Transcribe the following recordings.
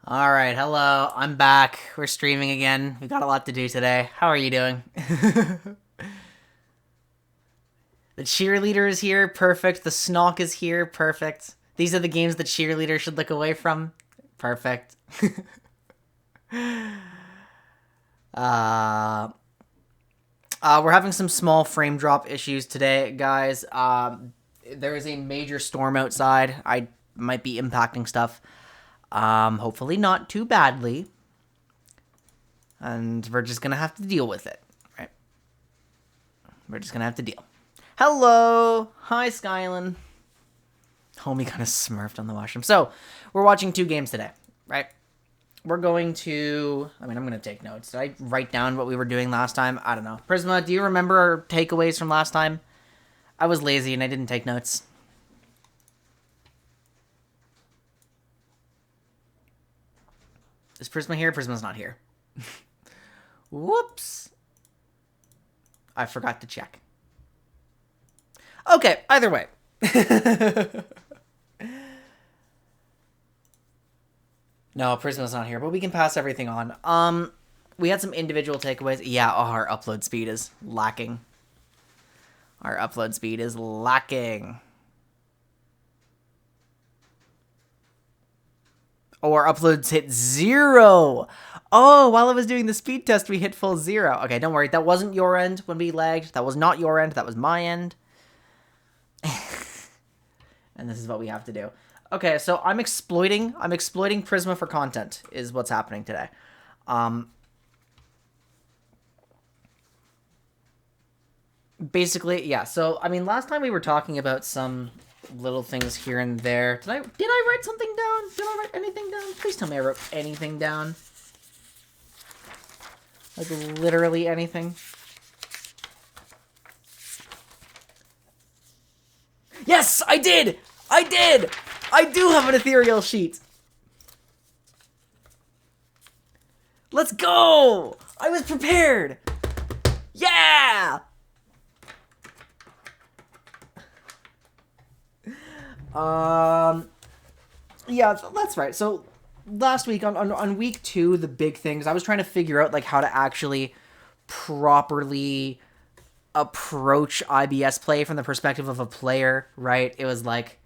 All right, hello. I'm back. We're streaming again. We got a lot to do today. How are you doing? The cheerleader is here. Perfect. The snog is here. Perfect. These are the games the cheerleader should look away from. Perfect. uh, we're having some small frame drop issues today, guys. There is a major storm outside. I might be impacting stuff. Hopefully not too badly. And we're just gonna have to deal with it, right? We're just gonna have to deal. Hello! Hi, Skylin. Homie kind of smurfed on the washroom. So, we're watching 2 games today, right? We're going to... I'm going to take notes. Did I write down what we were doing last time? I don't know. Prisma, do you remember our takeaways from last time? I was lazy and I didn't take notes. Is Prisma here? Prisma's not here. Whoops. I forgot to check. Okay, either way. No, Prisma's not here, but we can pass everything on. We had some individual takeaways. Yeah, our upload speed is lacking. Our upload speed is lacking. Oh, our uploads hit 0. Oh, while I was doing the speed test, we hit full 0. Okay, don't worry. That wasn't your end when we lagged. That was not your end. That was my end. And this is what we have to do. Okay, so I'm exploiting Prisma for content is what's happening today. Basically, yeah. So, I mean, last time we were talking about some little things here and there. Did I write something down? Did I write anything down? Please tell me I wrote anything down. Like, literally anything. Yes, I did! I did! I do have an ethereal sheet! Let's go! I was prepared! Yeah! Yeah, that's right. So last week on week 2, the big things, I was trying to figure out like how to actually properly approach IBS play from the perspective of a player, right? It was like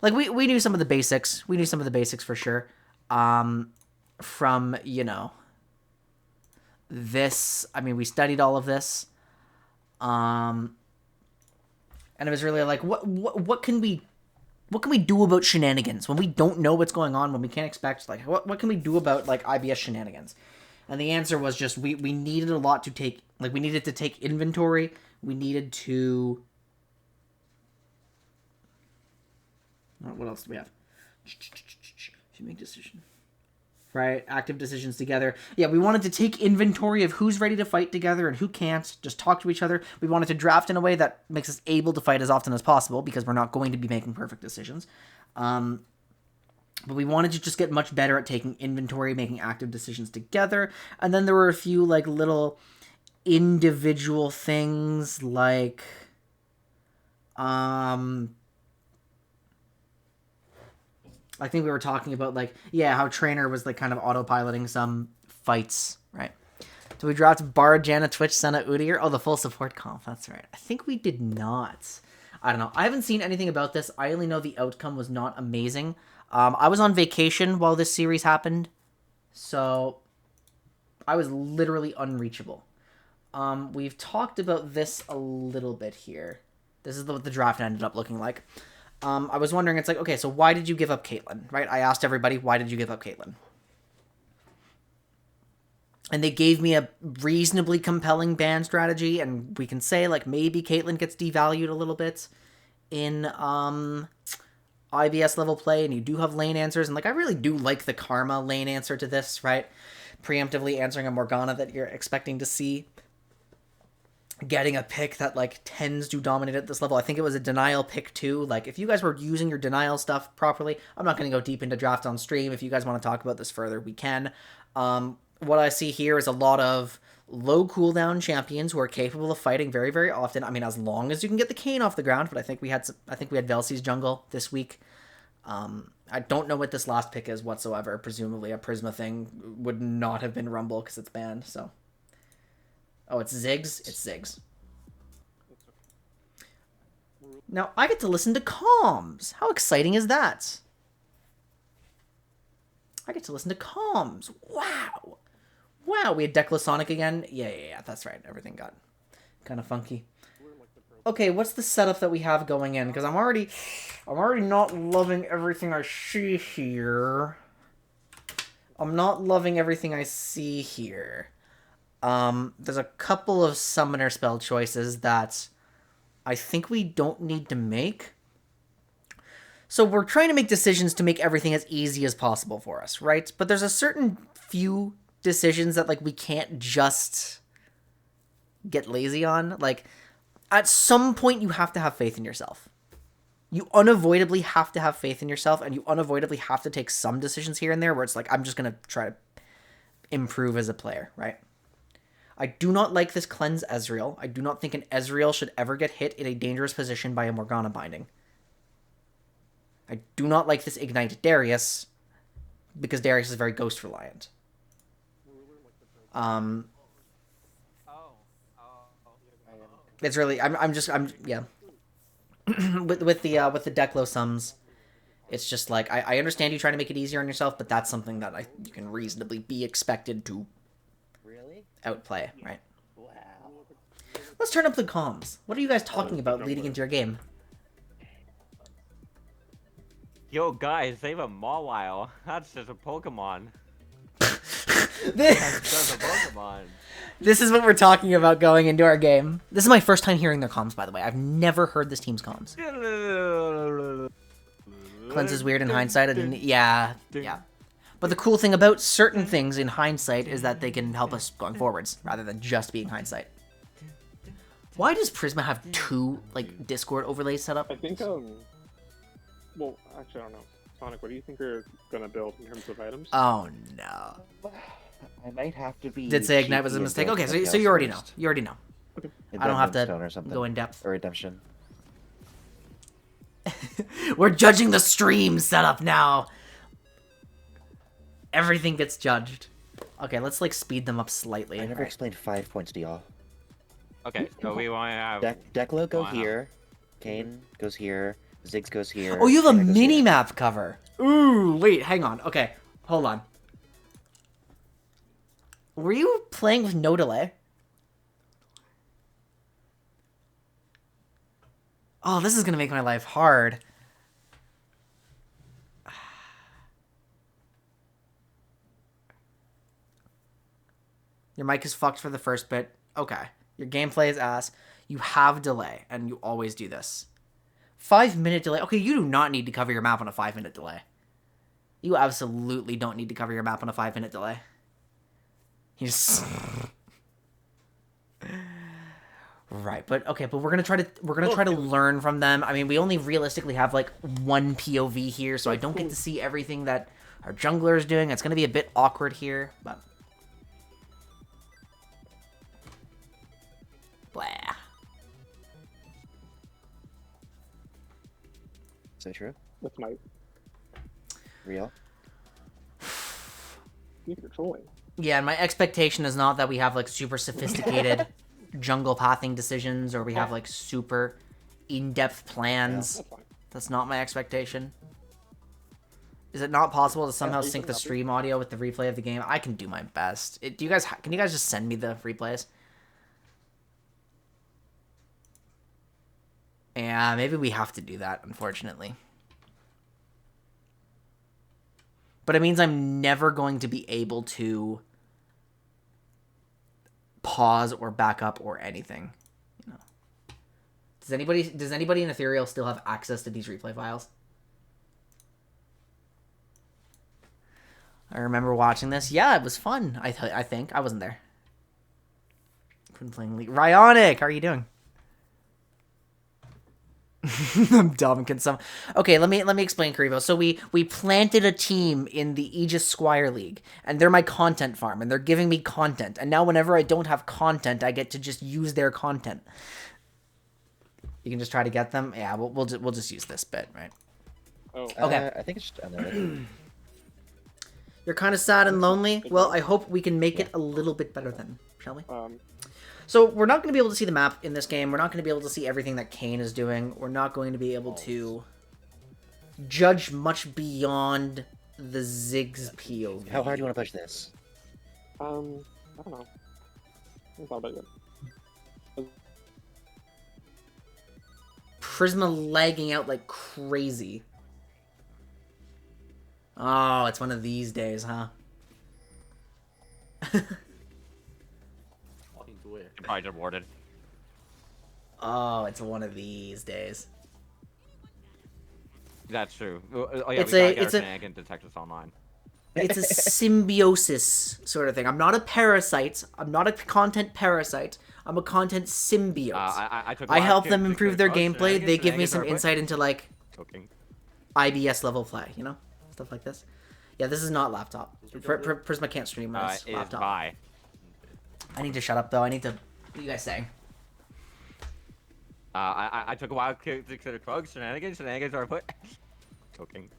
we knew some of the basics. We knew some of the basics for sure. From, you know, this, I mean, we studied all of this. And it was really like what can we do about shenanigans when we don't know what's going on, when we can't expect, like, what can we do about, like, IBS shenanigans? And the answer was just, we needed a lot to take, like, we needed to take inventory, we needed to... What else do we have? If you make decision. Right, active decisions together. Yeah, we wanted to take inventory of who's ready to fight together and who can't. Just talk to each other. We wanted to draft in a way that makes us able to fight as often as possible, because we're not going to be making perfect decisions. But we wanted to just get much better at taking inventory, making active decisions together. And then there were a few, like, little individual things, like... I think we were talking about, like, yeah, how Trainer was, like, kind of autopiloting some fights, right? So we dropped Barajana, Twitch, Senna, Udyr. Oh, the full support comp, that's right. I think we did not. I don't know. I haven't seen anything about this. I only know the outcome was not amazing. I was on vacation while this series happened, so I was literally unreachable. We've talked about this a little bit here. This is what the draft ended up looking like. I was wondering, it's like, okay, so why did you give up Caitlyn, right? I asked everybody, why did you give up Caitlyn? And they gave me a reasonably compelling ban strategy, and we can say, like, maybe Caitlyn gets devalued a little bit in IBS level play, and you do have lane answers, and, like, I really do like the Karma lane answer to this, right? Preemptively answering a Morgana that you're expecting to see. Getting a pick that, like, tends to dominate at this level. I think it was a denial pick too. Like, if you guys were using your denial stuff properly, I'm not going to go deep into draft on stream. If you guys want to talk about this further, we can. What I see here is a lot of low cooldown champions who are capable of fighting very, very often. I mean, as long as you can get the Kayn off the ground, but I think we had Velsey's jungle this week, I don't know what this last pick is whatsoever. Presumably a Prisma thing would not have been Rumble because it's banned, so. Oh, it's Ziggs? It's Ziggs. Now, I get to listen to comms. How exciting is that? I get to listen to comms. Wow. Wow, we had Declasonic again? Yeah, that's right. Everything got kind of funky. Okay, what's the setup that we have going in? Because I'm already not loving everything I see here. I'm not loving everything I see here. There's a couple of summoner spell choices that I think we don't need to make. So we're trying to make decisions to make everything as easy as possible for us, right? But there's a certain few decisions that, like, we can't just get lazy on. Like, at some point, you have to have faith in yourself. You unavoidably have to have faith in yourself, and you unavoidably have to take some decisions here and there where it's like, I'm just going to try to improve as a player, right? I do not like this Cleanse Ezreal. I do not think an Ezreal should ever get hit in a dangerous position by a Morgana binding. I do not like this Ignite Darius, because Darius is very ghost reliant. It's really, yeah. with the Declo sums, it's just like, I understand you trying to make it easier on yourself, but that's something that you can reasonably be expected to outplay, right? Wow. Let's turn up the comms. What are you guys talking about leading into your game? Yo, guys, save a Mawile. That's just a Pokemon. That's just a Pokemon. This is what we're talking about going into our game. This is my first time hearing their comms, by the way. I've never heard this team's comms. Cleanse is weird in hindsight. I didn't. Yeah. But the cool thing about certain things in hindsight is that they can help us going forwards, rather than just being hindsight. Why does Prisma have two, like, Discord overlays set up? I think, well, actually, I don't know. Sonic, what do you think you're gonna build in terms of items? Oh, no. I might have to be... Did say Ignite was a mistake? Okay, so you already know. You already know. Okay. I don't have to go in depth. Or Redemption. We're judging the stream setup now. Everything gets judged. Okay, let's, like, speed them up slightly. I never explained 5 points to y'all. Okay, so we want to have... Declo go here. Kane goes here. Ziggs goes here. Oh, you have a mini-map cover. Ooh, wait, hang on. Okay, hold on. Were you playing with no delay? Oh, this is going to make my life hard. Your mic is fucked for the first bit. Okay. Your gameplay is ass. You have delay, and you always do this. 5-minute delay. Okay, you do not need to cover your map on a 5-minute delay. You absolutely don't need to cover your map on a 5-minute delay. You just... Right, but okay, but we're gonna try to learn from them. I mean, we only realistically have like one POV here, so I don't get to see everything that our jungler is doing. It's gonna be a bit awkward here, but blah. Is that true? That's my... Real? You're trolling. Yeah, and my expectation is not that we have like super sophisticated jungle pathing decisions or we have like super in-depth plans. Yeah, that's not my expectation. Is it not possible to somehow sync the stream audio with the replay of the game? I can do my best. Can you guys just send me the replays? Yeah, maybe we have to do that, unfortunately. But it means I'm never going to be able to pause or back up or anything. You know. Does anybody in Ethereal still have access to these replay files? I remember watching this. Yeah, it was fun. I think I wasn't there. Couldn't play League. Ryonic, how are you doing? I'm dumb. Okay, let me explain, Karibo. So we planted a team in the Aegis Squire League, and they're my content farm, and they're giving me content. And now whenever I don't have content, I get to just use their content. You can just try to get them. Yeah, we'll just use this bit, right? Oh, Okay. I think it's just unlimited. You're kind of sad and lonely. Well, I hope we can make it a little bit better then, shall we? So we're not going to be able to see the map in this game. We're not going to be able to see everything that Kane is doing. We're not going to be able to judge much beyond the Ziggs POV. How hard do you want to push this? I don't know. It's not that good. Prisma lagging out like crazy. Oh, it's one of these days, huh? Walking to where? Probably just warded. Oh, it's one of these days. That's true. Oh, yeah, It's we gotta a- get it's our a- shenanigans detectors online. It's a symbiosis sort of thing. I'm not a parasite. I'm not a content parasite. I'm a content symbiote. I took. I help to- them to improve click their both gameplay. They give me shenanigans some are quick. insight into like Cooking. IBS level play, you know, stuff like this. Yeah, this is not laptop. Prisma can't stream this Is laptop. by. I need to shut up though. I need to. What are you guys saying? I took a while to consider bugs. Shenanigans are put. Cooking.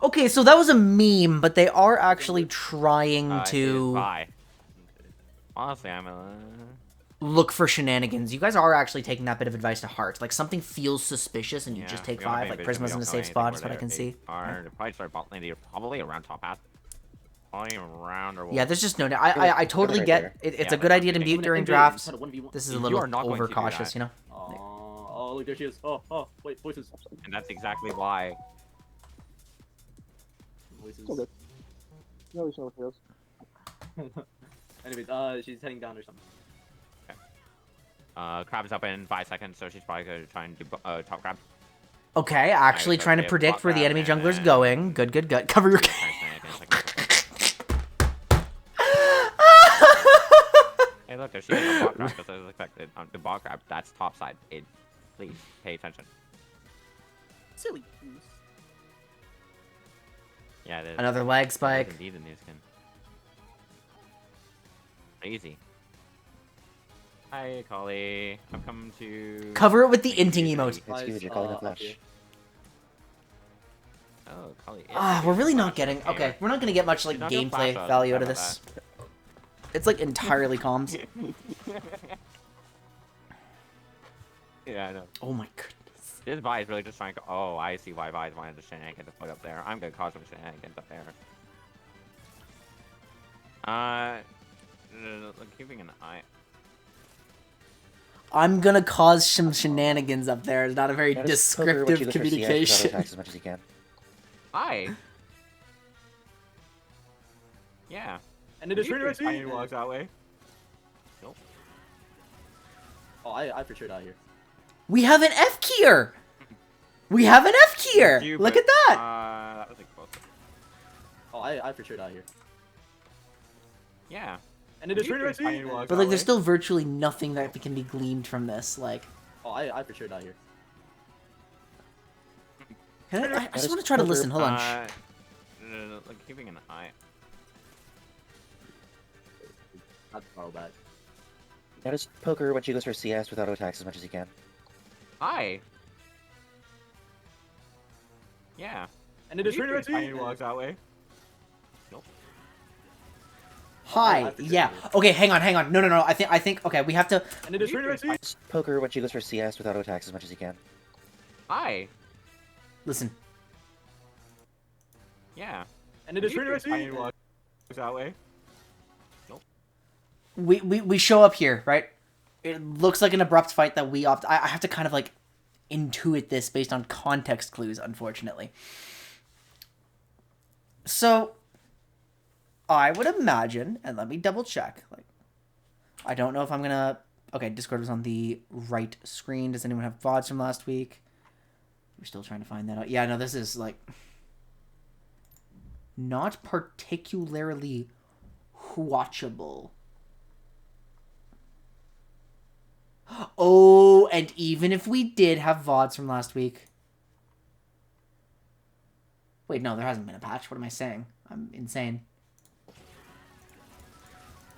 Okay, so that was a meme, but they are actually trying Is to by. Honestly, I'm a. look for shenanigans. You guys are actually taking that bit of advice to heart. Like something feels suspicious and you just take 5. Like Prisma's in a safe spot, is what I can see. They probably start bot lane. They're probably around top path. Probably around or. Yeah, there's just no. I totally right get there. it. It's Yeah, a good but idea to I'm mute thinking during It's drafts. kind of 1v1. This is a You little are not going to do overcautious, that. you know. Oh, look, there she is. Oh, wait, voices. And that's exactly why. Voices. It's all good. You always know what it is. Anyways, she's heading down or something. Crab is up in 5 seconds, so she's probably gonna try and do top grab. Okay, actually Nice, trying to okay, predict block where the that, enemy jungler's and- going. Good. Cover your. Hey, look, there's a bot grab just as expected. The bot grab, that's top side. Please pay attention. Silly. Yeah, it is. Another lag It is spike. indeed a new skin. Easy. Hi, Collie. I've come to. Cover it with the inting emote. It's huge. You're calling a flash. Oh, Collie. We're really not getting. Okay, we're not gonna get much like She's not gonna gameplay flash us, value how out of about this. It's like entirely comms. Yeah, I know. Oh my goodness. This Vi is really just trying to. Oh, I see why Vi's wanted the shenanigans to put up there. I'm gonna cause some shenanigans up there. Keeping an eye. I'm gonna cause some shenanigans up there. It's not a very Notice poker when she descriptive goes for CS without communication. attacks as much as you can. Hi. Yeah. And it is You really think Tiny walks that way. Nope. Oh, I for sure die here. We have an F keyer. We have an F keyer. You, Look but, at that. That was like close. Oh, I for sure die here. Yeah. And it is You really think Tiny walks But that like, there's way. still virtually nothing that can be gleaned from this. Like, Oh, I for sure die here. I just want to try to listen. Hold on. Keeping an eye. That's far back. Notice poker when she goes for CS without attacks as much as you can. Hi. Yeah. And it is You really think Tiny walks that way. Hi. I forget Yeah. it. Okay. Hang on. No. I think. Okay. We have to. And it is You really think Notice poker when she goes for CS without attacks as much as you can. Hi. Listen. Yeah. And it is You really think Tiny walks that way. We show up here, right? It looks like an abrupt fight that we opt. I have to kind of like intuit this based on context clues, unfortunately. So, I would imagine, and let me double check. Like, I don't know if I'm gonna. Okay, Discord was on the right screen. Does anyone have VODs from last week? We're still trying to find that out. Yeah, no, this is like not particularly watchable. Oh, and even if we did have VODs from last week. Wait, no, there hasn't been a patch. What am I saying? I'm insane.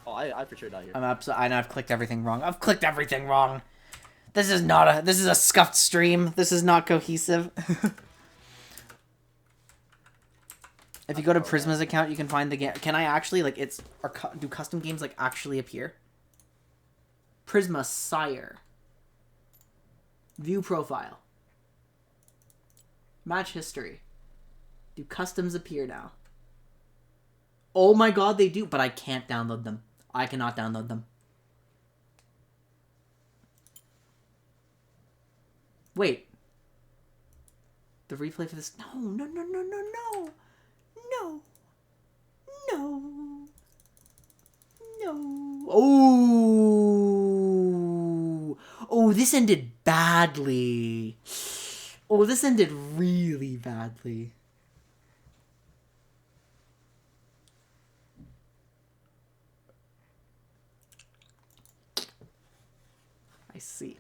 Oh, I for sure die here. I'm absolutely. I know I've clicked everything wrong. I've clicked everything wrong. This is not a. This is a scuffed stream. This is not cohesive. If you go to Prisma's account, you can find the game. Can I actually like it's? Do custom games like actually appear? Prisma Sire. View profile. Match history. Do customs appear now? Oh my god, they do, but I can't download them. I cannot download them. Wait. The replay for this... No. Oh, this ended badly. Oh, this ended really badly. I see.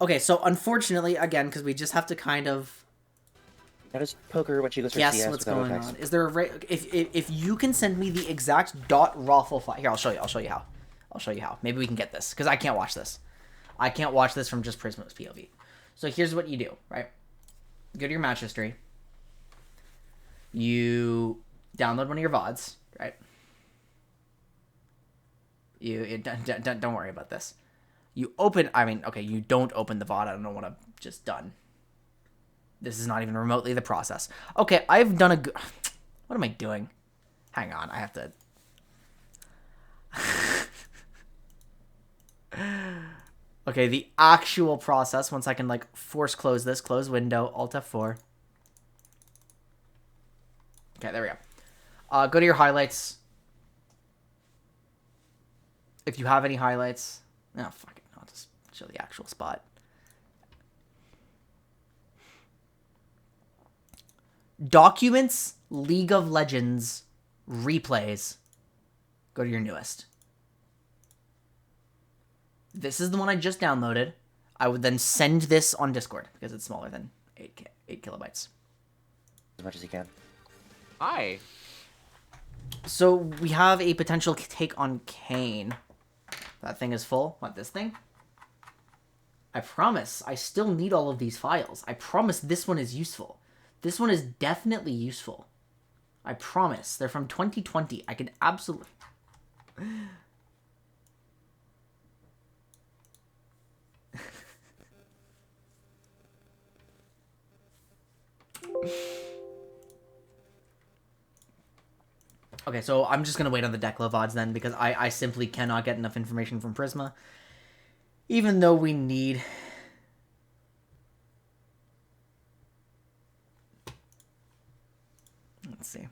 Okay, so unfortunately, again, because we just have to kind of... How does poker when she goes for Yes, CS what's without going effects? on? Is there a if you can send me the exact dot raffle file here, I'll show you how. I'll show you how. Maybe we can get this because I can't watch this. I can't watch this from just Prisma's POV. So here's what you do, right? Go to your match history. You download one of your VODs, right? Don't worry about this. You open. I mean, okay, you don't open the VOD. I don't know what I've just done. This is not even remotely the process. Okay, I've done a good... What am I doing? Hang on, I have to... Okay, the actual process, once I can, like, force close this, close window, Alt F4. Okay, there we go. Go to your highlights. If you have any highlights... Oh, fuck it. I'll just show the actual spot. Documents, League of Legends, replays. Go to your newest. This is the one I just downloaded. I would then send this on Discord because it's smaller than 8 kilobytes. As much as you can. Hi. So we have a potential take on Kane. That thing is full. What, this thing? I promise. I still need all of these files. I promise this one is useful. This one is definitely useful. I promise. They're from 2020. I can absolutely... Okay, so I'm just going to wait on the Decla VODs then, because I simply cannot get enough information from Prisma. Even though we need... Let's see.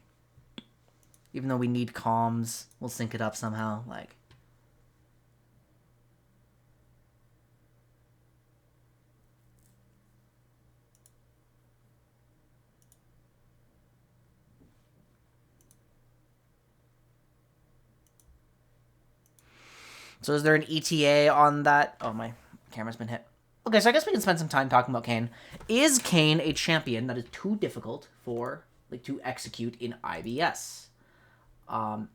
Even though we need comms, we'll sync it up somehow, like... So is there an ETA on that? Oh, my camera's been hit. Okay, so I guess we can spend some time talking about Kane. Is Kane a champion that is too difficult for, like, to execute in IBS?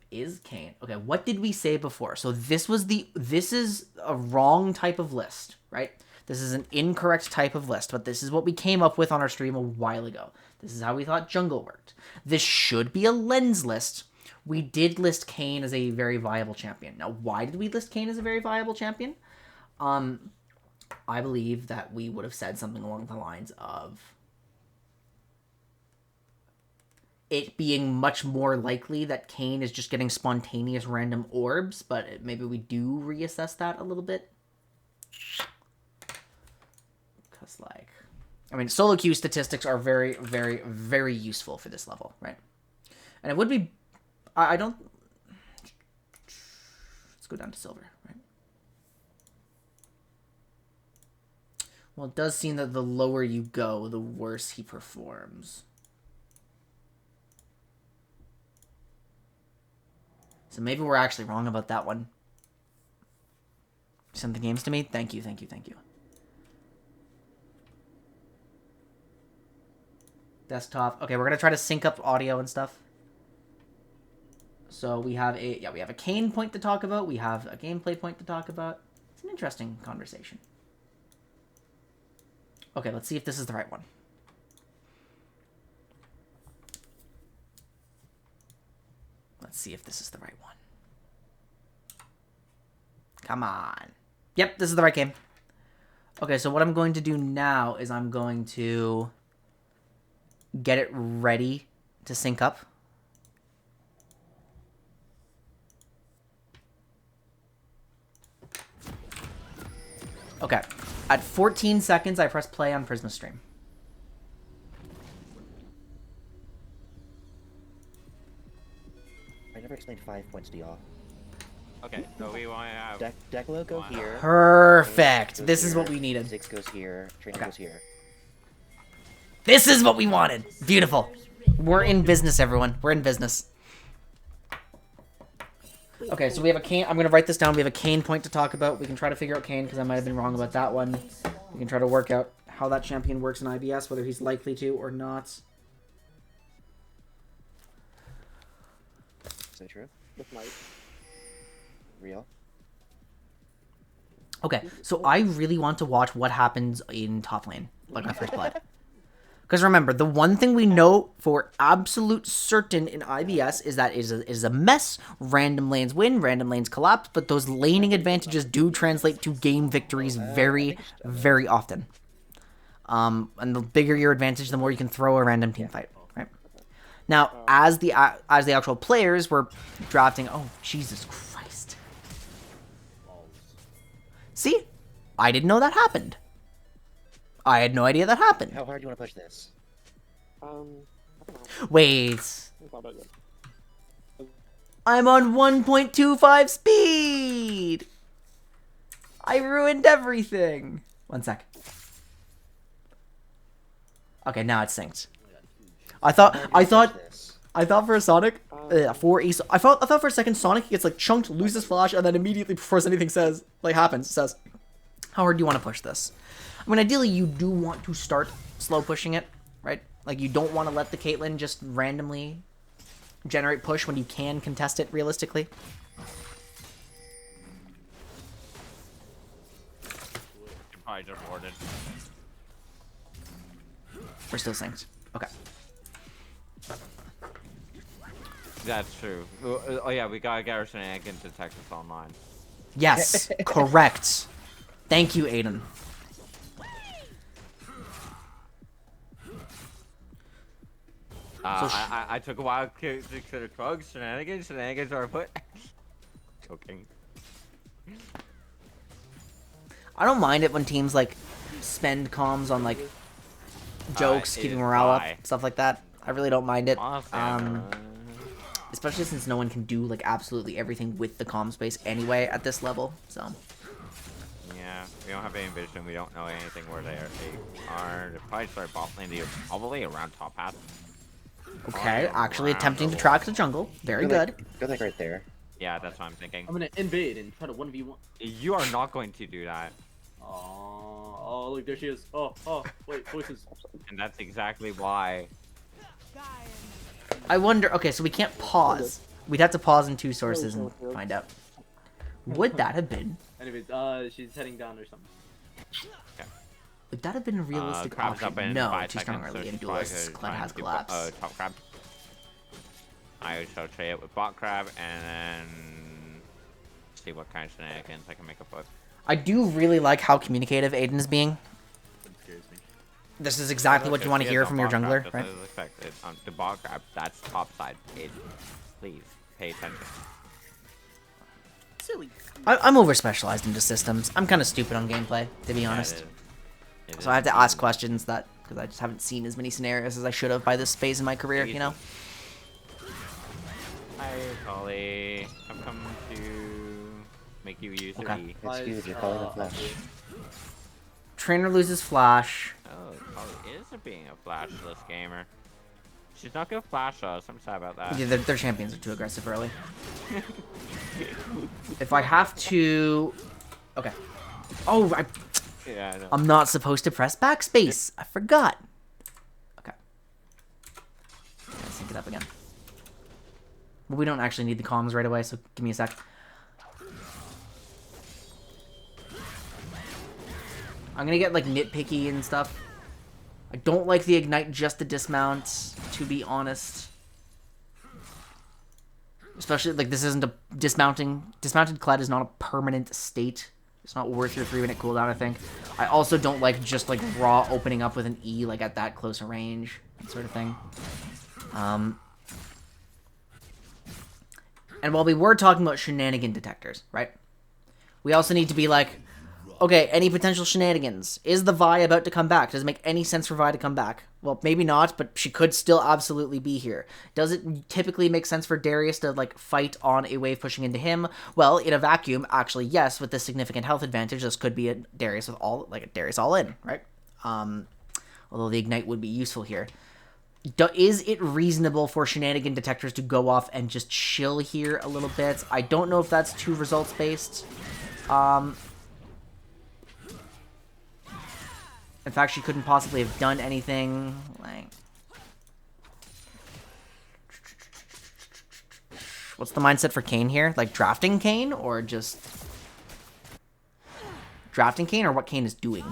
Is Kane... Okay, what did we say before? So this is a wrong type of list, right? This is an incorrect type of list, but this is what we came up with on our stream a while ago. This is how we thought jungle worked. This should be a lens list. We did list Kane as a very viable champion. Now, why did we list Kane as a very viable champion? I believe that we would have said something along the lines of it being much more likely that Kane is just getting spontaneous random orbs, but maybe we do reassess that a little bit. Because, like, I mean, solo queue statistics are very, very, very useful for this level, right? And it would be... I don't... Let's go down to silver, right? Well, it does seem that the lower you go, the worse he performs. So maybe we're actually wrong about that one. Send the games to me? Thank you, thank you, thank you. Desktop. Okay, we're going to try to sync up audio and stuff. So we have a Kane point to talk about. We have a gameplay point to talk about. It's an interesting conversation. Okay, let's see if this is the right one. Let's see if this is the right one. Come on. Yep, this is the right game. Okay, so what I'm going to do now is I'm going to get it ready to sync up. Okay. At 14 seconds, I press play on Prisma Stream. I never explained 5 points to y'all. Okay, so we want to have. Decalo go here. Perfect. Goes This is here, what we needed. Ziggs goes here. Trainer Okay. goes here. This is what we wanted. Beautiful. We're in business, everyone. We're in business. Okay, so we have a Kane. I'm going to write this down. We have a Kane point to talk about. We can try to figure out Kane because I might have been wrong about that one. We can try to work out how that champion works in IBS, whether he's likely to or not. Is that true? With Mike. Real? Okay, so I really want to watch what happens in top lane, like my first blood. Because remember, the one thing we know for absolute certain in IBS is that it is a mess. Random lanes win, random lanes collapse, but those laning advantages do translate to game victories very, very often. And the bigger your advantage, the more you can throw a random team fight. Right? Now, as the actual players were drafting, oh Jesus Christ! See, I didn't know that happened. I had no idea that happened. How hard do you want to push this? I don't know. Wait. It's not that good. I'm on 1.25 speed! I ruined everything! 1 sec. Okay, now it's synced. I thought for a Sonic, I thought for a second Sonic gets like chunked, loses flash, and then immediately before anything happens, says, how hard do you want to push this? I mean, ideally, you do want to start slow pushing it, right? Like, you don't want to let the Caitlyn just randomly generate push when you can contest it realistically. You probably just warded. We're still synced. Okay. That's true. Oh yeah, we gotta get our shenanigans to Texas Online. Yes, correct. Thank you, Aiden. I took a while to consider drugs, shenanigans are put. Joking. I don't mind it when teams like spend comms on like jokes, it keeping is morale up, why. stuff like that. I really don't mind it. Awesome. Especially since no one can do like absolutely everything with the comm space anyway at this level. So Yeah, we don't have any vision. We don't know anything where they are. They probably start bot lane. They're probably around top half. okay, Oh, actually wow. attempting to track the jungle. Very Go good. Go like right there. Yeah, that's what I'm thinking. I'm gonna invade and try to 1v1. You are not going to do that, Oh, look, there she is. Oh, wait, voices. and that's exactly why. I wonder. Okay, so we can't pause. We'd have to pause in two sources and find out. Would that have been? Anyways, she's heading down or something. Would that have been a realistic Crab's up option? in No, 5 too strong seconds, so early in she's probably duelists. gonna Cled try has and do collapse. top crab. I shall trade it with bot crab and then see what kind of shenanigans I can make up with. I do really like how communicative Aiden is being. That scares me. This is exactly what you want to hear from your jungler, Just right? as expected. The bot crab, that's top side. Please pay attention. Silly. I'm over specialized into systems. I'm kind of stupid on gameplay, to be Yeah, honest. it is So I have to ask questions because I just haven't seen as many scenarios as I should have by this phase in my career, you know? Hi, Polly. I've come to make you use your Okay. E. It's huge. You're calling a flash. Trainer loses flash. Oh, Polly is being a flashless gamer. She's not gonna flash us. I'm sad about that. Yeah, their champions are too aggressive early. If I have to... Okay. Oh, Yeah, I know. I'm not supposed to press backspace. I forgot. Okay. Let's sync it up again. But we don't actually need the comms right away, so give me a sec. I'm gonna get, like, nitpicky and stuff. I don't like the Ignite just to dismount, to be honest. Especially, like, this isn't a dismounting. Dismounted Kled is not a permanent state. It's not worth your 3-minute cooldown, I think. I also don't like just, like, raw opening up with an E, like, at that close a range. That sort of thing. And while we were talking about shenanigan detectors, right? We also need to be like, okay, any potential shenanigans? Is the Vi about to come back? Does it make any sense for Vi to come back? Well, maybe not, but she could still absolutely be here. Does it typically make sense for Darius to, like, fight on a wave pushing into him? Well, in a vacuum, actually, yes, with this significant health advantage, this could be a Darius with all, like, a Darius all in, right? Although the Ignite would be useful here. Is it reasonable for shenanigan detectors to go off and just chill here a little bit? I don't know if that's too results-based. In fact, she couldn't possibly have done anything. Like, what's the mindset for Kayn here? Like, drafting Kayn, or just drafting Kayn, or what Kayn is doing?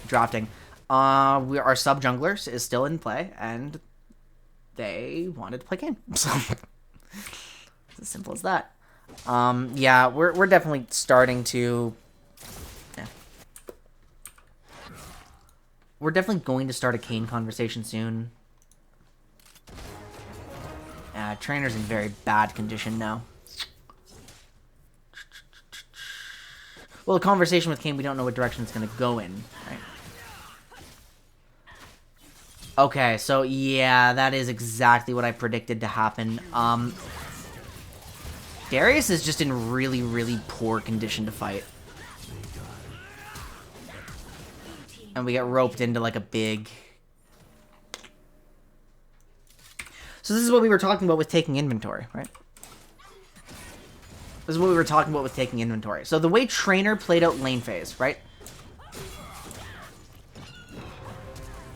Drafting. Our sub junglers is still in play, and they wanted to play Kayn. So it's as simple as that. Yeah, we're definitely starting to. Yeah. We're definitely going to start a Kayn conversation soon. Trainer's in very bad condition now. Well, the conversation with Kayn, we don't know what direction it's going to go in, right? Okay, so yeah, that is exactly what I predicted to happen. Darius is just in really, really poor condition to fight. And we get roped into, like, a big... So this is what we were talking about with taking inventory, right? This is what we were talking about with taking inventory. So the way Trainer played out lane phase, right?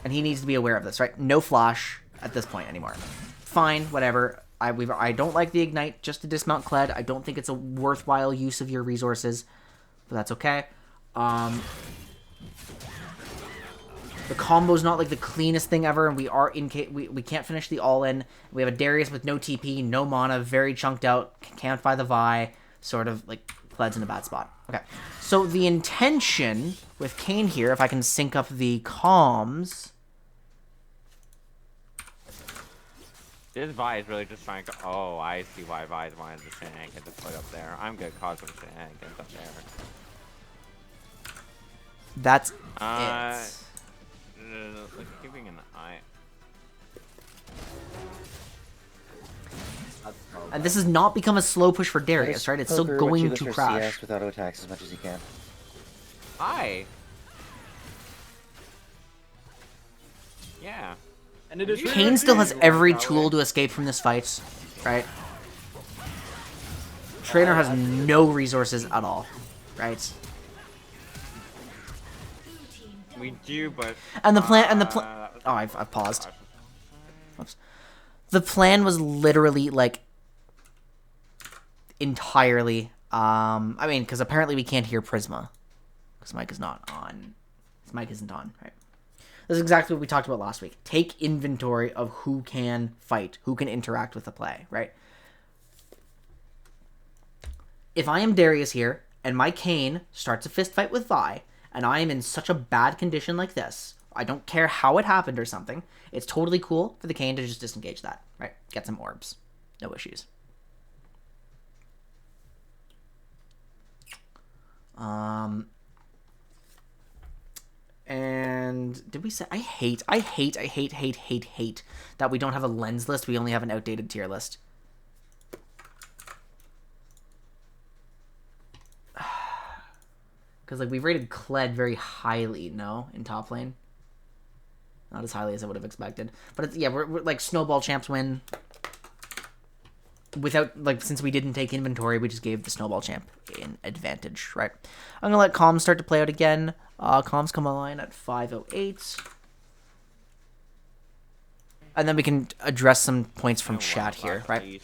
And he needs to be aware of this, right? No flash at this point anymore. Fine, whatever. I don't like the Ignite just to dismount Kled. I don't think it's a worthwhile use of your resources, but that's okay. The combo's not like the cleanest thing ever, and we are we can't finish the all-in. We have a Darius with no TP, no mana, very chunked out, can't buy the Vi, sort of like Kled's in a bad spot. Okay, so the intention with Kayn here, if I can sync up the comms. This Vi is really just trying to. Oh, I see why Vi's wanted the shenanigans to put up there. I'm gonna cause some shenanigans up there. That's it. Like keeping an eye. And this has not become a slow push for Darius, right? It's still going to crash. CS with auto attacks as much as you can. Hi. Yeah. And it is Kayn still has every tool to escape from this fight, right? Trainer has no resources at all, right? We do, but And the plan, oh, I've paused. Oops. The plan was literally like entirely. I mean, because apparently we can't hear Prisma because mic is not on. His mic isn't on, right? This is exactly what we talked about last week. Take inventory of who can fight, who can interact with the play, right? If I am Darius here, and my Kayn starts a fist fight with Vi, and I am in such a bad condition like this, I don't care how it happened or something, it's totally cool for the Kayn to just disengage that, right? Get some orbs. No issues. And did we say I hate that we don't have a lens list, we only have an outdated tier list. Because like we've rated Kled very highly, no, in top lane. Not as highly as I would have expected. But it's, yeah, we're like snowball champs win. Without, like, since we didn't take inventory, we just gave the snowball champ an advantage, right? I'm gonna let comms start to play out again. Comms come online at 5:08. And then we can address some points from Oh, chat wow, here, right? please.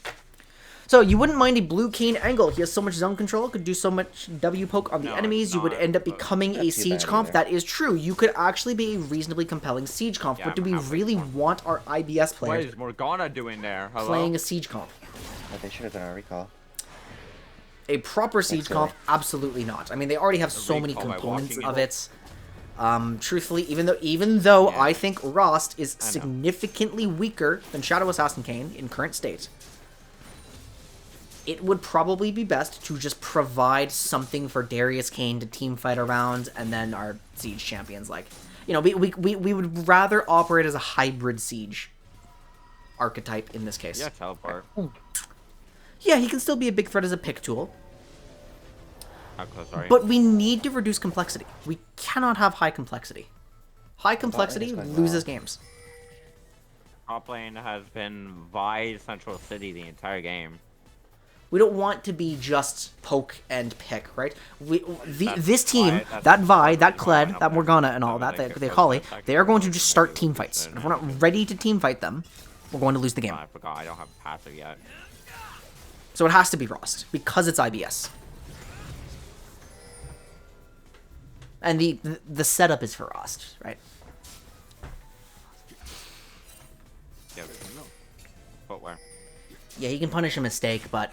So you wouldn't mind a blue Kane angle. He has so much zone control, could do so much W poke on the No, enemies. You would not end up close. becoming Not a too siege bad comp. either. That is true. You could actually be a reasonably compelling siege comp. Yeah, but do I'm we halfway really through. want our IBS What players is Morgana doing there? Hello? playing a siege comp? But they should have done a recall. A proper siege silly. comp? Absolutely not. I mean, they already have so many recall by components walking of it. it. Truthfully, even though Yeah. I think Rost is I know. significantly weaker than Shadow Assassin Kane in current state, it would probably be best to just provide something for Darius Kane to team fight around, and then our siege champions, like, you know, we would rather operate as a hybrid siege archetype in this case. Yeah, teleport. Yeah, he can still be a big threat as a pick tool, How close are you? but we need to reduce complexity. We cannot have high complexity. High complexity is going loses well. games. Top lane has been Vi Central City the entire game. We don't want to be just poke and pick, right? This team, that's that Vi, that why Kled, I'm that there. Morgana, and all That that, was they like call a it, first they are going to attack just start and team fights. And if we're not then- ready to team fight them, we're going to lose the game. Oh, I forgot, I don't have passive yet. So it has to be Rost, because it's IBS. And the setup is for Rost, right? Yeah, we can go. Footwear. Yeah, he can punish a mistake, but...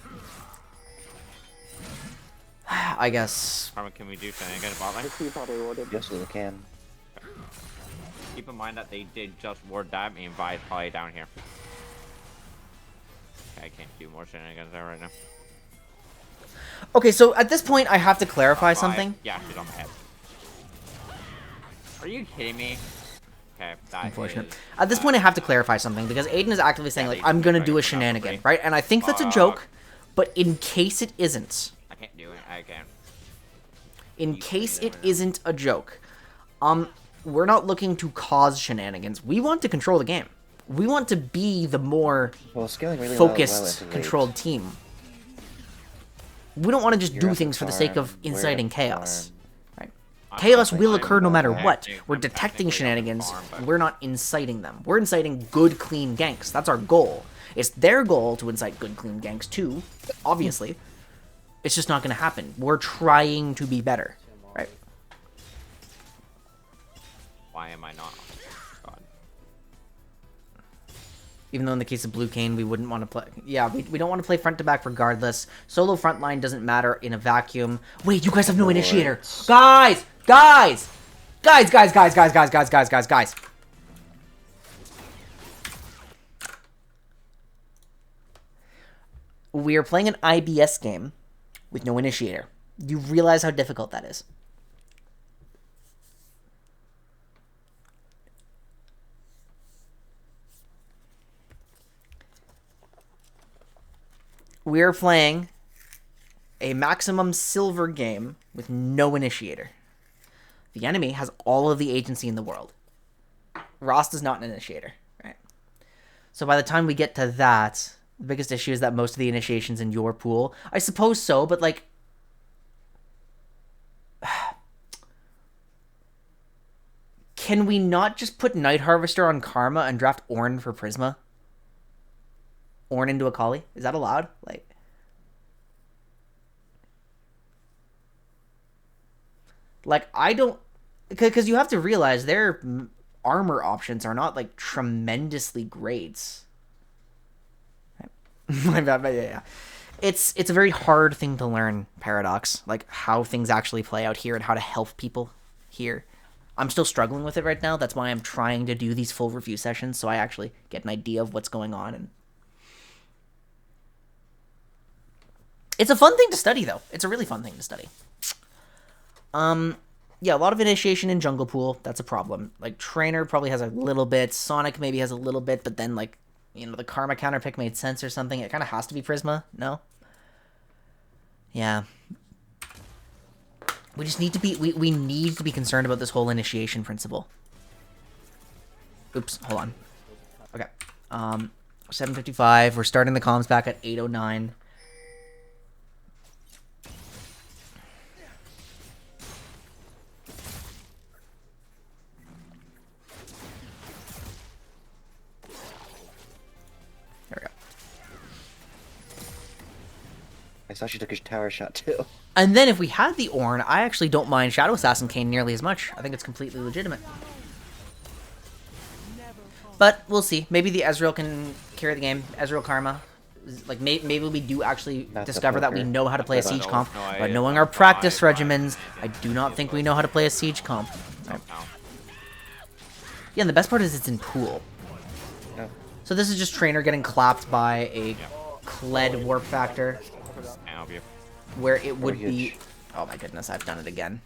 I guess... Carmen, can we do something again about I lane? see how they ordered. You absolutely can. Keep in mind that they did just ward that, and Vi is probably down here. Okay, I can't do more shenanigans there right now. Okay, so at this point, I have to clarify Vi- something. Yeah, she's on my head. Are you kidding me? Okay, that Unfortunate. is- At this point, I have to clarify something, because Aiden is actively saying, Yeah, like, they I'm gonna keep do a trying to shenanigan, me. right? And I think that's a Fuck. joke, but in case it isn't, I can't do it. I can't. in You case say it that right now. isn't a joke, we're not looking to cause shenanigans. We want to control the game. We want to be the more Well, scaling really focused, well into controlled late. team. We don't want to just You're do at things for the sake of farm, we're at inciting the chaos. farm. Right? I'm Chaos not will saying occur no I'm matter not what. technically- We're I'm detecting technically on the shenanigans. farm, but- We're not inciting them. We're inciting good, clean ganks. That's our goal. It's their goal to incite good, clean ganks too, obviously. It's just not going to happen. We're trying to be better. Right? Why am I not? God. Even though in the case of Blue Cane, we wouldn't want to play... Yeah, we don't want to play front to back regardless. Solo frontline doesn't matter in a vacuum. Wait, you guys have no initiator. Guys! Guys! Guys! We are playing an IBS game with no initiator. You realize how difficult that is. We are playing a maximum silver game with no initiator. The enemy has all of the agency in the world. Rost is not an initiator, right? So by the time we get to that, the biggest issue is that most of the initiations in your pool. I suppose so, but like... Can we not just put Night Harvester on Karma and draft Ornn for Prisma? Ornn into Akali? Is that allowed? Like I don't... Because you have to realize their armor options are not, like, tremendously great. Yeah. It's a very hard thing to learn, Paradox. Like, how things actually play out here and how to help people here. I'm still struggling with it right now. That's why I'm trying to do these full review sessions, so I actually get an idea of what's going on. And it's a fun thing to study, though. It's a really fun thing to study. Yeah, a lot of initiation in Jungle Pool. That's a problem. Like, Trainer probably has a little bit. Sonic maybe has a little bit, but then, like, you know, the Karma counter pick made sense or something. It kind of has to be Prisma, no? Yeah. We just need to be... We need to be concerned about this whole initiation principle. Oops, hold on. Okay. 7:55. We're starting the comms back at 8:09. saw she took his tower shot too. And then if we had the Ornn, I actually don't mind Shadow Assassin Kane nearly as much. I think it's completely legitimate. But we'll see. Maybe the Ezreal can carry the game. Ezreal Karma. Like, maybe we do actually Not the discover that we poker. know how to play a I siege don't comp. know. But I- knowing I'm our practice five, regimens, I do not think we know how to play a siege comp. Right. No. Yeah, and the best part is it's in pool. No. So this is just Trainer getting clapped by a Yep. Kled Warp Factor, And I'll be where it would be... huge. Oh my goodness, I've done it again.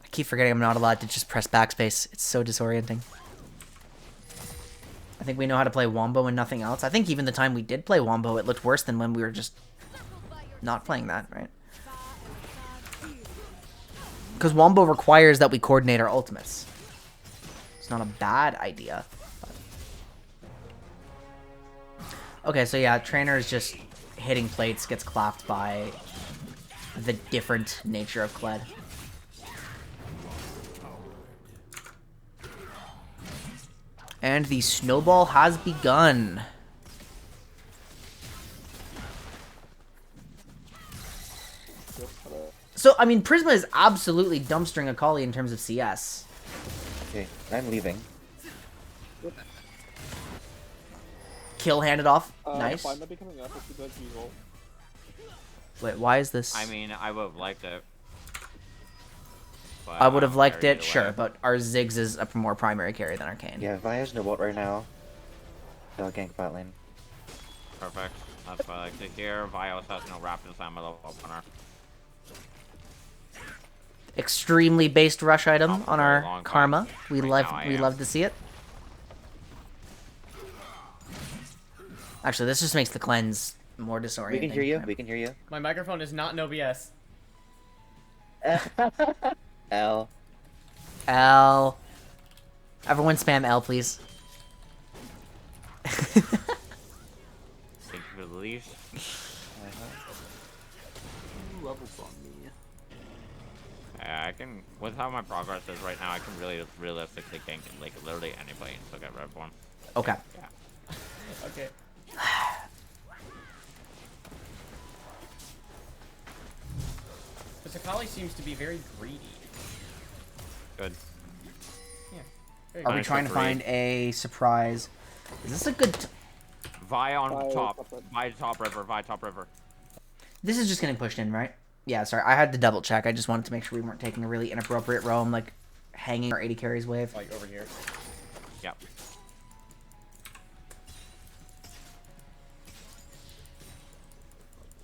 I keep forgetting I'm not allowed to just press backspace. It's so disorienting. I think we know how to play Wombo and nothing else. I think even the time we did play Wombo, it looked worse than when we were just not playing that, right? Because Wombo requires that we coordinate our ultimates. It's not a bad idea. But... Okay, so yeah, Trainer is just hitting plates, gets clapped by the different nature of Kled. And the snowball has begun. So, I mean, Prisma is absolutely dumpstering Akali in terms of CS. Okay, I'm leaving. Kill handed off. The Nice. fight might be coming up if you guys use ult. Wait, why is this? I mean, I would have liked it. But I would have don't liked care it, either sure, way. but our Ziggs is a more primary carry than Arcane. Yeah, Via's no bolt right now. They'll gank bot lane. Perfect. That's what I like to hear. Vios has no Raptor Slam with a opener. Extremely based rush item Not for on a very our long time. Karma. We Right love now I we am. love to see it. Actually, this just makes the cleanse more disorienting. We can hear you. We can hear you. My microphone is not an OBS. L. L. Everyone spam L, please. Thank you for the leash. Levels on me. Yeah, I can. With how my progress is right now, I can really realistically gank like literally anybody and still get red one. Okay. Yeah. Okay. But Sakali seems to be very greedy. Good. Yeah. Very Are we Nice trying to agree. find a surprise? Is this a good... Vi on Vi top. top red. Vi top river. Vi top river. This is just getting pushed in, right? Yeah, sorry. I had to double check. I just wanted to make sure we weren't taking a really inappropriate roam, like hanging our 80 carries wave. Like over here. Yep.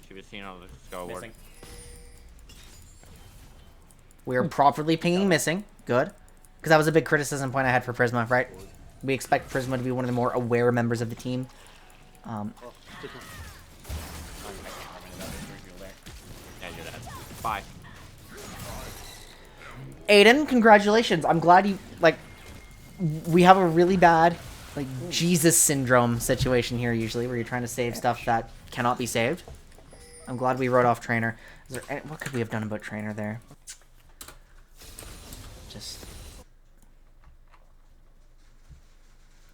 She was seen on the scoreboard. Missing. We are properly pinging missing. Good. Because that was a big criticism point I had for Prisma, right? We expect Prisma to be one of the more aware members of the team. Oh, this one. Oh, I can't remember that. There's 3 people there. Yeah, you're dead. Bye. Aiden, congratulations. I'm glad you, like, we have a really bad, like, Jesus syndrome situation here usually, where you're trying to save stuff that cannot be saved. I'm glad we wrote off Trainer. Is there any, what could we have done about Trainer there? Just...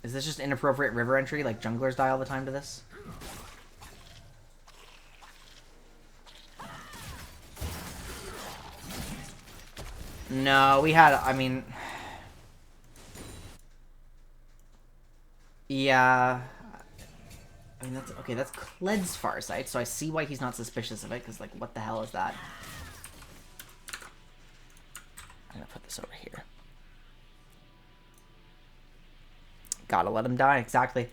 Is this just inappropriate river entry, like junglers die all the time to this? No, we had, I mean... Yeah... I mean, that's, okay, that's Kled's Farsight, so I see why he's not suspicious of it, because, like, what the hell is that? I'm gonna put this over here. Gotta let him die, exactly.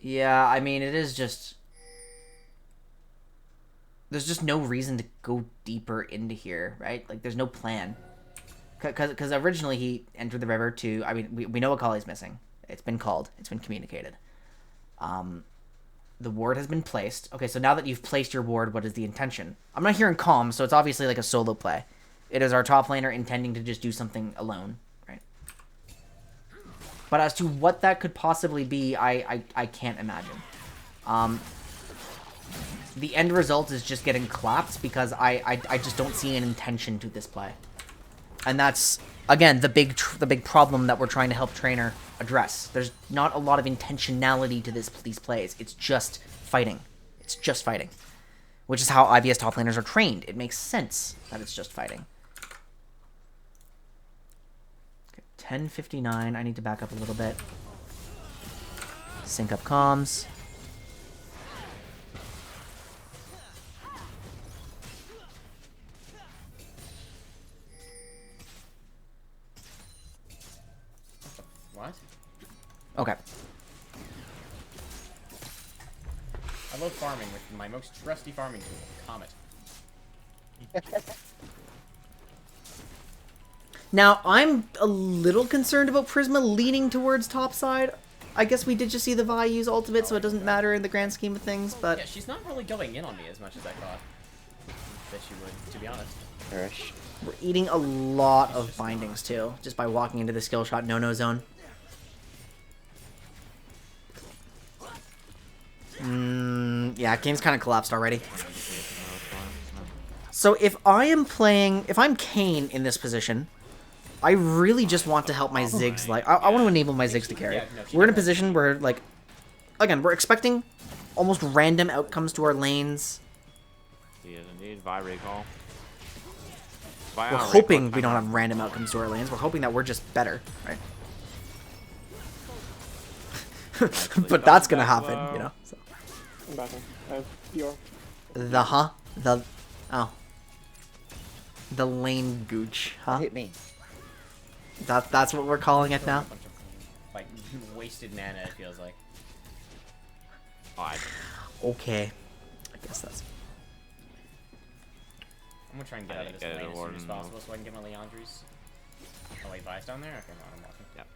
Yeah, I mean, it is just... There's just no reason to go deeper into here, right? Like, there's no plan. Because originally he entered the river to... I mean, we know Akali's missing. It's been called. It's been communicated. The ward has been placed. Okay, so now that you've placed your ward, what is the intention? I'm not hearing calm, so it's obviously like a solo play. It is our top laner intending to just do something alone, right? But as to what that could possibly be, I can't imagine. the end result is just getting clapped because I just don't see an intention to this play. And that's, again, the big problem that we're trying to help trainer address. There's not a lot of intentionality to these plays. It's just fighting. It's just fighting. Which is how IBS top laners are trained. It makes sense that it's just fighting. Okay, 10:59. I need to back up a little bit. Sync up comms. What? Okay. I love farming with my most trusty farming tool, Comet. Now, I'm a little concerned about Prisma leaning towards topside. I guess we did just see the Vi use ultimate, so it doesn't matter in the grand scheme of things, but... Yeah, she's not really going in on me as much as I thought that she would, to be honest. Perish. We're eating a lot of bindings, too, just by walking into the skill shot no-no zone. Yeah, game's kind of collapsed already. So if I'm Kane in this position, I really just want to help my Ziggs, like, I want to enable my Ziggs to carry. Yeah, no, We're in a position where, like, again, we're expecting almost random outcomes to our lanes. He is indeed. Vi recall. We're hoping we don't have random outcomes to our lanes. We're hoping that we're just better, right? But that's gonna happen, you know. So. I'm back in. I have PR. The lane gooch, huh? Hit me. That's what we're calling it now. A bunch of, like, wasted mana, it feels like. Okay, I guess that's. I'm gonna try and get out of this lane as soon as possible so I can get my Leandries. Oh wait, Vi's down there? Okay, no, I'm walking. Yep.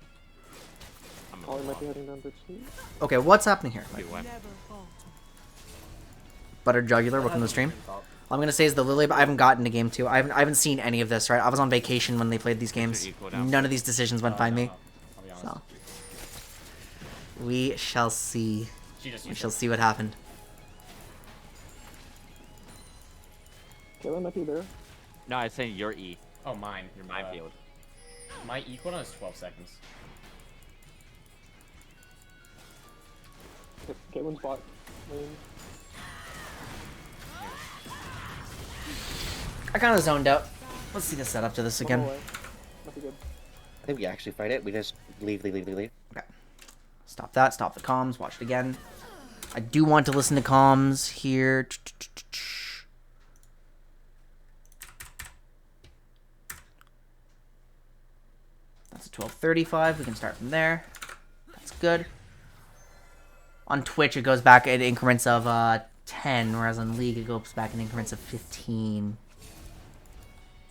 Ollie might be heading down to 2. Okay, what's happening here? Web. Butter Jugular, welcome to the stream. All I'm gonna say is the Lily. I haven't gotten to game 2. I haven't seen any of this. Right, I was on vacation when they played these games. None of these decisions went by me. I'll be honest. So we shall see. We shall see what happened. Kayla might be there. No, I was saying your E. Oh, mine. Your minefield. My E cooldown is 12 seconds. Caitlin's bot lane. I kind of zoned out. Let's see the setup to this One again. away. Might be good. I think we actually fight it. We just leave. Okay. Stop that. Stop the comms. Watch it again. I do want to listen to comms here. That's a 12:35. We can start from there. That's good. On Twitch, it goes back in increments of 10, whereas on League, it goes back in increments of 15.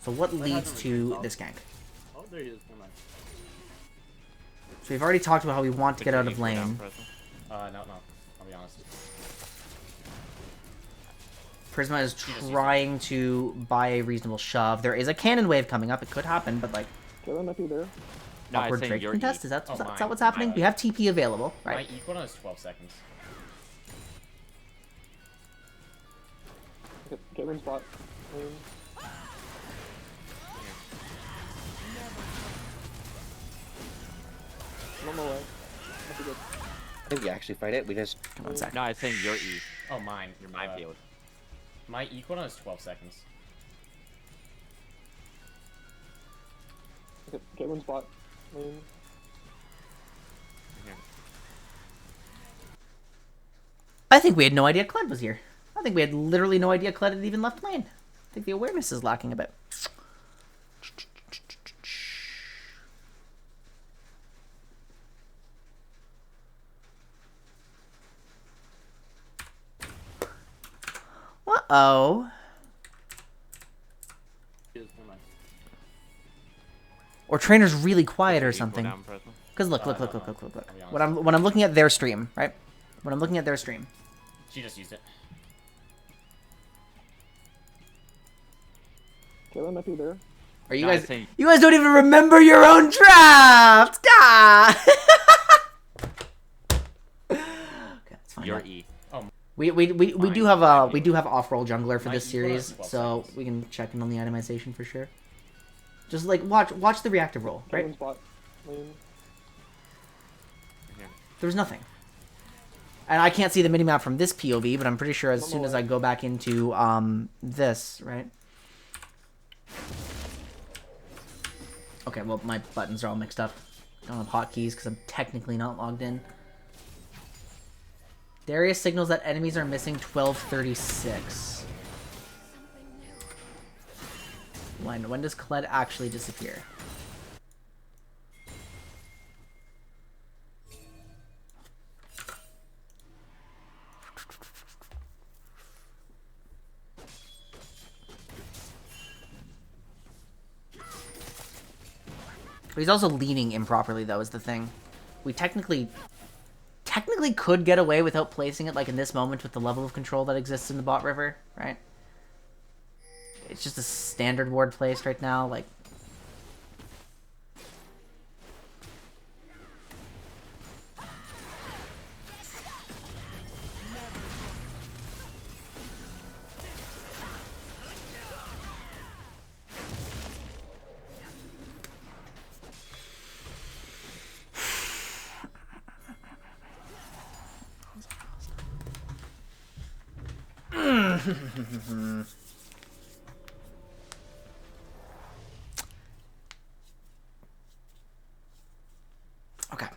So what leads to this gank? Oh, there he is. Never mind. So we've already talked about how we want to get out of lane. No. I'll be honest. Prisma is trying to buy a reasonable shove. There is a cannon wave coming up. It could happen, but like Kayla might be there. No, I was awkward saying trade your contest. E. Is that Oh, is that mine. what's happening? Mine. We have TP available, right? My E cooldown is 12 seconds. Caitlin's bot lane. I'm on my way. Might be good. I think we actually fight it. We just Come on, Zach. No, I was saying your E. Oh, mine. Your minefield. My E cooldown is 12 seconds. Caitlin's bot lane. I think we had no idea Kled was here. I think we had literally no idea Kled had even left lane. I think the awareness is lacking a bit. Uh-oh. Never mind. Or trainer's really quiet or Equal something. down, Prisma. Because look. No. I'll be honest. When I'm looking at their stream, right? When I'm looking at their stream. She just used it. Kayla might be there. Are you No, I guys? think- You guys don't even remember your own draft. Ah! Okay, that's fine. Your now. E. We do have off-roll jungler for this Might- series, well, so seconds. we can check in on the itemization for sure. Just like watch the reactive roll, right? Someone's bot lane. There was nothing. And I can't see the minimap from this POV, but I'm pretty sure as soon as I go back into this, right? Okay, well my buttons are all mixed up. I don't have hotkeys because I'm technically not logged in. Darius signals that enemies are missing 1236. When does Kled actually disappear? But he's also leaning improperly, though, is the thing. We technically could get away without placing it, like, in this moment with the level of control that exists in the bot river, right? It's just a standard ward placed right now, like... Okay.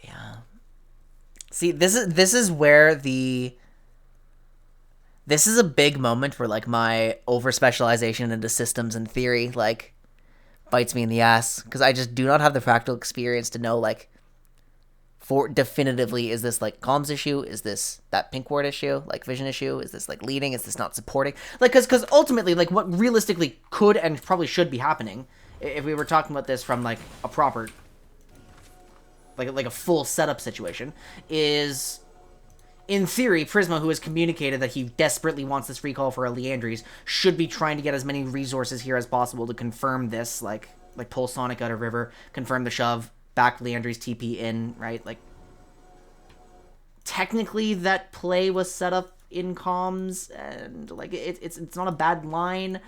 Yeah. See, this is where this is a big moment where like my over specialization into systems and theory like bites me in the ass because I just do not have the practical experience to know like for definitively is this like comms issue, is this that pink ward issue, like vision issue, is this like leading, is this not supporting, like because ultimately like what realistically could and probably should be happening if we were talking about this from like a proper like a full setup situation is in theory, Prisma, who has communicated that he desperately wants this recall for a Leandries, should be trying to get as many resources here as possible to confirm this, like pull Sonic out of River, confirm the shove, back Leandries TP in, right? Like, technically that play was set up in comms, and, like, it's not a bad line,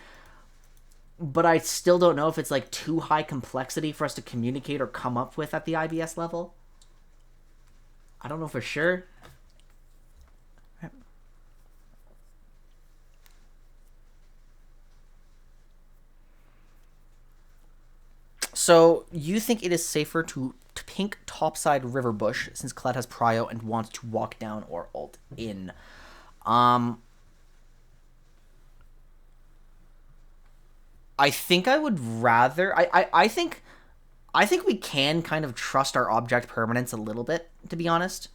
but I still don't know if it's, like, too high complexity for us to communicate or come up with at the IBS level. I don't know for sure. So, you think it is safer to pink topside River Bush since Kled has Prio and wants to walk down or ult in. I think I would rather... I think we can kind of trust our object permanence a little bit, to be honest.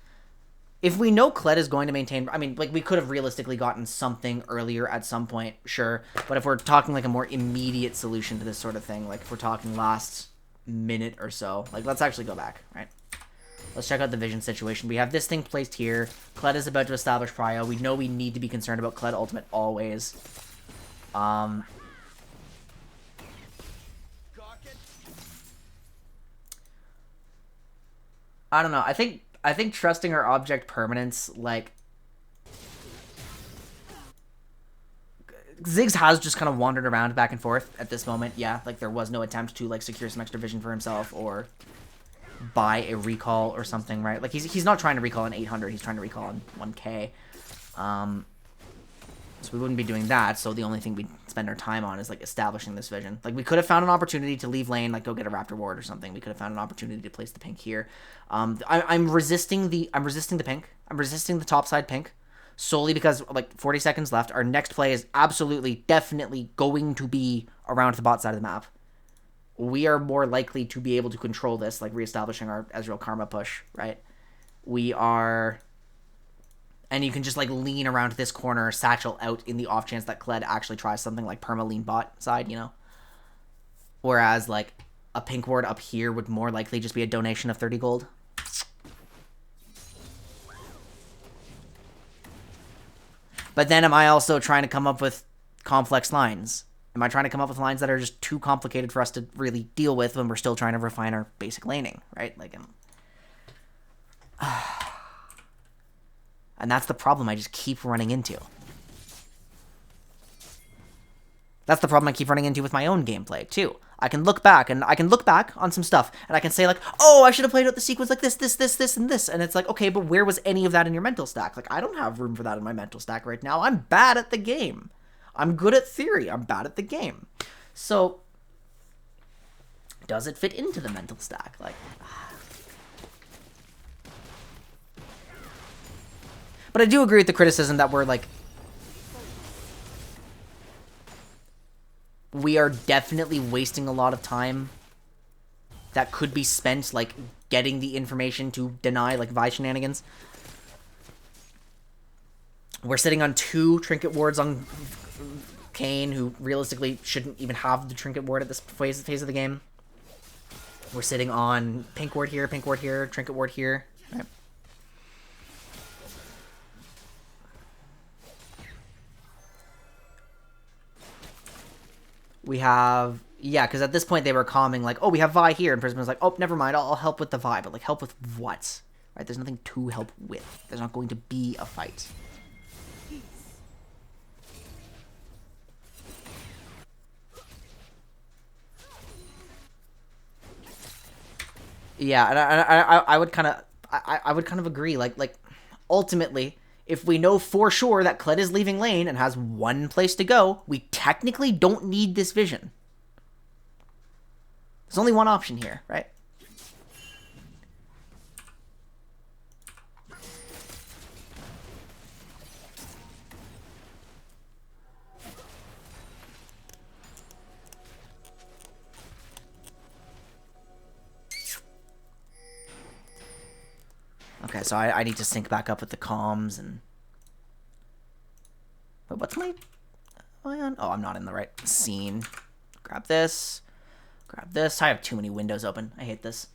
If we know Kled is going to maintain... I mean, like, we could have realistically gotten something earlier at some point, sure. But if we're talking, like, a more immediate solution to this sort of thing, like, if we're talking last minute or so, like, let's actually go back, right? Let's check out the vision situation. We have this thing placed here. Kled is about to establish Prio. We know we need to be concerned about Kled ultimate always. I don't know. I think trusting our object permanence, like... Ziggs has just kind of wandered around back and forth at this moment. Yeah, like there was no attempt to like secure some extra vision for himself or buy a recall or something, right? Like he's not trying to recall an 800, he's trying to recall an 1k. So we wouldn't be doing that, so the only thing we'd spend our time on is like establishing this vision. Like we could have found an opportunity to leave lane, like go get a Raptor ward or something. We could have found an opportunity to place the pink here. I'm resisting the pink. I'm resisting the topside pink. Solely because, like, 40 seconds left. Our next play is absolutely, definitely going to be around the bot side of the map. We are more likely to be able to control this, like reestablishing our Ezreal Karma push, right? We are... And you can just, like, lean around this corner, satchel out in the off chance that Kled actually tries something like perma-lean bot side, you know? Whereas, like, a pink ward up here would more likely just be a donation of 30 gold. But then am I also trying to come up with complex lines? Am I trying to come up with lines that are just too complicated for us to really deal with when we're still trying to refine our basic laning, right? Like, and that's the problem I just keep running into. That's the problem I keep running into with my own gameplay, too. I can look back on some stuff, and I can say, like, oh, I should have played out the sequence like this, and this. And it's like, okay, but where was any of that in your mental stack? Like, I don't have room for that in my mental stack right now. I'm bad at the game. I'm good at theory. I'm bad at the game. So, does it fit into the mental stack? Like, but I do agree with the criticism that we're, like, we are definitely wasting a lot of time that could be spent, like, getting the information to deny, like, Vi shenanigans. We're sitting on 2 trinket wards on Kane, who realistically shouldn't even have the trinket ward at this phase of the game. We're sitting on pink ward here, trinket ward here. Right. We have, yeah, because at this point they were calming, like, oh, we have Vi here, and Prism was like, oh, never mind, I'll help with the Vi, but, like, help with what? Right, there's nothing to help with. There's not going to be a fight. Yeah, and I would kind of, I would kind of agree, like, ultimately, if we know for sure that Kled is leaving lane and has one place to go, we technically don't need this vision. There's only one option here, right? Okay, so I need to sync back up with the comms and... Wait, what's my... Am I on? Oh, I'm not in the right scene. Grab this. Grab this. I have too many windows open. I hate this.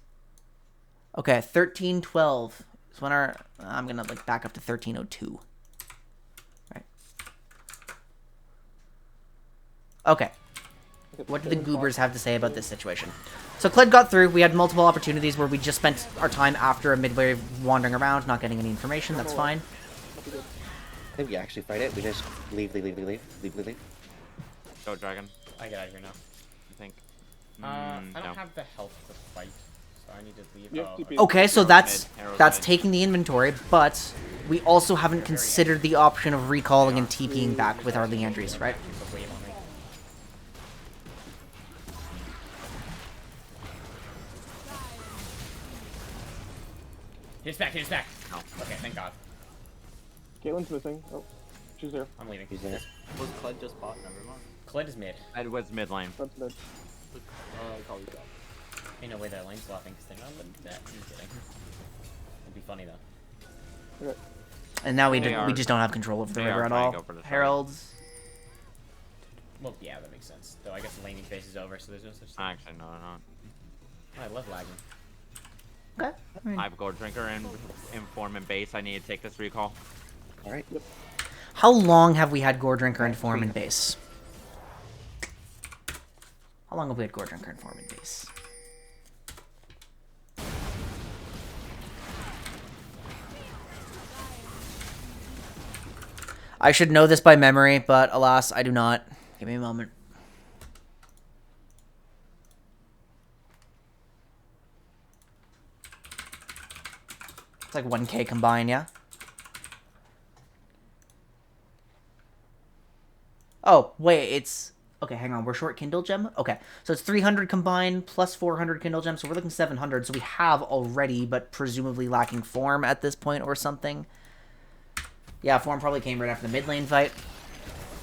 Okay, 1312 is when our... I'm gonna, like, back up to 1302. Right. Okay. What do the goobers have to say about this situation? So Kled got through. We had multiple opportunities where we just spent our time after a mid-wave wandering around, not getting any information. That's fine. I think we actually fight it. We just leave. Go, Dragon. I get out of here now. You think? I no. don't have the health to fight, so I need to leave. You have Oh, to be- Okay, so Arrow's that's mid. taking the inventory, but we also haven't considered the option of recalling and TPing back with our Leandries, right? the wave on me. Hit his back. No. Okay, thank God. Caitlin's missing. Oh, she's there. I'm leaving. He's there. Was Clyde just bot? Never mind. Kled is mid. It was mid lane. That's mid. Call you out. Ain't no way they're lane swapping because they're not that. I'm kidding. It'd be funny though. Okay. And now we They are- just don't have control over the they river are at trying all. to go for the side. Heralds. Well, yeah, that makes sense. Though I guess the laning phase is over, so there's no such thing. Actually, no, they're not. I love lagging. Okay. I mean, I have Gold Drinker and Inform and base. I need to take this recall. All right. how long have we had Gore Drinker and Form in base? How long have we had Gore Drinker and Form in base? I should know this by memory, but alas, I do not. Give me a moment. It's like 1K combined, yeah? Oh, wait, it's... Okay, hang on. We're short Kindle Gem? Okay, so it's 300 combined plus 400 Kindle Gems, so we're looking 700. So we have already, but presumably lacking Form at this point or something. Yeah, Form probably came right after the mid lane fight.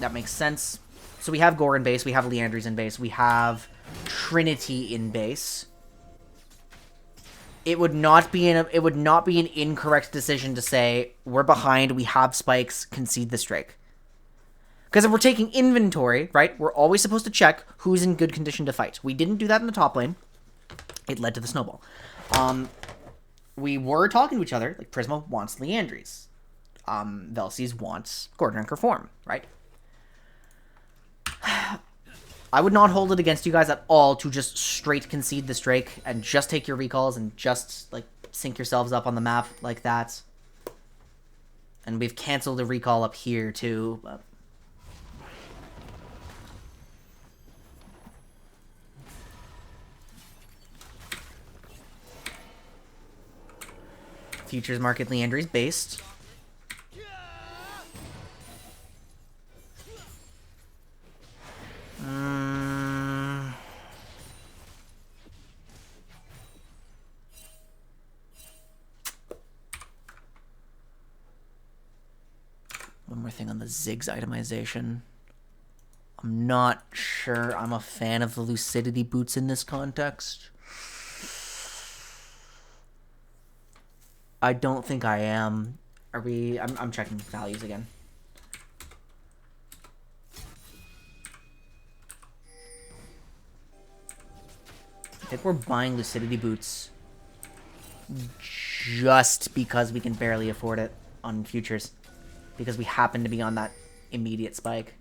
That makes sense. So we have Gore in base, we have Leandries in base, we have Trinity in base. It would not be an incorrect decision to say we're behind, we have spikes, concede this Drake. Because if we're taking inventory, right, we're always supposed to check who's in good condition to fight. We didn't do that in the top lane. It led to the snowball. We were talking to each other, like Prisma wants Leandries. Velces wants Gore Drinker Form, right? I would not hold it against you guys at all to just straight concede this Drake and just take your recalls and just, like, sync yourselves up on the map like that. And we've canceled a recall up here, too. But... Futures market Leandry's based. One more thing on the Ziggs itemization. I'm not sure I'm a fan of the Lucidity boots in this context. I don't think I am. Are we... I'm checking values again. I think we're buying Lucidity boots just because we can barely afford it on futures. Because we happen to be on that immediate spike.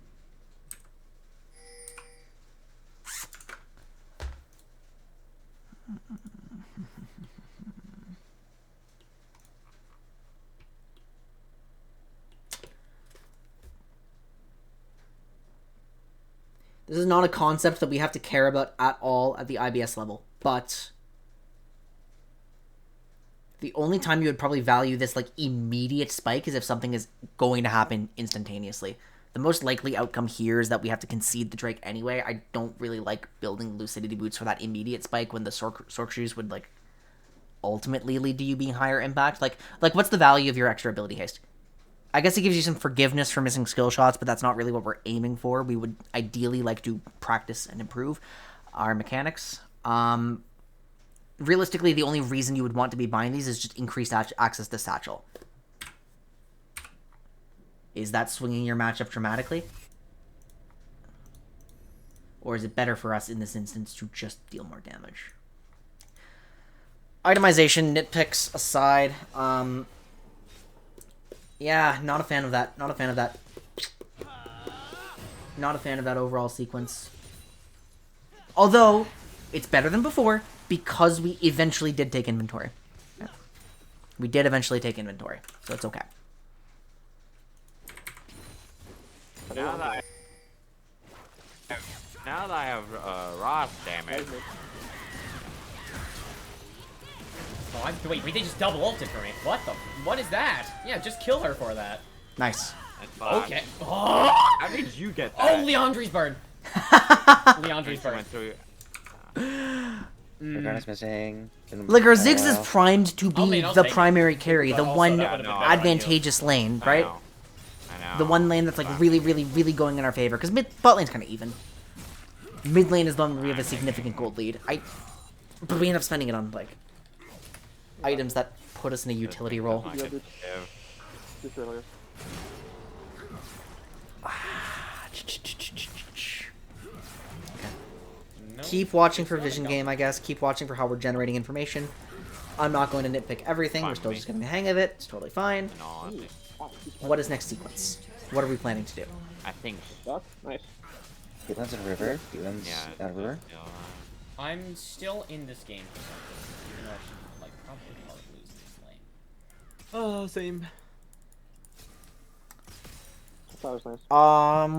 This is not a concept that we have to care about at all at the IBS level, but the only time you would probably value this like immediate spike is if something is going to happen instantaneously. The most likely outcome here is that we have to concede the Drake anyway. I don't really like building Lucidity boots for that immediate spike when the Sorc shoes would like ultimately lead to you being higher impact. Like what's the value of your extra ability haste? I guess it gives you some forgiveness for missing skill shots, but that's not really what we're aiming for. We would ideally like to practice and improve our mechanics. Realistically, the only reason you would want to be buying these is just increased access to Satchel. Is that swinging your matchup dramatically? Or is it better for us in this instance to just deal more damage? Itemization, nitpicks aside, yeah, not a fan of that. Not a fan of that. Not a fan of that overall sequence. Although, it's better than before because we eventually did take inventory. Yeah. We did eventually take inventory, so it's okay. Now that I have Ross damage. Oh, wait, they just double ulted for me. What is that? Yeah, just kill her for that. Nice. That's fine. Okay. Oh! How did you get Oh, that? Leandry's bird. Leandry's bird. Regardless missing. Like, our Ziggs is primed to I'll be take the it. primary carry, But the also one that would've been better advantageous lane, right? I know. The one lane that's like really, really, really going in our favor. Because bot lane's kind of even. Mid lane is the one where we have a significant gold lead. But we end up spending it on like items that put us in a utility role. Yeah, dude. Just earlier. No, Keep watching it's for not vision a game, I guess. Keep watching for how we're generating information. I'm not going to nitpick everything. We're Fine still with just me. getting the hang of it. It's totally fine. No, What is next sequence? What are we planning to do? I think. That's nice. He lands in a river. He lands Yeah. at a river. I'm still in this game for some reason. Even though I should, like, probably lose this lane. Oh, same. That was nice.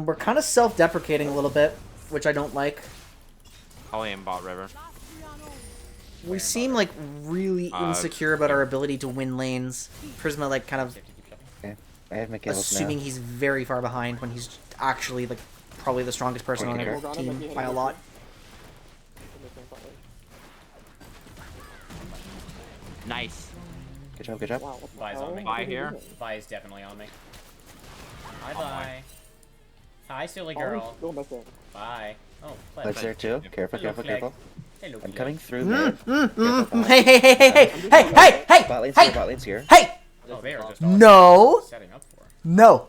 We're kind of self-deprecating a little bit, which I don't like. Probably in bot river. We seem like really insecure about our ability to win lanes. Prisma like kind of Okay. I have Michaela's assuming now. he's very far behind when he's actually like probably the strongest person on Okay. our team by a lot. Nice. Good job, good job. Wow, what the Vi's hell? on me. Vi here. Vi is definitely on me. Hi, Oh, boy. Vi. Hi, silly Oh, girl. still missing. Bye. Oh, Flags there too. Careful, Hello, careful, Flag. careful. Hello, I'm Flag. coming through mid. Careful, bot. Hey, hey, hey, hey, hey, hey, hey, hey, Bot lane's hey, here, bot lane's here. hey! Oh, they are just all No, setting up for. no.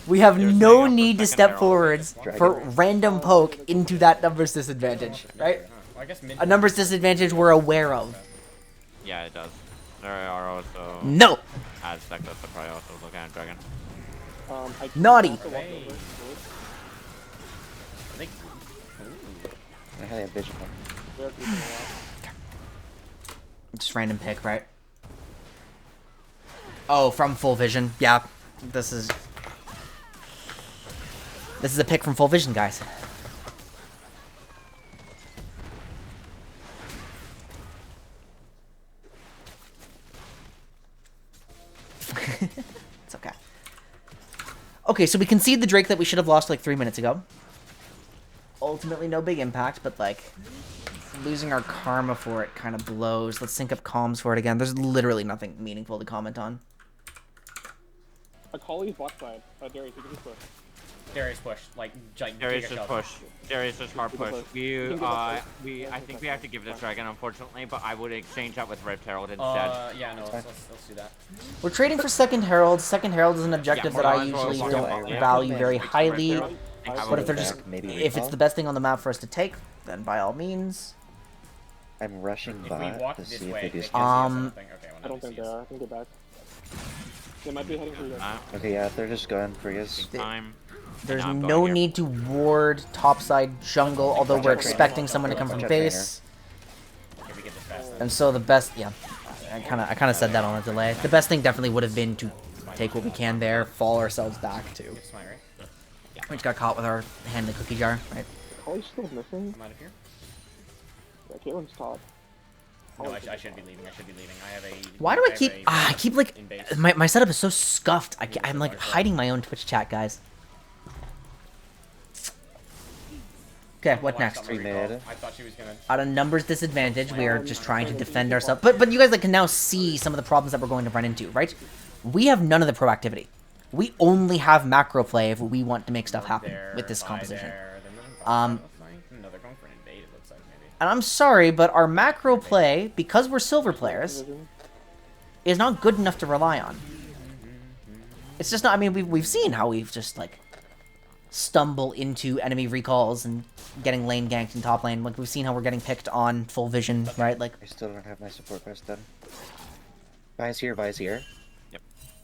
We have There's no hang up for need to second step arrow. forwards Dragon. for random poke into that numbers disadvantage, right? Huh. Well, I guess mid. A numbers disadvantage we're aware of. Yeah, it does. There are also No! ads that could probably also look at dragon. I Naughty. also walked over. I think. Ooh. I had a vision. They're keeping a lot. Just random pick, right? Oh, from Full Vision. Yeah, this is a pick from Full Vision, guys. It's okay. Okay, so we concede the Drake that we should have lost like 3 minutes ago. Ultimately, no big impact, but like losing our karma for it kind of blows. Let's sync up comms for it again. There's literally nothing meaningful to comment on. A Collie's bot side. Darius, you can just push. Darius push, like Darius just giga push. Darius just hard push. I think we have to give this Fine. dragon, unfortunately, but I would exchange that with Rift Herald instead. Yeah, no, let's do that. We're trading for Second Herald. Second Herald is an objective that I usually don't value very highly. But if they're just, if it's the best thing on the map for us to take, then by all means. I'm rushing If we bot walk to this see if way, they they do can see us, Um, okay, well, I don't think they see us. are. I think they're back. They might be heading for you guys. Okay, yeah, if they're just going for you. Time. There's No, I'm going no here. need to ward topside jungle, although we're expecting someone to come from base. Okay, we get this fast then. And so the best, yeah, I kind of said that on a delay. The best thing definitely would have been to take what we can there, fall ourselves back to. It's mine, right? We just got caught with our hand in the cookie jar, right? Collie's still missing. I'm out of here. Yeah, Caitlin's top. No, I should be leaving. I should be leaving. I have a. Why do I keep? I keep like in base. my setup is so scuffed. I'm like hiding my own Twitch chat, guys. Okay, what Oh, I stopped next? my recall. Mid. I thought she was gonna. At a numbers disadvantage, we are just trying to defend ourselves. But you guys like can now see some of the problems that we're going to run into, right? We have none of the proactivity. We only have macro play if we want to make stuff happen There, with this by composition. there, they're moving Um, no, they're going for an invade. It looks like maybe. And I'm sorry, but our macro play, because we're silver players, is not good enough to rely on. It's just not. I mean, we've seen how we've just like stumble into enemy recalls and getting lane ganked in top lane. Like we've seen how we're getting picked on full vision, right? Like I still don't have my support quest done. Vi's here, Vi's here.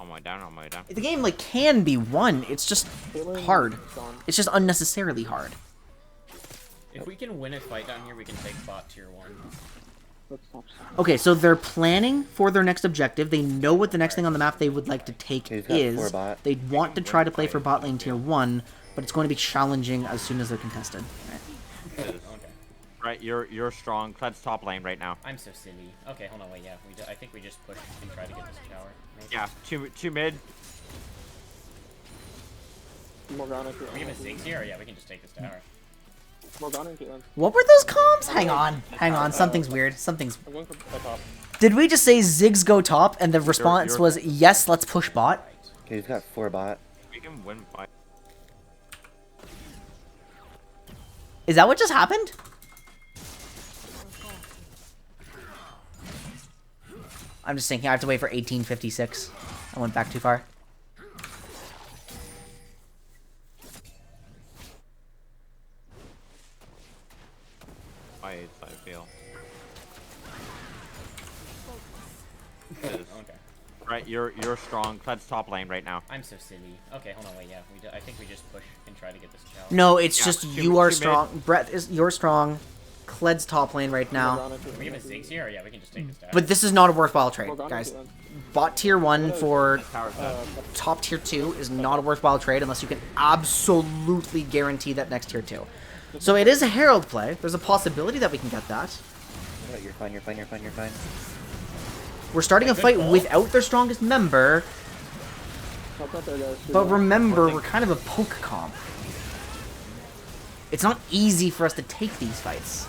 On my way down, on my way down. the game like can be won. It's just Caitlyn hard. is gone. It's just unnecessarily hard. If we can win a fight down here, we can take bot tier 1. Let's stop. Okay, so they're planning for their next objective. They know what the next thing on the map they would like to take We've got 4 is. bot. They want to try to play for bot lane tier 1, but it's going to be challenging as soon as they're contested. Right? Okay. Right, you're strong. Cled's top lane right now. I'm so silly. Okay, hold on, wait, yeah. I think we just push and try to get this tower. Maybe. Yeah, two mid. Morgana, Are we gonna Ziggs here? Or yeah, we can just take this tower. Morgana and Caitlyn. What were those comms? Hang on. Something's weird. Something's. I'm going for the top. Did we just say Ziggs go top and the response you're- was yes, let's push bot? Okay, we've got 4 bot. We can win by. Is that what just happened? I'm just thinking I have to wait for 1856. I went back too far. I feel. Okay. Right, you're strong. Cled's top lane right now. I'm so silly. Okay, hold on, wait, yeah. I think we just push and try to get this tower. No, it's Yeah, just two- you are two mid. strong. Brett is you're strong. Cled's top lane right now. Morgana, Are we gonna Ziggs here? Or yeah, we can just take this tower. But this is not a worthwhile trade, Morgana, guys. Caitlyn. Bot tier 1 for Tower's dead. top tier 2 is not a worthwhile trade unless you can absolutely guarantee that next tier 2. So it is a Herald play. There's a possibility that we can get that. Oh, you're fine, you're fine, you're fine, you're fine. We're starting a Good fight call. without their strongest member, Help out there, guys. but remember, we're kind of a poke comp. It's not easy for us to take these fights.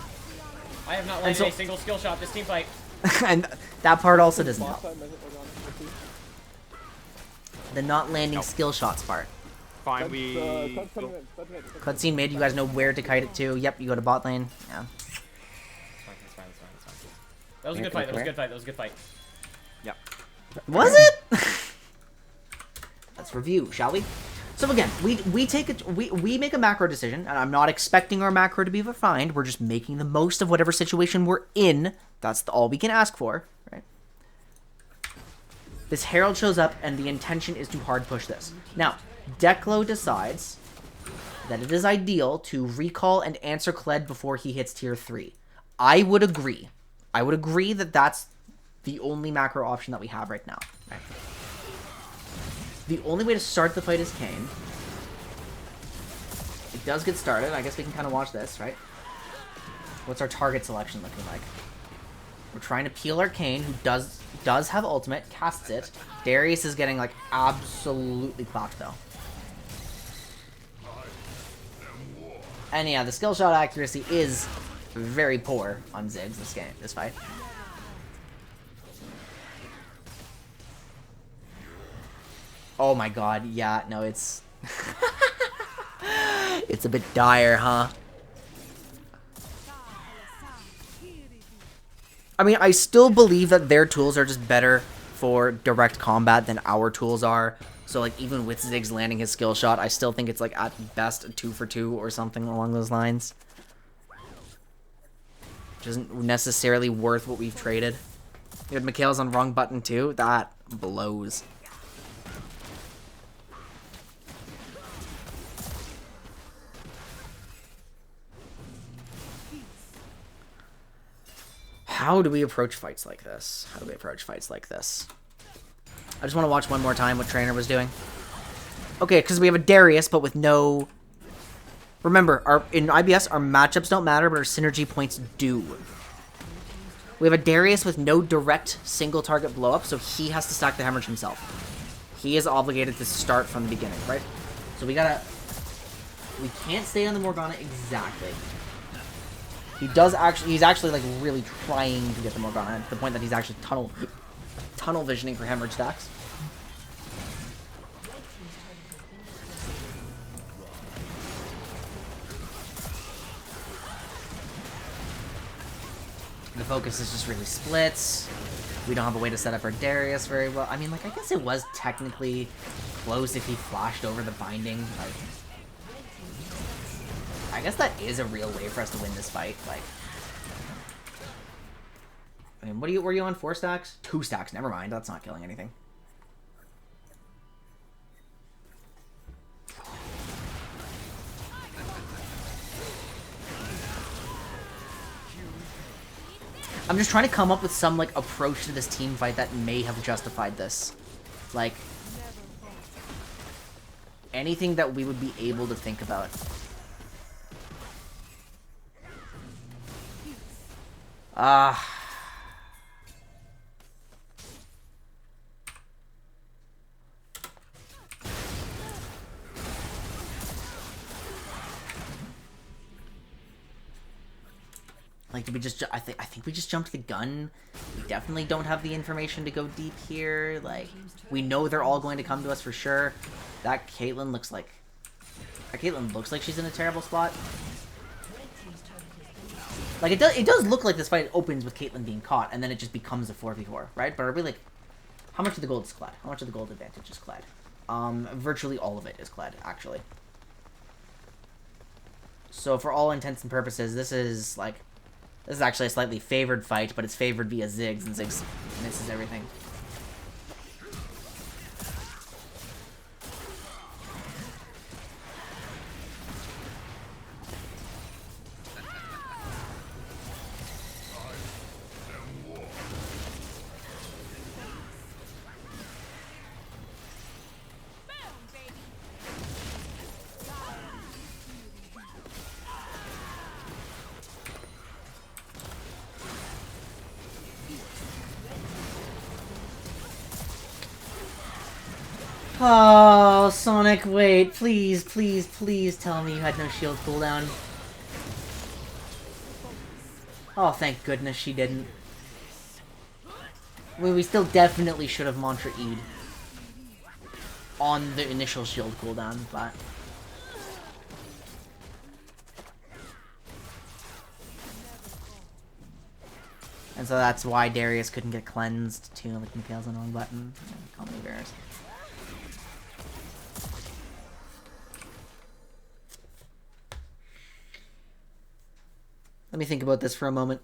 I have not And landed so- a single skill shot this team fight. And that part also doesn't Boss help. side, Morgana, let's see. The not landing Nope. skill shots part. Fine, That's, we. Cled's coming in, Cled's mid, Cled's Cutscene mid, you guys know where to kite it to. Yep, you go to bot lane. Yeah. It's fine. That was a good fight. That was a good fight. That was a good fight. Yep. Was it? Let's review, shall we? So again, we take it. We make a macro decision, and I'm not expecting our macro to be refined. We're just making the most of whatever situation we're in. That's all we can ask for, right? This Herald shows up, and the intention is to hard push this. Now, Declo decides that it is ideal to recall and answer Kled before he hits tier 3. I would agree. I would agree that that's the only macro option that we have right now. Right? The only way to start the fight is Kane. It does get started. I guess we can kind of watch this, right? What's our target selection looking like? We're trying to peel our Kane, who does have ultimate, casts it. Darius is getting, like, absolutely clapped, though. And yeah, the skill shot accuracy is very poor on Ziggs this fight. Oh my god, yeah, no, it's... it's a bit dire, huh? I mean, I still believe that their tools are just better for direct combat than our tools are. So, like, even with Ziggs landing his skill shot, I still think it's, like, at best a 2-for-2 or something along those lines. Which isn't necessarily worth what we've traded. Dude, Mikhail's on wrong button, too. That blows. How do we approach fights like this? How do we approach fights like this? I just want to watch one more time what Trainer was doing. Okay, because we have a Darius, but with no... Remember, in IBS, our matchups don't matter, but our synergy points do. We have a Darius with no direct single target blow up, so he has to stack the hemorrhage himself. He is obligated to start from the beginning, right? So we gotta... We can't stay on the Morgana exactly. He's actually like really trying to get the Morgana to the point that he's actually tunnel visioning for hemorrhage stacks. The focus is just really splits. We don't have a way to set up our Darius very well. I mean, like, I guess it was technically close if he flashed over the binding. Like, I guess that is a real way for us to win this fight. Like, I mean, were you on 4 stacks? 2 stacks. Never mind. That's not killing anything. I'm just trying to come up with some, like, approach to this team fight that may have justified this. Like, anything that we would be able to think about. Like, did we just... I think we just jumped the gun. We definitely don't have the information to go deep here. Like, we know they're all going to come to us for sure. That Caitlyn looks like... she's in a terrible spot. Like, it does look like this fight opens with Caitlyn being caught, and then it just becomes a 4v4, right? But are we, like... How much of the gold is Kled? How much of the gold advantage is Kled? Virtually all of it is Kled, actually. So, for all intents and purposes, this is, like... This is actually a slightly favored fight, but it's favored via Ziggs, and Ziggs misses everything. Oh, Sonic, wait. Please, please, please tell me you had no shield cooldown. Oh, thank goodness she didn't. I mean, we still definitely should have Mantra E'd on the initial shield cooldown, but... And so that's why Darius couldn't get cleansed, too, like Mikhail's on the wrong button. Call me bears. Let me think about this for a moment.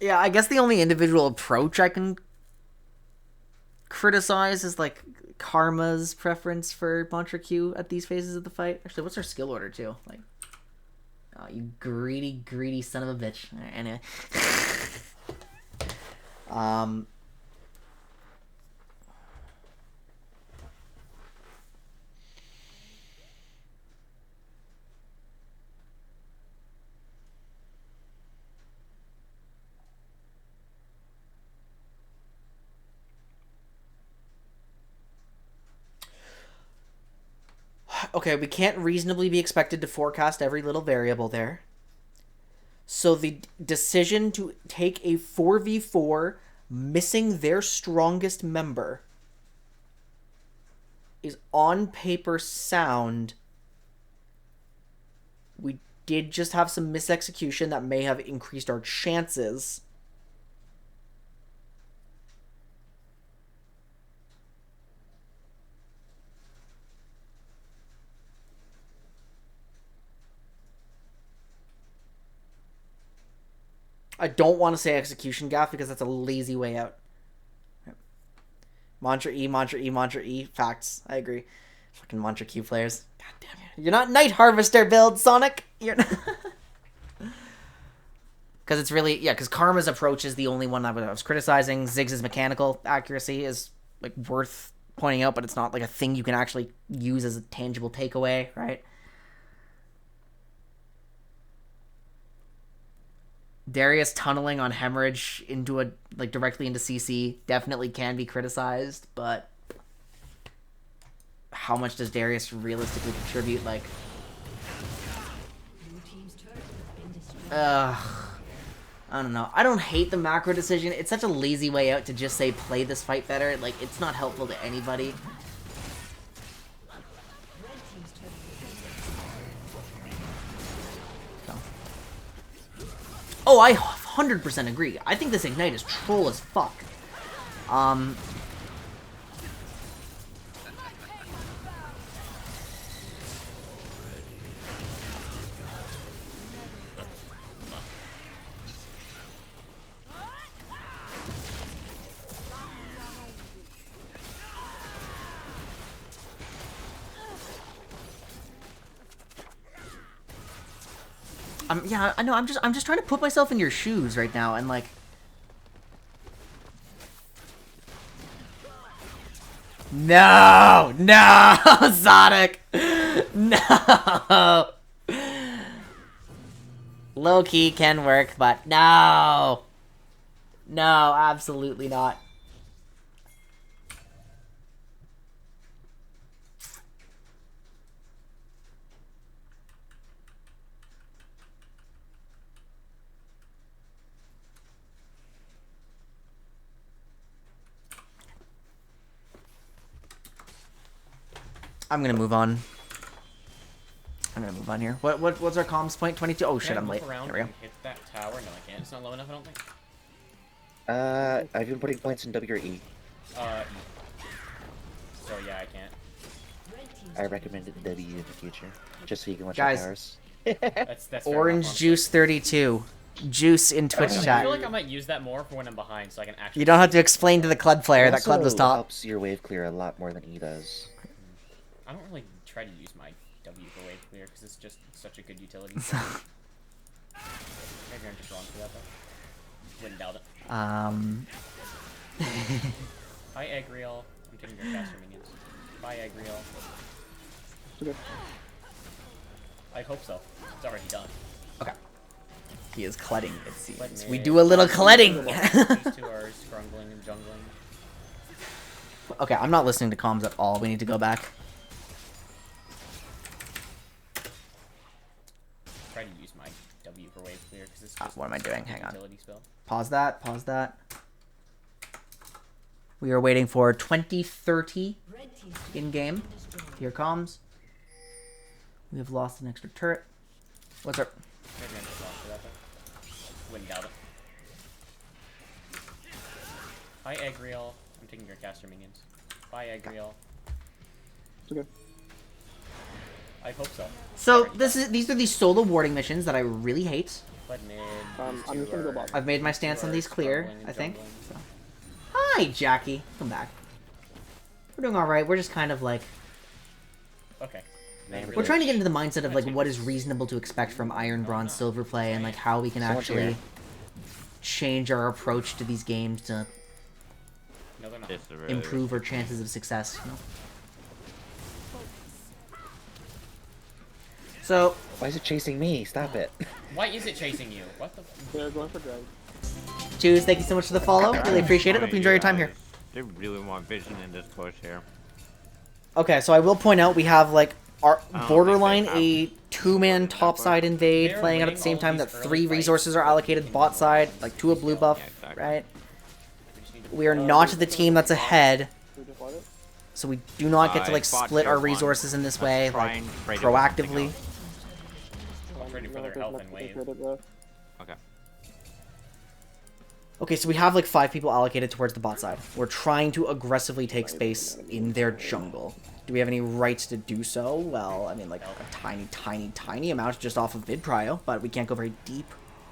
Yeah, I guess the only individual approach I can criticize is like Karma's preference for Mantra Q at these phases of the fight. Actually, what's her skill order too? Like, oh, you greedy son of a bitch. Anyway, okay, we can't reasonably be expected to forecast every little variable there. So the decision to take a 4v4 missing their strongest member is on paper sound. We did just have some misexecution that may have increased our chances. I don't want to say execution gaff because that's a lazy way out. Mantra E, Mantra E, Mantra E. Facts. I agree. Fucking Mantra Q players. God damn it. You're not Night Harvester build, Sonic. You're not. Because it's really, yeah, because Karma's approach is the only one I was criticizing. Ziggs' mechanical accuracy is like worth pointing out, but it's not like a thing you can actually use as a tangible takeaway, right? Darius tunneling on Hemorrhage into a like directly into CC definitely can be criticized, but how much does Darius realistically contribute? Like, I don't know. I don't hate the macro decision. It's such a lazy way out to just say play this fight better. Like, it's not helpful to anybody. Oh, I 100% agree. I think this Ignite is troll as fuck. Yeah, I know. I'm just trying to put myself in your shoes right now, and like, no, Sonic, no. Low key can work, but no, absolutely not. I'm gonna move on. Here. What's our comms point? 22. Oh shit, I'm late. There we go. Hit that tower? No, I can't. It's not low enough, I don't think. I've been putting points in W or E. So yeah, I can't. I recommend W in the future, just so you can watch Guys. your powers. That's Orange Juice 32. Juice in Twitch I chat. feel like I might use that more for when I'm behind, so I can actually. You don't have to explain to the Clud player that Clud was Also top. helps your wave clear a lot more than E does. I don't really try to use my W for wave clear because it's just such a good utility. Maybe I'm just wrong for that though. Wouldn't doubt it. Hi Agriel. I'm taking your caster minions. Bye Agriel. Okay. I hope so. It's already done. Okay. He is cludding, it seems. Let We me- do a little cludding. These two are scrungling and jungling. Okay, I'm not listening to comms at all. We need to go back. Try to use my W for wave clear because it's just What am I doing? a Hang on. utility spell. Pause that. We are waiting for 2030 in-game. Here comms. We have lost an extra turret. What's up? Maybe I'm just wrong for that though. Wouldn't doubt it. Hi Agriel. I'm taking your caster minions. Bye Agriel. It's okay. I hope so. So these are the solo warding missions that I really hate. play mid. I'm these just two gonna go are- bot. I've made my these two stance on are these clear, struggling and I think. jungling. So. Hi, Jackie. Come back. We're doing all right. We're just kind of like Okay. we're trying to get into the mindset of like what is reasonable to expect from iron, bronze, silver play, and like how we can Someone's actually here. change our approach to these games to No, they're not. This is really improve our chances of success. You know? So Why is it chasing me? Stop it. Why is it chasing you? What the? They're going for drag. Juice, thank you so much for the follow. Really appreciate it. Hope you enjoy your time here. They really want vision in this push here. Okay, so I will point out we have like our think borderline they a two-man topside invade They're playing out at winning the same all time these that early 3 fights. resources are allocated bot side, like 2 a blue buff, Yeah, exactly. right? We just need to- We are not the team that's ahead, We just let it. so we do not get to like Bot split tier our one. resources in this Let's way, try like and trade it with something proactively. else. I'm trading for No, their there's health nothing and wave. to trade it with. Okay. Okay, so we have like 5 people allocated towards the bot side. We're trying to aggressively take space in their jungle. Do we have any rights to do so? Well, I mean, like a tiny, tiny, tiny amount just off of mid prio, but we can't go very deep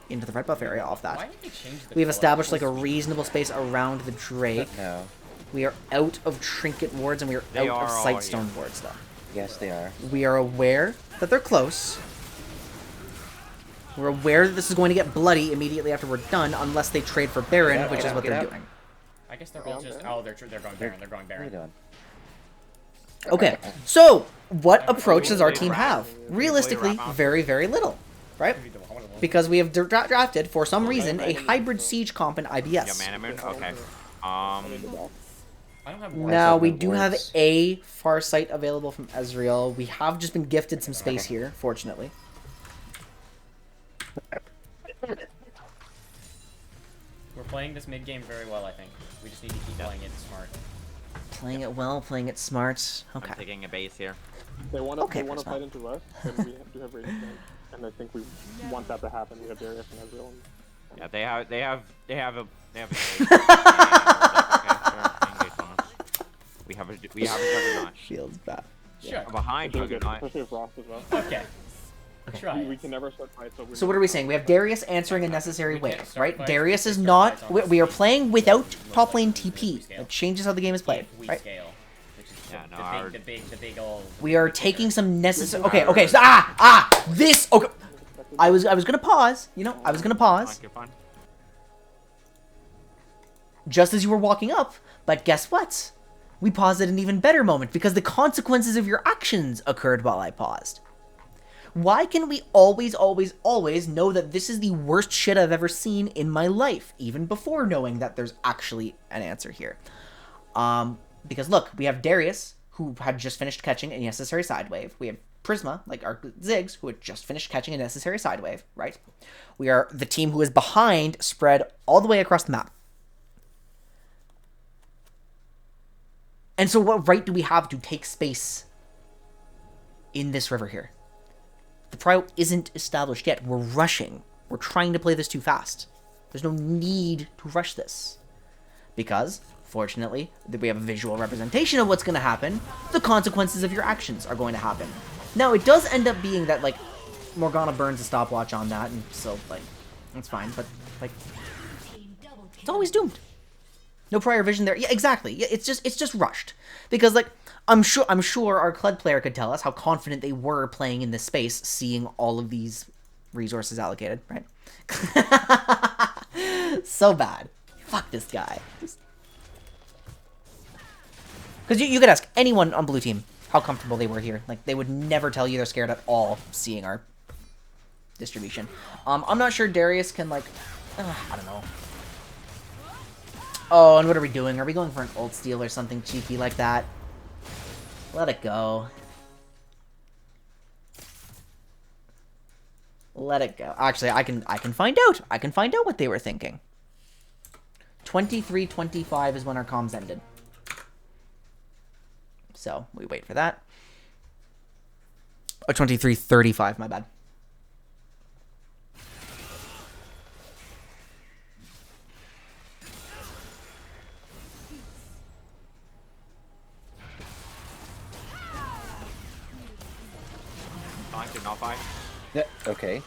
into the red buff area off Why that. did they change the We have color? established like a reasonable space around the Drake. No. We are out of trinket wards and we are They out of are all sightstone here. wards, though. Yes, they are. We are aware that they're close. We're aware that this is going to get bloody immediately after we're done, unless they trade for Baron, Get out, which get is out, what get they're out. doing. I guess they're all just. Oh, they're going Baron. They're going What are you Baron. doing? Okay, so what approach does our team have? Realistically, very, very little, right? Because we have drafted, for some reason, a hybrid siege comp in Yeah, IBS. mana moon? Okay. I don't have more. Now, we Wards. do have a Farsight available from Ezreal. We have just been gifted some space here, fortunately. We're playing this mid game very well. I think we just need to keep playing it smart. Playing it well, playing it smart. I'm Okay. taking a base here. They want to Okay, they want to Prisma. fight into us, and we do have range game. And I think we want that to happen. We have Darius and everyone. Yeah, they have a base. Okay, sure, engage on us. We have a juggernaut. Shields back. Sure. Behind Doing good, juggernaut. especially with Ross as well. Okay. Try. We can never start fights. So what are we saying? We have Darius answering a necessary We can't wave, start right? fights, Darius we is can not... start fights on We, this we are speed. playing without Most top lane likely we TP. scale. It changes how the game is played, If we right? scale, which is Yeah, no, the our- big old. We are taking some necessary... Okay, so, this... Okay, I was gonna pause, you know, I was gonna pause, You're fine. just as you were walking up, but guess what? We paused at an even better moment, because the consequences of your actions occurred while I paused. Why can we always, always, always know that this is the worst shit I've ever seen in my life, even before knowing that there's actually an answer here? Because look, we have Darius, who had just finished catching a necessary side wave. We have Prisma, like our Ziggs, who had just finished catching a necessary side wave, right? We are the team who is behind, spread all the way across the map. And so what right do we have to take space in this river here? The prio isn't established yet. We're rushing. We're trying to play this too fast. There's no need to rush this. Because, fortunately, we have a visual representation of what's going to happen. The consequences of your actions are going to happen. Now, it does end up being that, like, Morgana burns a stopwatch on that, and so, like, that's fine. But, like, it's always doomed. No prior vision there. Yeah, exactly. Yeah, it's just rushed. Because, like, I'm sure our Kled player could tell us how confident they were playing in this space, seeing all of these resources allocated, right? So bad. Fuck this guy. Because you could ask anyone on blue team how comfortable they were here. Like, they would never tell you they're scared at all seeing our distribution. I'm not sure Darius can, like, I don't know. Oh, and what are we doing? Are we going for an ult steal or something cheeky like that? Let it go. Let it go. Actually, I can find out. I can find out what they were thinking. 23:25 is when our comms ended. So, we wait for that. Oh, 23:35, my bad. Fine, did not fine. Yeah, okay.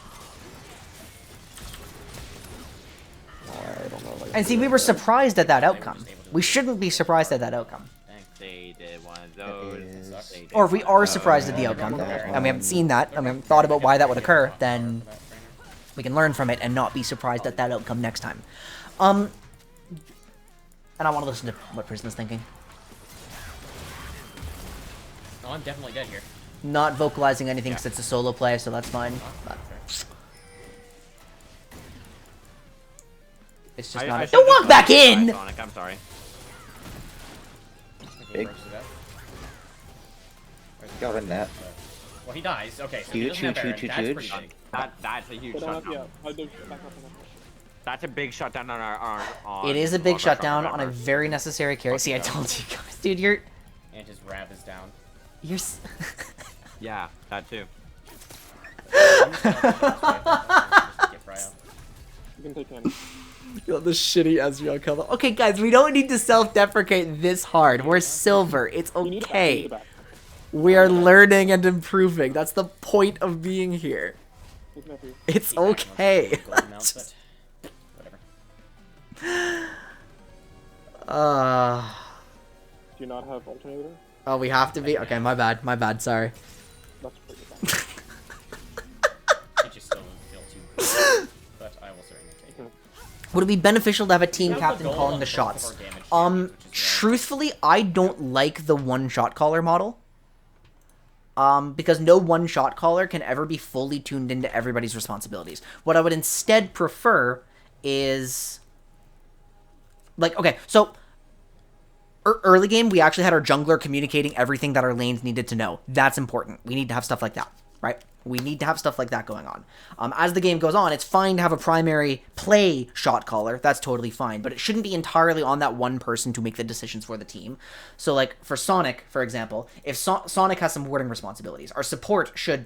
I don't know. Like, And see, we were surprised at that outcome. We shouldn't be surprised at that outcome. They did one of those. That is- They did Or if we one are of surprised at the those. outcome, that and we haven't seen that, and we haven't thought about why that would occur, then we can learn from it and not be surprised at that outcome next time. And I want to listen to what Prisma's thinking. Oh, I'm definitely dead here. Not vocalizing anything because it's a solo play, so that's fine. But it's just not. I Don't should've walk just back gone in. Sonic, I'm sorry. Big. Got in that. Well, he dies. Okay, so Huge, he doesn't have huge, Baron. huge, That's huge. pretty big. That's a huge Get on up, shutdown. yeah. I'll do back up. That's a big shutdown on our. On It is a big our shutdown on a members. very necessary carry. See, I told you guys, dude, you're. And his Rav is down. You're. Yeah, that too. I'm just gonna get Ryo. You can take him. The shitty Ezreal color. Okay, guys, we don't need to self-deprecate this hard. We're silver. It's You need it back, you okay. need it back. We are learning and improving. That's the point of being here. Take it up here. It's okay. Golden outfit. Whatever. Do you not have alternator? Oh, we have to be? Okay, my bad. My bad. Sorry. That's pretty bad. It just still doesn't feel too good. But I will certainly take it. Would it be beneficial to have a team We have captain the goal calling on the both of shots? our damage champions, which is rare. Truthfully, I don't like the one-shot caller model. Because no one-shot caller can ever be fully tuned into everybody's responsibilities. What I would instead prefer is... Like, okay, so... Early game, we actually had our jungler communicating everything that our lanes needed to know. That's important. We need to have stuff like that, right? We need to have stuff like that going on. As the game goes on, it's fine to have a primary play shot caller. That's totally fine. But it shouldn't be entirely on that one person to make the decisions for the team. So, like, for Sonic, for example, if Sonic has some warding responsibilities, our support should,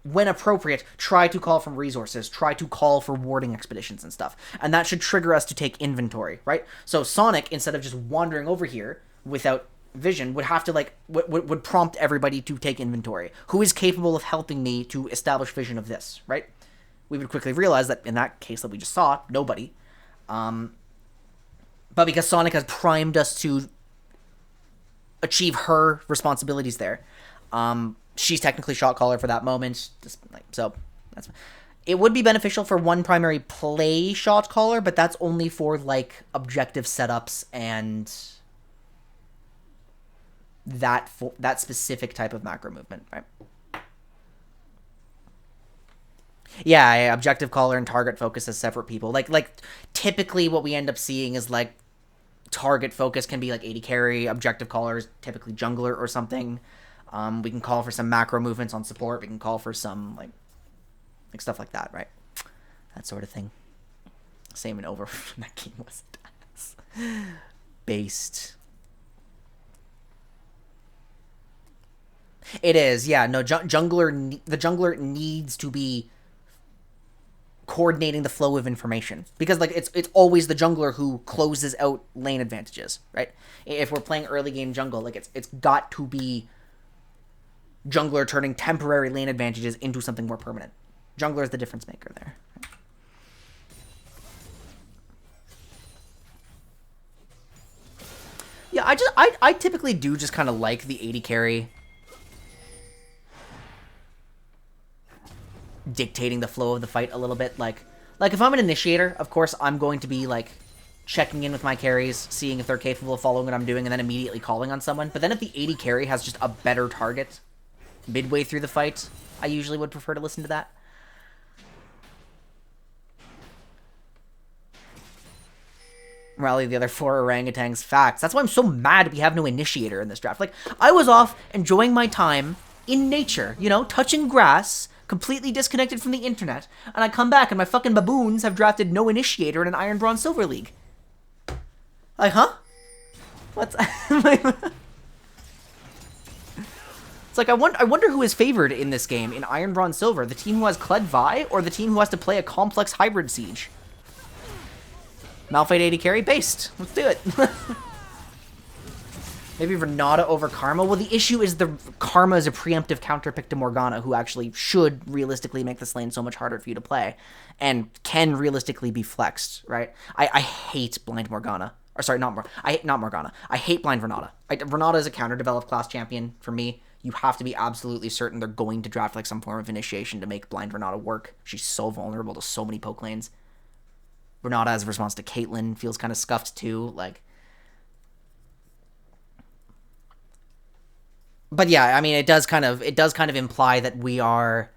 when appropriate, try to call from resources, try to call for warding expeditions and stuff. And that should trigger us to take inventory, right? So Sonic, instead of just wandering over here without vision, would have to, like, would prompt everybody to take inventory. Who is capable of helping me to establish vision of this, right? We would quickly realize that in that case that we just saw, nobody. But because Sonic has primed us to achieve her responsibilities there, she's technically shot caller for that moment. So that's, it would be beneficial for one primary play shot caller, but that's only for, like, objective setups and that specific type of macro movement, right? Yeah, objective caller and target focus as separate people. Like typically what we end up seeing is, like, target focus can be like AD carry, objective caller is typically jungler or something. We can call for some macro movements on support. We can call for some like stuff like that, right? That sort of thing. Same in over. That game was based. It is, yeah. No, the jungler needs to be coordinating the flow of information because, like, it's always the jungler who closes out lane advantages, right? If we're playing early game jungle, like, it's got to be jungler turning temporary lane advantages into something more permanent. Jungler is the difference maker there. Yeah, I typically do just kind of like the AD carry dictating the flow of the fight a little bit. Like if I'm an initiator, of course I'm going to be, like, checking in with my carries, seeing if they're capable of following what I'm doing, and then immediately calling on someone. But then if the AD carry has just a better target midway through the fight, I usually would prefer to listen to that. Rally the other 4 orangutans. Facts. That's why I'm so mad we have no initiator in this draft. Like, I was off enjoying my time in nature, you know, touching grass, completely disconnected from the internet, and I come back and my fucking baboons have drafted no initiator in an Iron Bronze Silver League. Like, huh? What's... It's like, I wonder who is favored in this game in Iron Bronze Silver, the team who has Kled Vi or the team who has to play a complex hybrid siege. Malphite AD carry based. Let's do it. Maybe Renata over Karma. Well, the issue is the Karma is a preemptive counter pick to Morgana, who actually should realistically make this lane so much harder for you to play, and can realistically be flexed, right? I hate blind Morgana. Or sorry, not Morgana. I hate blind Renata. Renata is a counter developed class champion for me. You have to be absolutely certain they're going to draft like some form of initiation to make blind Renata work. She's so vulnerable to so many poke lanes. Renata as a response to Caitlyn feels kind of scuffed too, like. But yeah, I mean, it does kind of imply that we are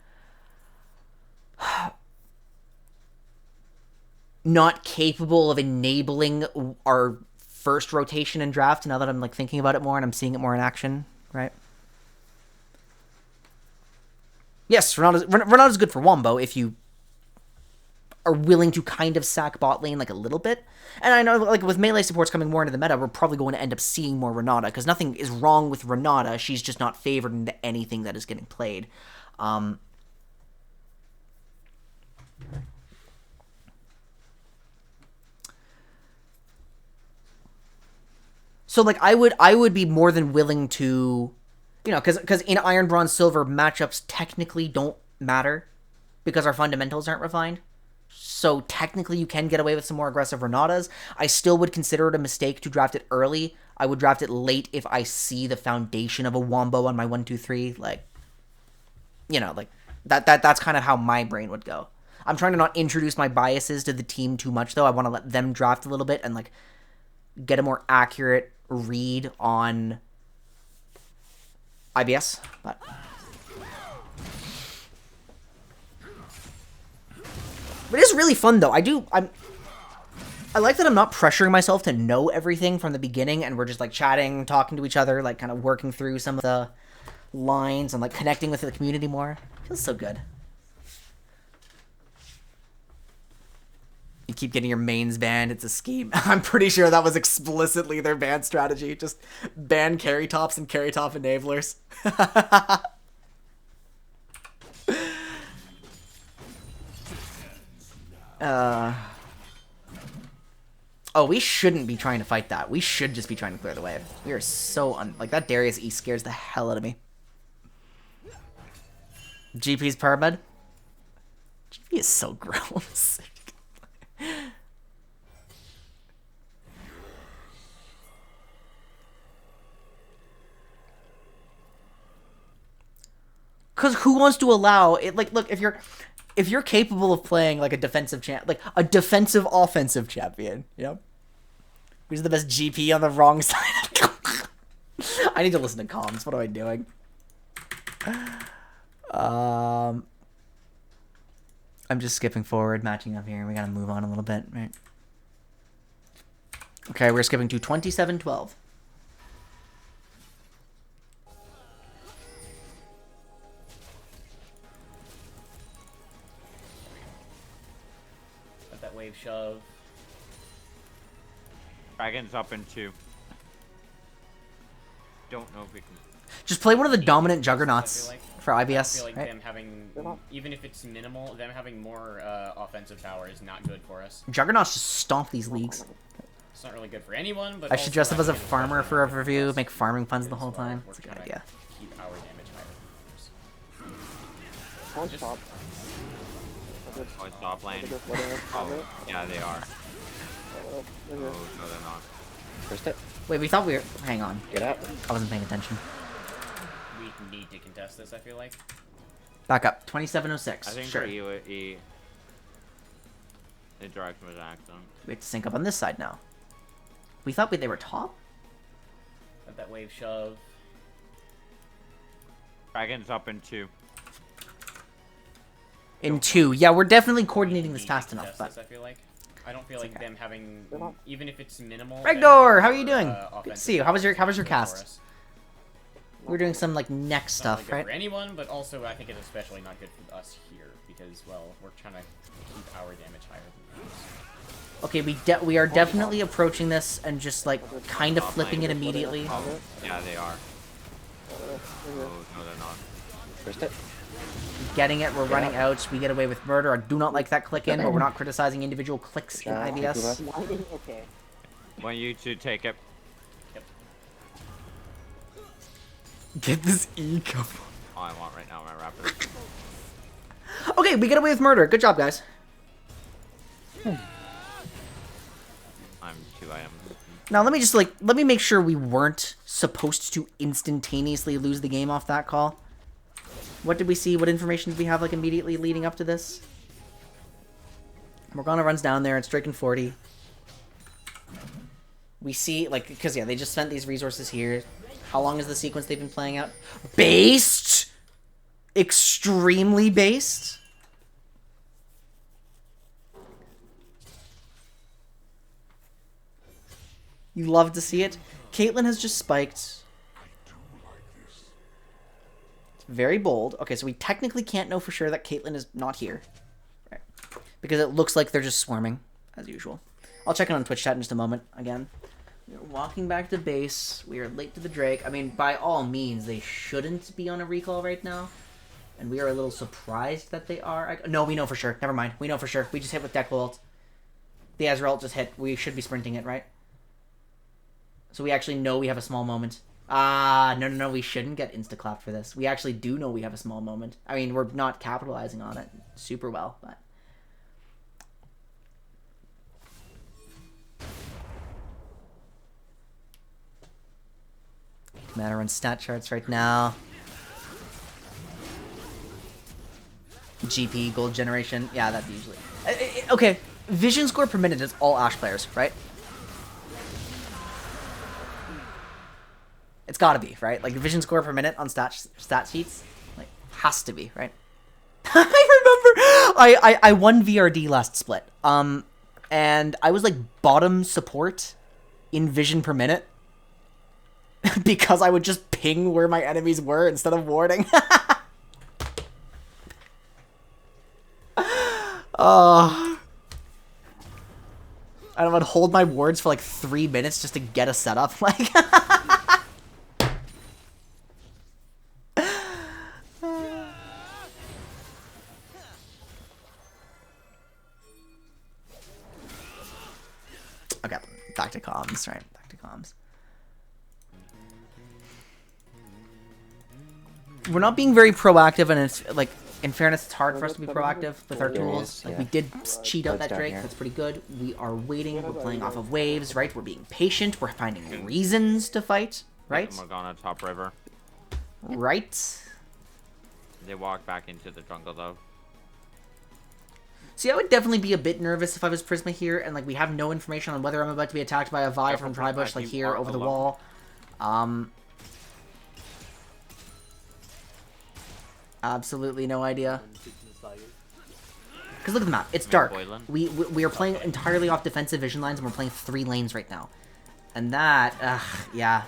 not capable of enabling our first rotation in draft. Now that I'm like thinking about it more and I'm seeing it more in action, right? Yes, Renata's good for Wombo if you are willing to kind of sack bot lane like a little bit. And I know like with melee supports coming more into the meta, we're probably going to end up seeing more Renata because nothing is wrong with Renata. She's just not favored into anything that is getting played. So like I would be more than willing to, you know, because in Iron, Bronze, Silver matchups technically don't matter because our fundamentals aren't refined. So technically you can get away with some more aggressive Renatas. I still would consider it a mistake to draft it early. I would draft it late if I see the foundation of a Wombo on my 1-2-3. Like, you know, like that's kind of how my brain would go. I'm trying to not introduce my biases to the team too much though. I want to let them draft a little bit and like get a more accurate read on IBS. But it is really fun, though. I like that I'm not pressuring myself to know everything from the beginning, and we're just, like, chatting, talking to each other, like, kind of working through some of the lines and, like, connecting with the community more. It feels so good. You keep getting your mains banned. It's a scheme. I'm pretty sure that was explicitly their ban strategy. Just ban carry tops and carry top enablers. Oh, we shouldn't be trying to fight that. We should just be trying to clear the wave. We are so like that Darius E scares the hell out of me. GP's permad. GP is so gross. Cause who wants to allow it? Like, look, if you're capable of playing like a defensive like a defensive offensive champion, yep. Who's the best GP on the wrong side? I need to listen to comms. What am I doing? I'm just skipping forward, matching up here. We gotta move on a little bit, right? Okay, we're skipping to 27-12. Wave shove. Dragon's up in 2. Don't know if we can. Just play one of the dominant juggernauts like, for IBS. I feel like right? them having, even if it's minimal, them having more offensive power is not good for us. Juggernauts just stomp these leagues. It's not really good for anyone, but I should dress up as a farmer for a review, make farming puns the whole time. It's a good idea. Keep our damage higher. On top. Oh, it's top lane. Oh, yeah, they are. Oh, no, they're not. First it. Wait, we thought we were... Hang on. Get up. I wasn't paying attention. We need to contest this, I feel like. Back up. 27-06. I think sure. for the direction was an accident. We have to sync up on this side now. We thought they were top? Let that wave shove. Dragon's up in 2. In 2. Yeah, we're definitely coordinating this fast enough, but... I feel like. I don't feel like them having, even if it's minimal... Regdor, how are you doing? Good to see you. How was your cast? We're doing some, like, neck stuff, good right? for anyone, but also I think it's especially not good for us here, because, well, we're trying to keep our damage higher than theirs. Okay, we are definitely approaching this and just, like, kind of flipping it immediately. Yeah, they are. Oh, no, they're not. First it. Getting it, we're running out, we get away with murder. I do not like that click in, but we're not criticizing individual clicks in IBS. Okay. Want you to take it. Yep. Get this E couple. All I want right now, my raptor. Okay, we get away with murder. Good job, guys. I'm 2 items. Now let me make sure we weren't supposed to instantaneously lose the game off that call. What did we see? What information did we have like immediately leading up to this? Morgana runs down there and striking 40. We see like because yeah, they just spent these resources here. How long is the sequence they've been playing out? Based, extremely based. You love to see it. Caitlyn has just spiked. It's very bold. Okay, so we technically can't know for sure that Caitlyn is not here. Right. Because it looks like they're just swarming, as usual. I'll check in on Twitch chat in just a moment, again. We're walking back to base. We are late to the Drake. I mean, by all means, they shouldn't be on a recall right now. And we are a little surprised that they are. No, we know for sure. Never mind. We know for sure. We just hit with Deck ult. The Ezreal ult just hit. We should be sprinting it, right? So we actually know we have a small moment. No, we shouldn't get insta-clapped for this. We actually do know we have a small moment. I mean, we're not capitalizing on it super well, but... Commander runs stat charts right now. GP, gold generation. Yeah, that's usually... Okay, vision score per minute is all Ashe players, right? It's gotta be, right? Like, vision score per minute on stat sheets? Like, has to be, right? I remember I won VRD last split. And I was, like, bottom support in vision per minute. Because I would just ping where my enemies were instead of warding. And I would hold my wards for like 3 minutes just to get a setup. Like, okay, back to comms, right? Back to comms. We're not being very proactive, and it's like, in fairness, it's hard for us to be proactive with our tools. Like, we did cheat out that Drake. That's pretty good. We are waiting. We're playing off of waves, right? We're being patient. We're finding reasons to fight, right? Morgana top river. Right. They walk back into the jungle though. See, I would definitely be a bit nervous if I was Prisma here, and like we have no information on whether I'm about to be attacked by a Vi from Tribush, like here over the wall. Absolutely no idea. Because look at the map. It's dark. We are playing entirely off defensive vision lines, and we're playing 3 lanes right now. And that, yeah.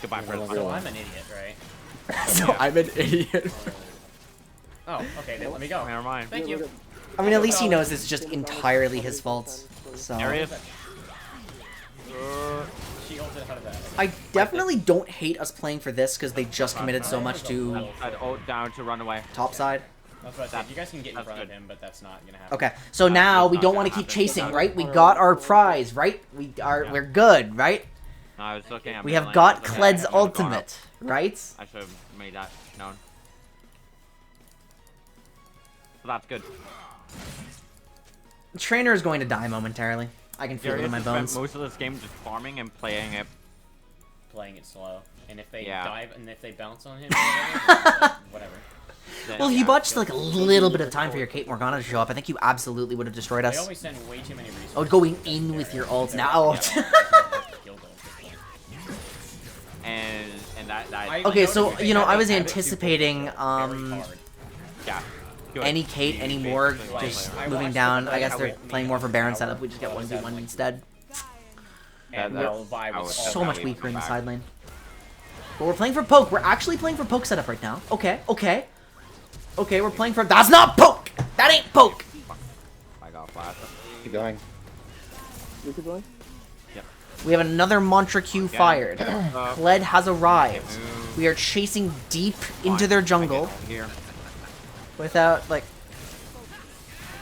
Goodbye, Prisma. So I'm an idiot, right? So I'm an idiot. Oh, okay, then let me go. Never mind. Thank you. I mean, at least he knows it's just entirely his fault. So Darius. She ulted out of that. I definitely don't hate us playing for this because they just committed so much to I'd ult down to run away. top side. That's what I said. You guys can get in That's front of good. him, but that's not gonna happen. Okay, so now we not don't gonna want to keep happen. chasing, right? We got our prize, right? We're good, right? No, I was looking at We mid have lane. got I was looking Kled's at mid lane. ultimate, right? I should have made that known. So that's good. The trainer is going to die momentarily. I can feel it in my Darius bones. spent most of this game just farming and playing it. Playing it slow, and if they Yeah. dive and if they bounce on him, or whatever, whatever. Then- Well, if you yeah, bought just like a little bit of time for your Kate Morgana to show up, I think you absolutely would have destroyed They us. always send way too many resources. Oh, going in with your ult now. and that Okay, so, you know, I was anticipating, yeah. Good. any Kate anymore, just moving down. I guess they're playing more for Baron setup. We just get 1v1 instead. And That- well, Vi was that's So much we weaker in the back. side lane. But we're playing for poke. We're actually playing for poke setup right now. Okay, okay. Okay, we're playing for... That's not poke! That ain't poke! I got flash. Keep going. You keep going? We have another Mantra Q fired. Kled has arrived. We are chasing deep into their jungle Here. without, like...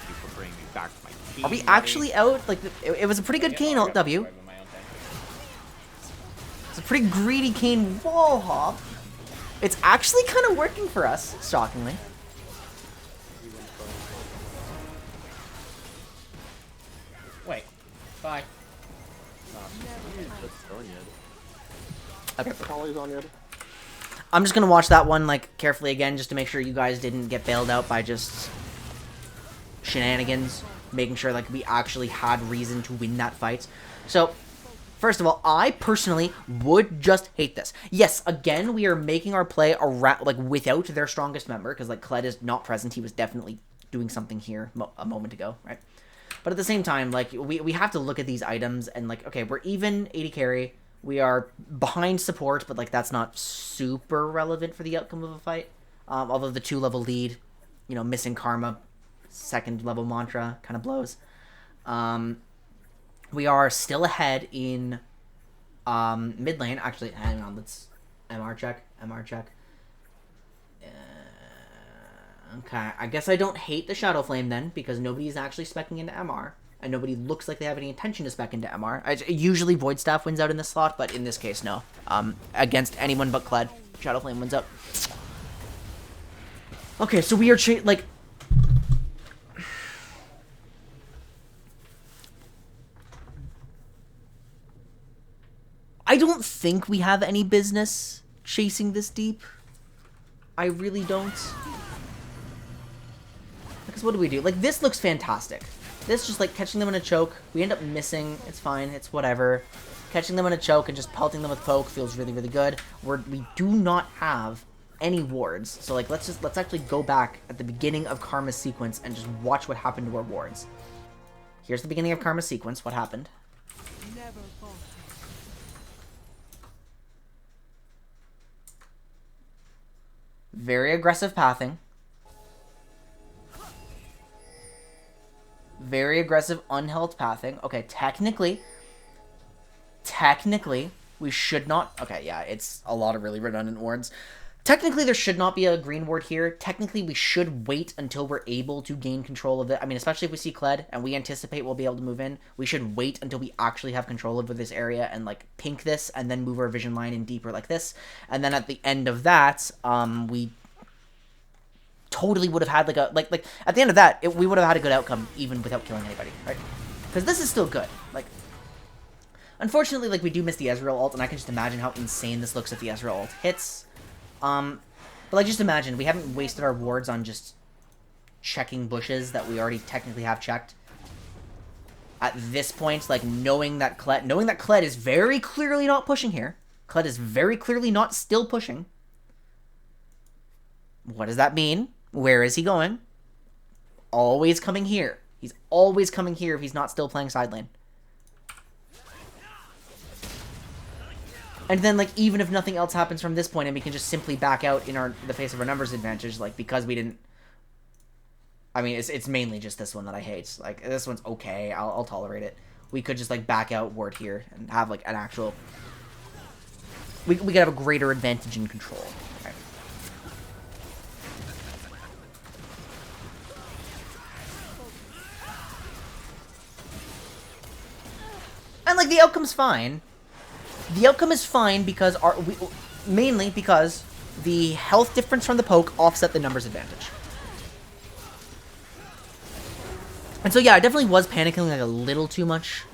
You for bringing me back to my team. Are we actually out? Like, it was a pretty good Kane ult W. It's a pretty greedy Kane wall hop. It's actually kind of working for us, shockingly. Wait. Bye. Okay. Polly's on yet. I'm just gonna watch that one like carefully again, just to make sure you guys didn't get bailed out by just shenanigans, making sure like we actually had reason to win that fight. So, first of all, I personally would just hate this. Yes, again, we are making our play around like without their strongest member, because like Kled is not present. He was definitely doing something here a moment ago, right? But at the same time, like we have to look at these items and like, okay, we're even 80 carry. We are behind support, but like that's not super relevant for the outcome of a fight. Although the 2-level lead, you know, missing Karma, 2nd level mantra kind of blows. We are still ahead in mid lane. Actually, hang on, let's MR check. Okay, I guess I don't hate the Shadow Flame then, because nobody is actually speccing into MR. And nobody looks like they have any intention to spec into MR. Usually Void Staff wins out in this slot, but in this case, no. Against anyone but Kled, Shadow Flame wins out. Okay, so we are like... I don't think we have any business chasing this deep. I really don't. Because what do we do? Like, this looks fantastic. This just like catching them in a choke. We end up missing. It's fine. It's whatever. Catching them in a choke and just pelting them with poke feels really, really good. We do not have any wards. So like let's actually go back at the beginning of Karma's sequence and just watch what happened to our wards. Here's the beginning of Karma's sequence. What happened? Very aggressive pathing. Very aggressive, unheld pathing. Okay, technically, we should not... Okay, yeah, it's a lot of really redundant wards. Technically, there should not be a green ward here. Technically, we should wait until we're able to gain control of it. I mean, especially if we see Kled and we anticipate we'll be able to move in, we should wait until we actually have control over this area and, like, pink this and then move our vision line in deeper like this. And then at the end of that, we... totally would have had like a like at the end of that we would have had a good outcome even without killing anybody, right? Because this is still good. Like, unfortunately, like we do miss the Ezreal ult, and I can just imagine how insane this looks if the Ezreal ult hits. But like, just imagine we haven't wasted our wards on just checking bushes that we already technically have checked. At this point, like knowing that Kled is very clearly not pushing here. Kled is very clearly not still pushing. What does that mean? Where is he going? Always coming here. He's always coming here if he's not still playing side lane. And then, like, even if nothing else happens from this point and we can just simply back out in the face of our numbers advantage, like, because we didn't... I mean, it's mainly just this one that I hate. Like, this one's okay. I'll tolerate it. We could just, like, back out ward here and have, like, an actual... We could have a greater advantage in control. And, like, the outcome's fine. The outcome is fine because mainly because the health difference from the poke offset the numbers advantage. And so, yeah, I definitely was panicking, like, a little too much.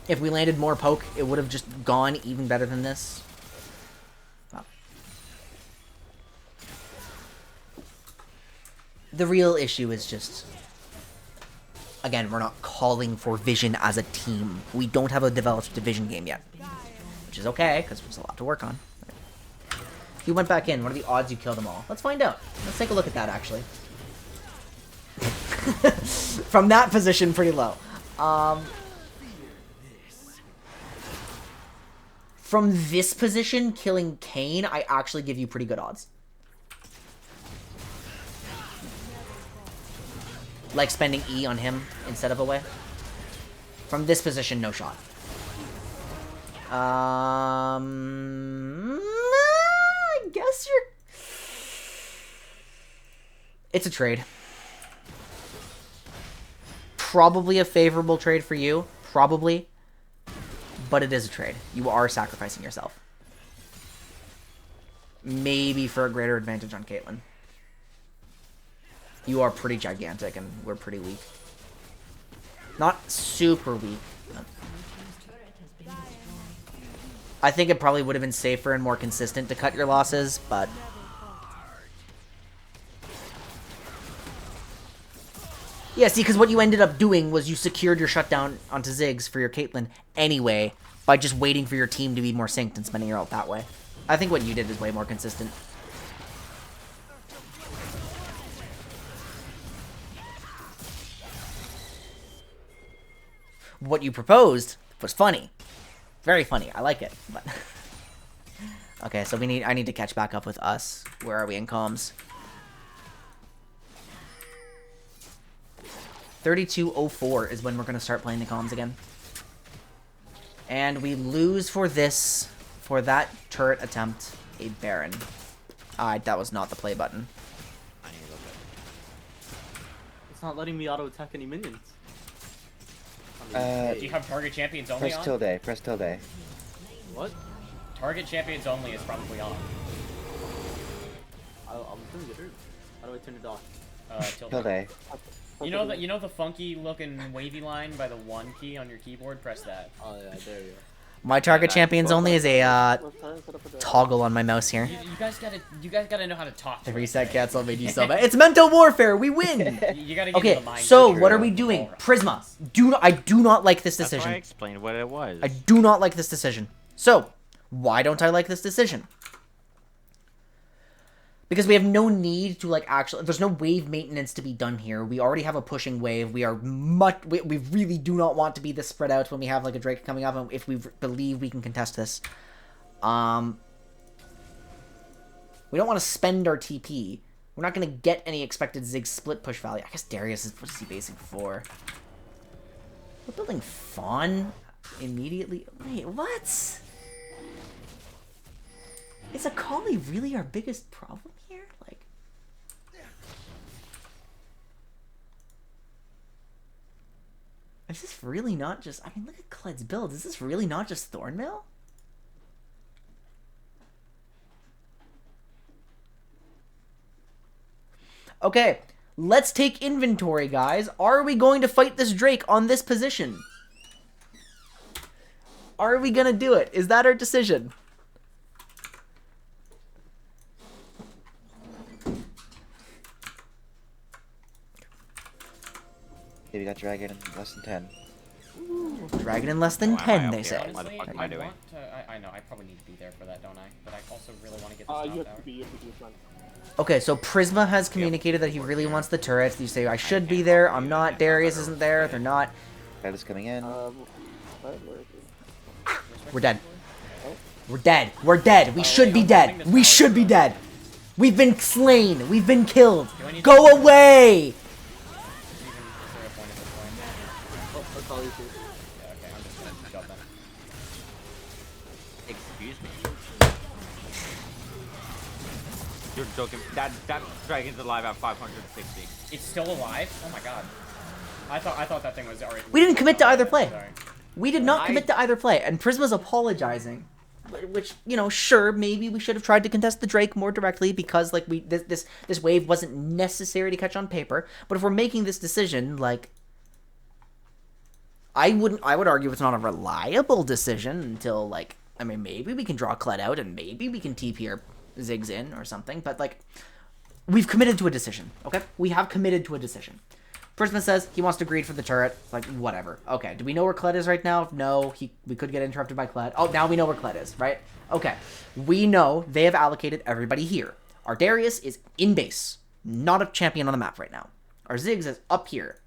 If we landed more poke, it would have just gone even better than this. Wow. The real issue is just... Again, we're not calling for vision as a team. We don't have a developed division game yet. Which is okay, because there's a lot to work on. Right. If you went back in, what are the odds you kill them all? Let's find out. Let's take a look at that, actually. From that position, pretty low. From this position, killing Kane, I actually give you pretty good odds. Like spending E on him instead of away. From this position, no shot. I guess you're... It's a trade. Probably a favorable trade for you. Probably. But it is a trade. You are sacrificing yourself. maybe for a greater advantage on Caitlyn. You are pretty gigantic, and we're pretty weak. Not super weak. I think it probably would have been safer and more consistent to cut your losses, but... Yeah, see, because what you ended up doing was you secured your shutdown onto Ziggs for your Caitlyn anyway by just waiting for your team to be more synced and spending your ult that way. I think what you did is way more consistent. What you proposed was funny. Very funny. I like it. But okay, so I need to catch back up with us. Where are we in comms? 32:04 is when we're going to start playing the comms again. And we lose for that turret attempt, a Baron. That was not the play button. I need to look at It's not letting me auto attack any minions. Do you have target champions only Press on? tilde. Press tilde. What? Target champions only is probably on. I'm turning it. How do I turn it off? Tilde. Tilde. You know the funky looking wavy line by the 1 key on your keyboard? Press that. Oh yeah, there you go. My target champions only is a toggle on my mouse here. You guys gotta know how to talk. The reset cancel made you so bad. It's mental warfare. We win. You gotta get Okay, the mind. so control. what are we doing? Prisma. I do not like this That's why I decision. explained what it was. I do not like this decision. So, why don't I like this decision? Because we have no need to, like, actually... There's no wave maintenance to be done here. We already have a pushing wave. We really do not want to be this spread out when we have, like, a Drake coming up, and if we believe we can contest this. We don't want to spend our TP. We're not going to get any expected Ziggs split push value. I guess Darius is... What is he basing for? We're building Fawn immediately. Wait, what? Is Akali really our biggest problem here? Like, is this really not just... I mean, look at Cled's build. Is this really not just Thornmail? Okay, let's take inventory, guys. Are we going to fight this Drake on this position? Are we gonna do it? Is that our decision? Okay, we got Dragon in less than 10. Dragon in less than Why am I 10, up they here? say. What the Honestly, fuck am I doing? I know, I probably need to be there for that, don't I? But I also really want to get this You top have to tower. be man. Okay, so Prisma has communicated that he really wants the turrets. You say, I should be there. I'm not. Darius isn't there. They're not. Red is coming in. Where is it? We're dead. We're dead. We're dead. We should be dead. We should be dead. We've been slain. We've been killed. Go away! Oh, that's all you do. Yeah, okay, I'm just gonna jump them. Excuse me. You're joking. That dragon's alive at 560. It's still alive? Oh my god. I thought that thing was already... We didn't commit to either play. Sorry. We did not commit to either play, and Prisma's apologizing. Which, you know, sure, maybe we should have tried to contest the Drake more directly because, like, this wave wasn't necessary to catch on paper. But if we're making this decision, like, I would argue it's not a reliable decision until, like, I mean, maybe we can draw Kled out and maybe we can TP or Ziggs in or something. But, like, we've committed to a decision, okay? We have committed to a decision. Prisma says he wants to greed for the turret. Like, whatever. Okay, do we know where Kled is right now? No, we could get interrupted by Kled. Oh, now we know where Kled is, right? Okay, we know they have allocated everybody here. Our Darius is in base, not a champion on the map right now. Our Ziggs is up here.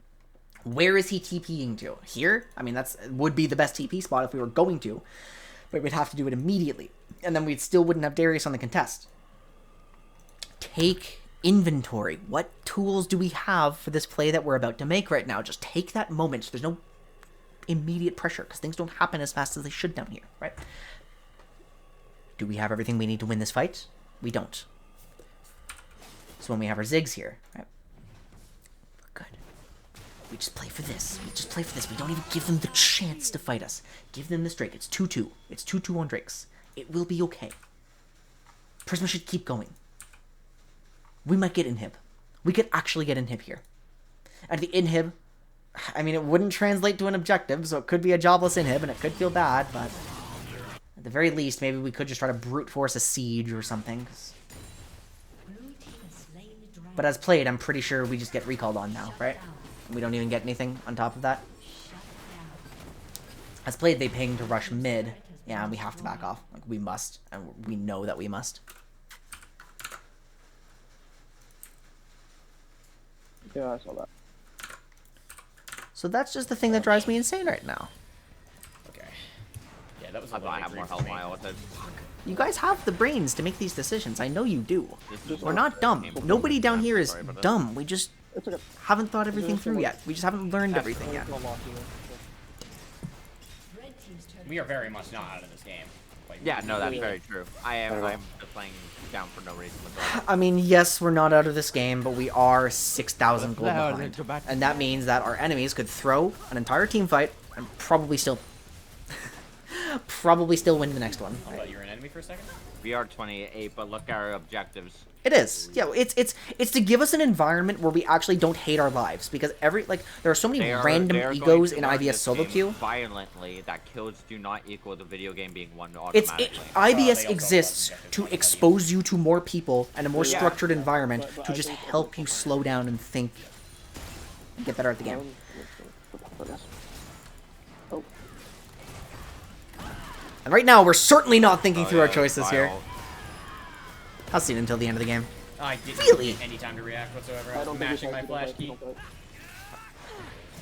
Where is he TPing to? Here? I mean, would be the best TP spot if we were going to, but we'd have to do it immediately. And then we still wouldn't have Darius on the contest. Take inventory. What tools do we have for this play that we're about to make right now? Just take that moment. There's no immediate pressure because things don't happen as fast as they should down here, right? Do we have everything we need to win this fight? We don't. So when we have our Ziggs here, right? We're good. We just play for this. We just play for this. We don't even give them the chance to fight us. Give them this Drake. It's 2-2. It's 2-2 on Drakes. It will be okay. Prisma should keep going. We might get inhib. We could actually get inhib here. And the inhib, I mean, it wouldn't translate to an objective, so it could be a jobless inhib, and it could feel bad, but at the very least, maybe we could just try to brute force a siege or something. But as played, I'm pretty sure we just get recalled on now, right? We don't even get anything on top of that. As played, they ping to rush mid. Yeah, and we have to back off. Like, we must, and we know that we must. Yeah, I saw that. So that's just the thing that drives me insane right now. Okay. Yeah, that was a I little have bit more green health for me. while with it. You guys have the brains to make these decisions. I know you do. This is We're not dumb. Nobody down here is Sorry about that. dumb. We just It's okay. haven't thought everything through yet. We just haven't learned everything yet. We are very much not out of this game. Like, Yeah, no, that's we- very true. I'm just playing down for no reason whatsoever. I mean, yes, we're not out of this game, but we are 6,000 gold No, behind. go back. And that means that our enemies could throw an entire team fight and probably still win the next one. I thought you were an enemy for a second. We are 28, but look at our objectives. It is. Yeah, it's to give us an environment where we actually don't hate our lives, because there are so many random they are going egos to in learn IBS this solo game queue. violently that kills do not equal the video game being won IBS automatically. also exists have to objectives. expose you to more people and a more Yeah. structured environment But to I just think- help you slow down and think and get better at the game. Oh, And right now, we're certainly not thinking Oh, through our yeah, choices here. vile. I'll see it until the end of the game. I didn't Really? get any time to react whatsoever. I I was don't think mashing it's my actually flash don't key. fight.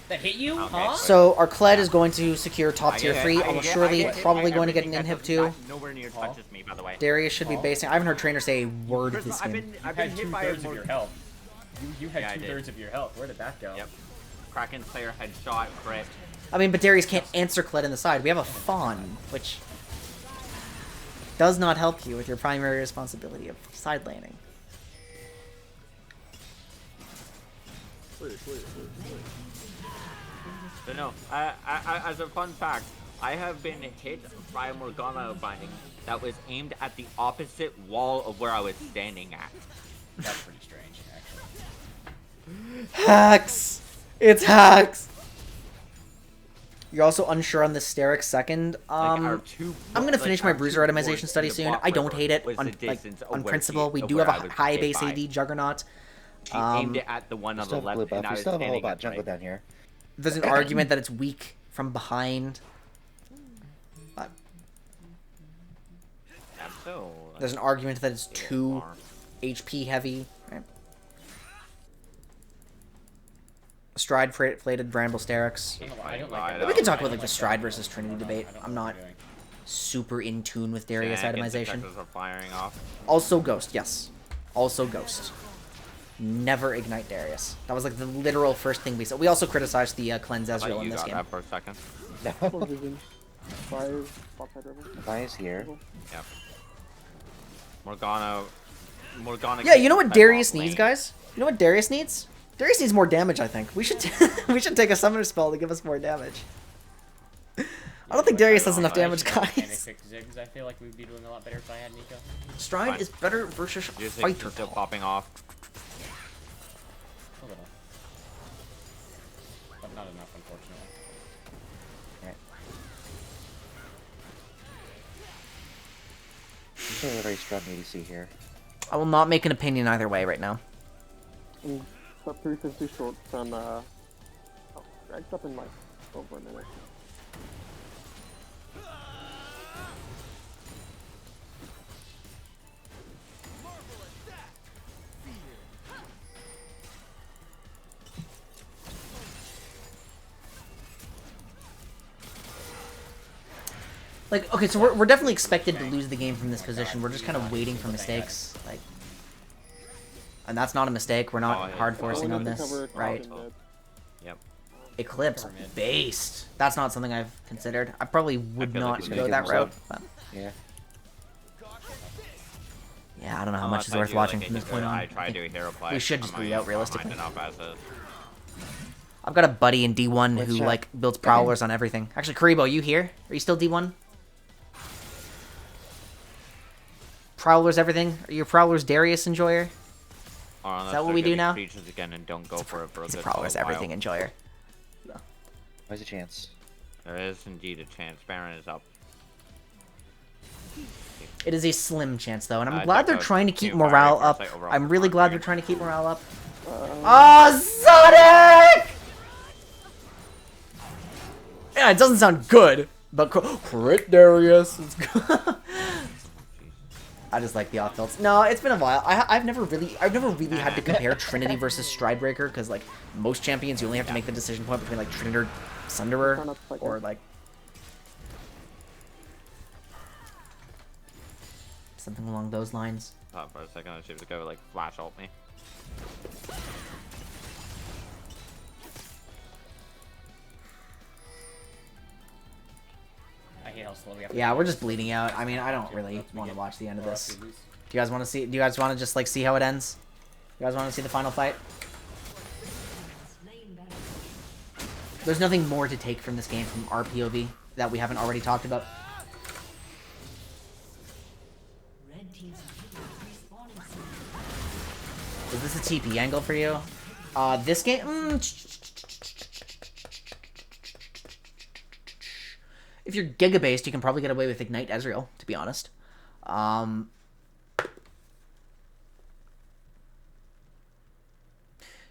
That hit you? Okay, Huh? So our Kled is going to secure top I tier get- 3, I almost get- surely, I get probably going to get an everything inhib that too. that nowhere near Huh? touches me, by the way. Darius should be basing. I haven't heard trainer say a word Prisma, this I've game. been, You I've been had hit by a 2/3 of more... your health. You had Yeah, I did. 2/3 of your health. Where did that go? Yep. Kraken player headshot, crit. I mean, but Darius can't answer Kled in the side. We have a Fawn, which does not help you with your primary responsibility of side laning. So no, as a fun fact, I have been hit by a Morgana binding that was aimed at the opposite wall of where I was standing at. That's pretty strange, actually. Hacks! It's hacks! You're also unsure on the Steric second. Our two, I'm gonna finish my our bruiser two itemization boards study in the soon. bot I don't river hate it was on the distance of on where principle. We of do where have I a was high hit base by. AD Juggernaut. She aimed it at the one on the Still have blue left, and buff. I We was still have a whole standing bunch at jungle right. down here. There's an argument that it's weak from behind. But Yeah, so, there's an argument that it's yeah, too far. HP heavy. Right? Stride plated Bramble Sterix. I don't like I that. don't- We can talk I about don't like the that. Stride versus I Trinity don't- debate. I don't I'm know what not we're doing. super in tune with Darius Shenanigans itemization. detectors are firing off. Also Ghost, yes. Also Ghost. Never ignite Darius. That was like the literal first thing we said. We also criticized the cleanse I thought Ezreal you in this got game. that for a second. Full vision. 5 bot side river. Vi's here. Yep. Morgana. Yeah, you know what gets Darius that bot needs, lane. guys? You know what Darius needs? Darius needs more damage, I think. We should we should take a summoner spell to give us more damage. I don't think Darius has enough damage, Panic guys. pick Ziggs. I feel like we'd be doing a lot better if I had Nico. Stride Fine. is better versus Music fighter. is still popping off. A little. But not enough, unfortunately. You have a very strong ADC here. I will not make an opinion either way right now. That 350 short from, oh, dragged up in like over a minute. Like, okay, so we're definitely expected to lose the game from this position. We're just kind of waiting for mistakes. Like, and that's not a mistake. We're Oh, not yeah. hard forcing on Going to this, cover right? top and mid. Yep. Eclipse based. That's not something I've considered. I probably would feel like not we go should that give route. him But Yeah. yeah, I don't know how Unless much is I worth do, watching like, from this point on. I try to do a hero play. we should I just might bleed out not mind realistically. enough as is. I've got a buddy in D1 who What's that? like builds prowlers on everything. Actually, Karibo, you here? Are you still D1? Prowler's everything? Are you a Prowler's Darius enjoyer? Or unless that what they're we do getting now? Creatures again and don't go for it for a It's a good Prowler's while. everything enjoyer. Where's a chance? There is indeed a chance. Baron is up. It is a slim chance, though, and I'm I glad think they're I was trying to keep too far morale away for up. sight overall I'm for really Mark glad they're Dragon. trying to keep morale up. Oh, Sonic! Yeah, it doesn't sound good, but crit Darius. It's good. I just like the off tilts. No, it's been a while. I've never really had to compare Trinity versus Stridebreaker because like most champions, you only have to make the decision point between like Trinity or Sunderer or like something along those lines. Thought for a second I should go like flash ult me. I hate how slow we have to Yeah, do we're this. just bleeding out. I mean, I don't really Else we want to get- watch the end of or else this. we lose. Do you guys want to see? Do you guys want to just like see how it ends? You guys want to see the final fight? There's nothing more to take from this game from our POV that we haven't already talked about. Is this a TP angle for you? This game. If you're Giga based, you can probably get away with Ignite Ezreal. To be honest.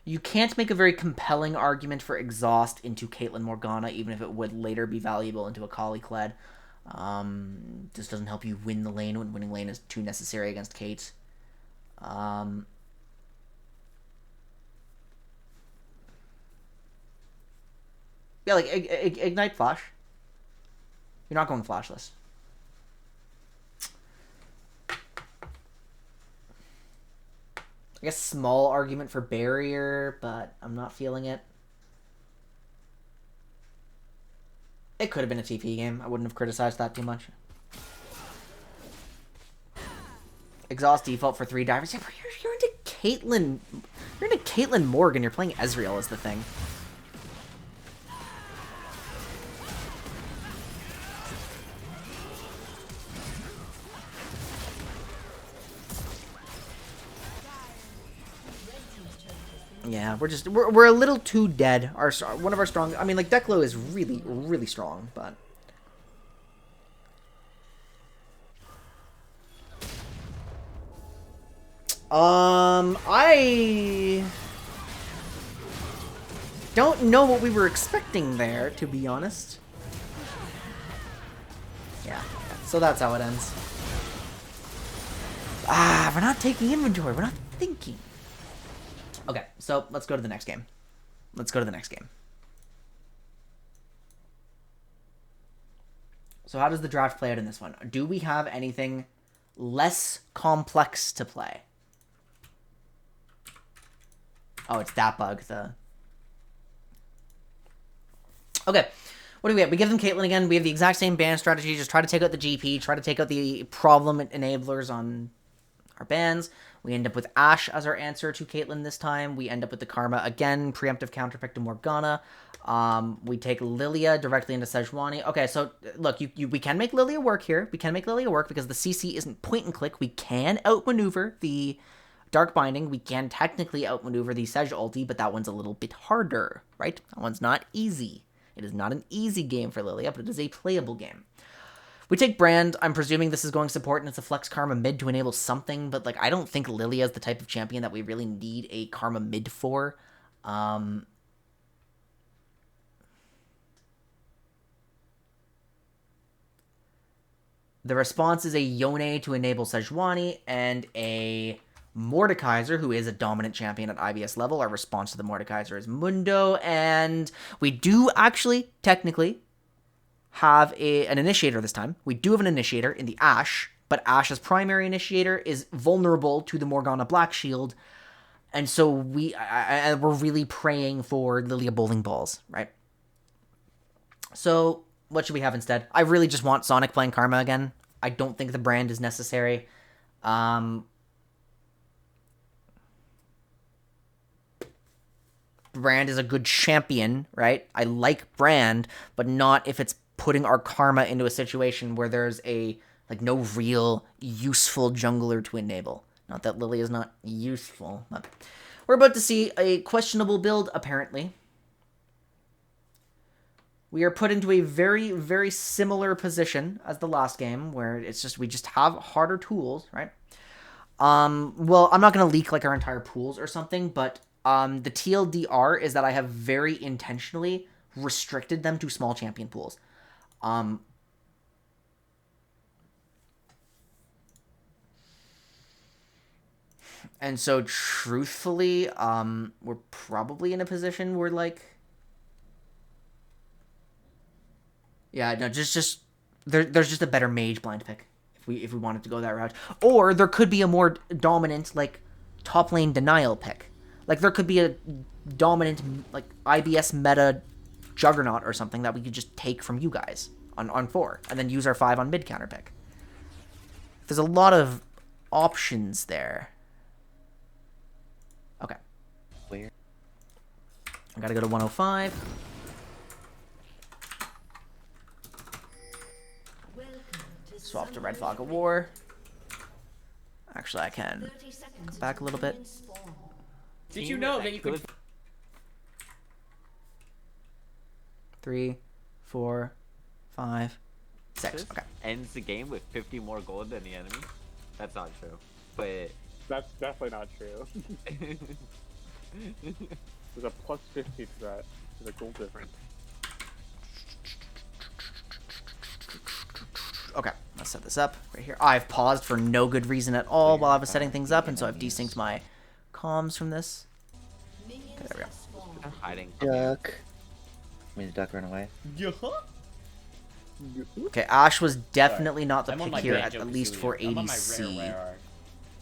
You can't make a very compelling argument for Exhaust into Caitlyn Morgana, even if it would later be valuable into a Kali Kled. This doesn't help you win the lane when winning lane is too necessary against Kate. Yeah, like, Ignite Flash. You're not going flashless. I guess small argument for barrier, but I'm not feeling it. It could have been a TP game. I wouldn't have criticized that too much. Exhaust default for 3 divers. Yeah, you're into Caitlyn. You're into Caitlyn Morgan. You're playing Ezreal as the thing. Yeah, we're a little too dead. One of our strong. I mean, like Declo is really strong, but I don't know what we were expecting there, to be honest. Yeah, so that's how it ends. We're not taking inventory. We're not thinking. Okay, so let's go to the next game. So how does the draft play out in this one? Do we have anything less complex to play? Oh, it's that bug. Okay, what do we have? We give them Caitlyn again. We have the exact same ban strategy. Just try to take out the GP. Try to take out the problem enablers on our bans. We end up with Ashe as our answer to Caitlyn this time. We end up with the Karma again, preemptive counterpick to Morgana. We take Lilia directly into Sejuani. Okay, so look, we can make Lilia work here. We can make Lilia work because the CC isn't point and click. We can outmaneuver the Dark Binding. We can technically outmaneuver the Sej ulti, but that one's a little bit harder, right? That one's not easy. It is not an easy game for Lilia, but it is a playable game. We take Brand. I'm presuming this is going support, and it's a flex Karma mid to enable something, but like I don't think Lilia is the type of champion that we really need a Karma mid for. The response is a Yone to enable Sejuani and a Mordekaiser, who is a dominant champion at IBS level. Our response to the Mordekaiser is Mundo, and we do actually, technically, have an initiator this time. We do have an initiator in the Ashe, but Ashe's primary initiator is vulnerable to the Morgana Black Shield, and so we're really praying for Lilia Bowling Balls, right? So what should we have instead? I really just want Sonic playing Karma again. I don't think the Brand is necessary. Brand is a good champion, right? I like Brand, but not if it's putting our Karma into a situation where there's a Like, no real useful jungler to enable. Not that Lily is not useful, but we're about to see a questionable build, apparently. We are put into a very, very similar position as the last game, where it's just, we just have harder tools, right? Well, I'm not going to leak, like, our entire pools or something, but, the TLDR is that I have very intentionally restricted them to small champion pools. And so, truthfully, we're probably in a position where, like... Yeah, no, just there's just a better mage blind pick if we wanted to go that route. Or there could be a more dominant, like, top lane denial pick. Like, there could be a dominant, like, IBS meta juggernaut or something that we could just take from you guys on 4, and then use our 5 on mid counter pick. There's a lot of options there. Okay. Where? I gotta go to 105. Swap to Red Fog of War. Actually, I can back a little bit. Did you know that you could? 3, 4, 5, 6. This Okay. ends the game with 50 more gold than the enemy. That's not true. But That's definitely not true. There's a plus 50 to that. There's a goal difference. Okay, let's set this up right here. I've paused for no good reason at all while I was setting things up, and so I've desynced my comms from this. Okay, there we go. I'm hiding from you. Duck. Made the duck run away. Okay, Ashe was definitely not the I'm on pick my here Banjo at least Kazooie. for I'm on my ADC. rare.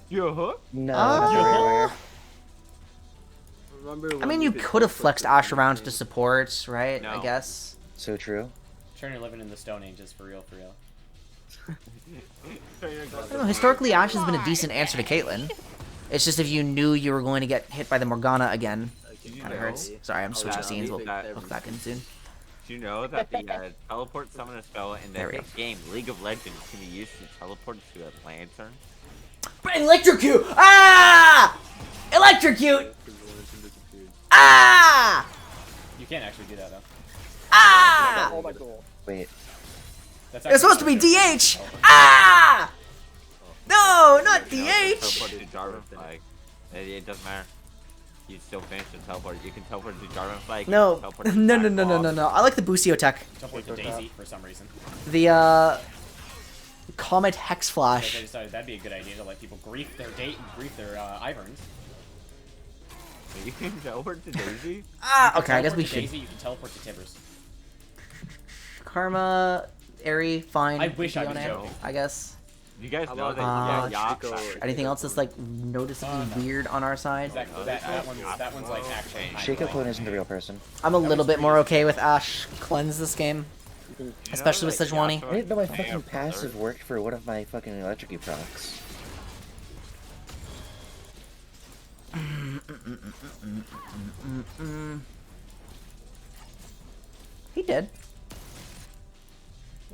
Yeah. No. Ah. Remember I when mean, we you did could have Pokemon flexed Ashe around game? to support, right? I No. guess. So true. Turner living in the Stone Ages for real, for real. I don't know, historically, Ashe has been a decent answer to Caitlyn. It's just if you knew you were going to get hit by the Morgana again, kind of hurts. Sorry, I'm switching scenes. We'll hook back in soon. Do you know that the teleport summoner spell in the There we hit game League of Legends can be used to teleport to a lantern? Electrocute! Ah! Electrocute! Ah! You can't actually do that though. Ah! All that goal. Wait. That's It's supposed to be actually DH! Ah! No, not You know, DH! teleport to Jarvan flag. It doesn't matter. You still finish the teleport. You can teleport to Jarvan flag. No, you can teleport to no, no, Black no, no, Wall. no, no. I like the Busio tech. Teleport to Daisy for some reason. The, Comet Hex Because I Flash. decided that'd be a good idea to let people grief their Iverns. You can teleport to Daisy? Ah! Okay, I guess Teleport we to should. Daisy, you can teleport to Tibbers. Karma, Airy, fine. I wish I was Fiona, joking. I guess. You guys How know about that Chico- Anything else that's, like, noticeably no. weird on our side? That one's like actually kind of Shaco like- Clone isn't the real person. I'm a little bit more okay with Ashe cleanse this game. Especially with Sejuani. I didn't know my fucking passive worked for one of my fucking electrocute procs. He did.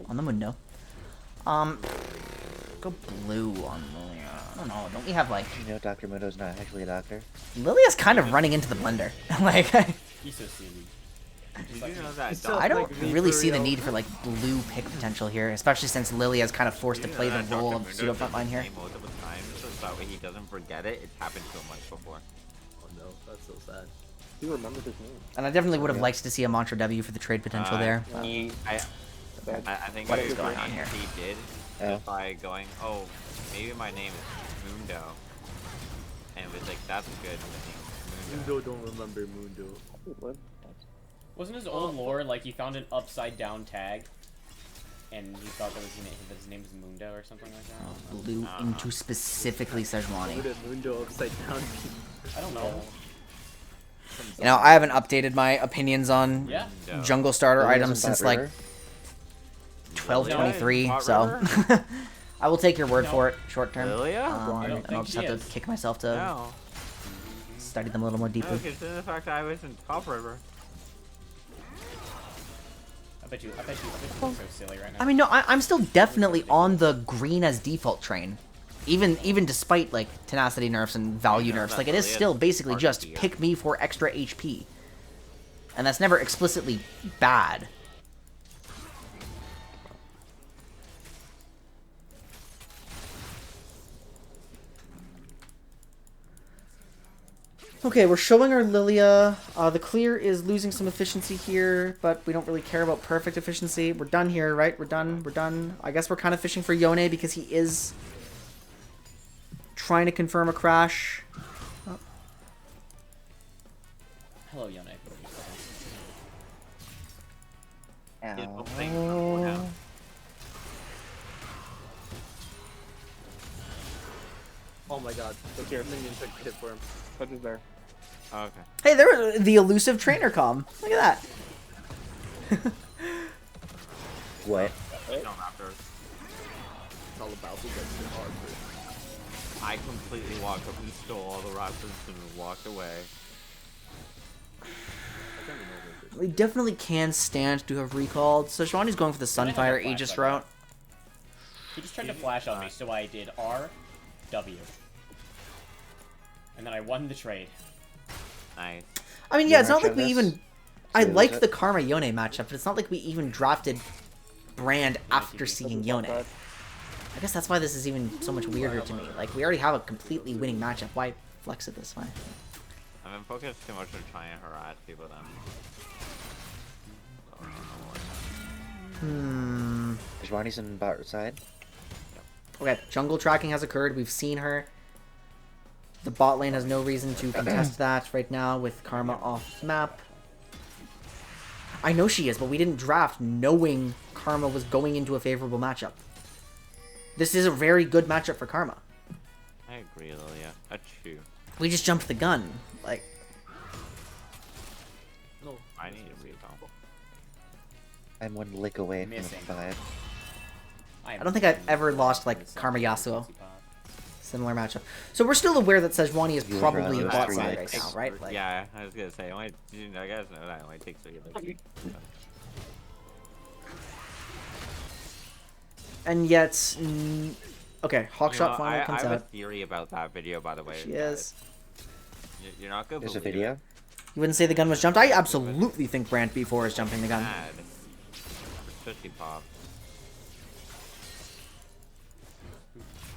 On the window. Go blue on Lilia. I don't know. Don't we have like You know Dr. Muto's not actually a doctor. Lilia's kind of running into the blender. Like He's so silly. Did you know that So- I don't like, really see the Ethereal. need for like blue pick potential here, especially since Lilia is kind of forced to play the role of pseudo frontline here. Multiple times, so that way he doesn't forget it. It's happened so much before. Oh no, that's so sad. He remembers his name. And I definitely would have liked to see a Mantra W for the trade potential there. I think What what is going on here? he did Oh. by going, oh, maybe my name is Mundo, and it was like that's a good name, Mundo. Mundo don't remember Mundo. What? Wasn't his old lore like he found an upside down tag, and he thought that his name was Mundo or something like that? Blue into specifically Who Sejuani. did Mundo upside down? I don't know. You know, I haven't updated my opinions on Yeah. Mundo. jungle starter Lilia's items in since Bot like River? 1223, Hot so I will take your word No. for it short term. Lilia? I don't And I'll think just she have to is. kick myself to No. study them a little more No, deeply. consider the fact that I was in Top River. bet you look so silly right now. I mean, no, I'm still definitely on the green as default train. Even despite, like, tenacity nerfs and value nerfs. Like, it is still basically just pick me for extra HP. And that's never explicitly bad. Okay, we're showing our Lilia. The clear is losing some efficiency here, but we don't really care about perfect efficiency. We're done here, right? We're done. I guess we're kind of fishing for Yone because he is trying to confirm a crash. Oh. Hello, Yone. Ow. Oh my god. Look here, minion took a hit for him. Touch is there. Oh, okay. Hey, there, the elusive trainer comm. Look at that. What? No, Raptors. It's all about the good hard for I completely walked up and stole all the Raptors and walked away. I can't remember this. We definitely can stand to have recalled. So Shawnee's going for the Sunfire Flash Aegis like route. He just tried to flash on me, so I did R, W. And then I won the trade. Nice. I mean, yeah, You it's not wanna like we try even... this? I See what like is the it? Karma Yone matchup, but it's not like we even drafted Brand after seeing Yone. I guess that's why this is even so much weirder to me. Like, we already have a completely winning matchup. Why flex it this way? I've been focused too much on trying to harass people then. Dejwani's in bot side. Okay, jungle tracking has occurred. We've seen her. The bot lane has no reason to contest that right now with Karma off map. I know she is, but we didn't draft knowing Karma was going into a favorable matchup. This is a very good matchup for Karma. I agree, Lilia. That's true. We just jumped the gun. Like, No. I need a recall. I'm one lick away from Missing. 5. I don't think I've ever lost, like, Karma Yasuo. Similar matchup. So we're still aware that Sejuani is You probably run bot those side three right X. now, right? Like, Yeah, I was gonna say, I guys know that it only takes 3 of those. and yet... okay, Hawkshot You know, finally I comes have a out. theory about that video, by the way. She guys. is. You're not gonna There's a believe video. it. You wouldn't say the gun was jumped? I absolutely think Brand B4 is jumping the gun. Mad. Especially Pop.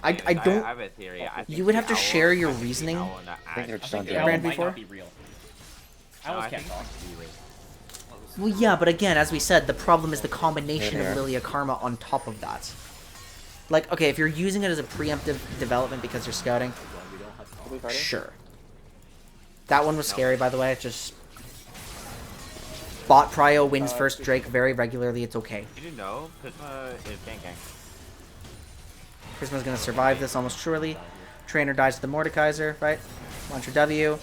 I don't... I have a theory. I think You would the have to owl- share your I think the reasoning. owl in the I think they're act- just on The there. owl Brand might before? not be real. No, Owls I can't think talk. it's real. Well, yeah, but again, as we said, the problem is the combination Hey of there. Lilia Karma on top of that. Like, okay, if you're using it as a preemptive development because you're scouting, Are we fighting? sure. That one was scary, by the way. It just... Bot Prio wins first Drake very regularly. It's okay. Did you know Prisma is ganking? Prisma's gonna survive this almost surely. Trainer dies to the Mordekaiser, right? Launcher W.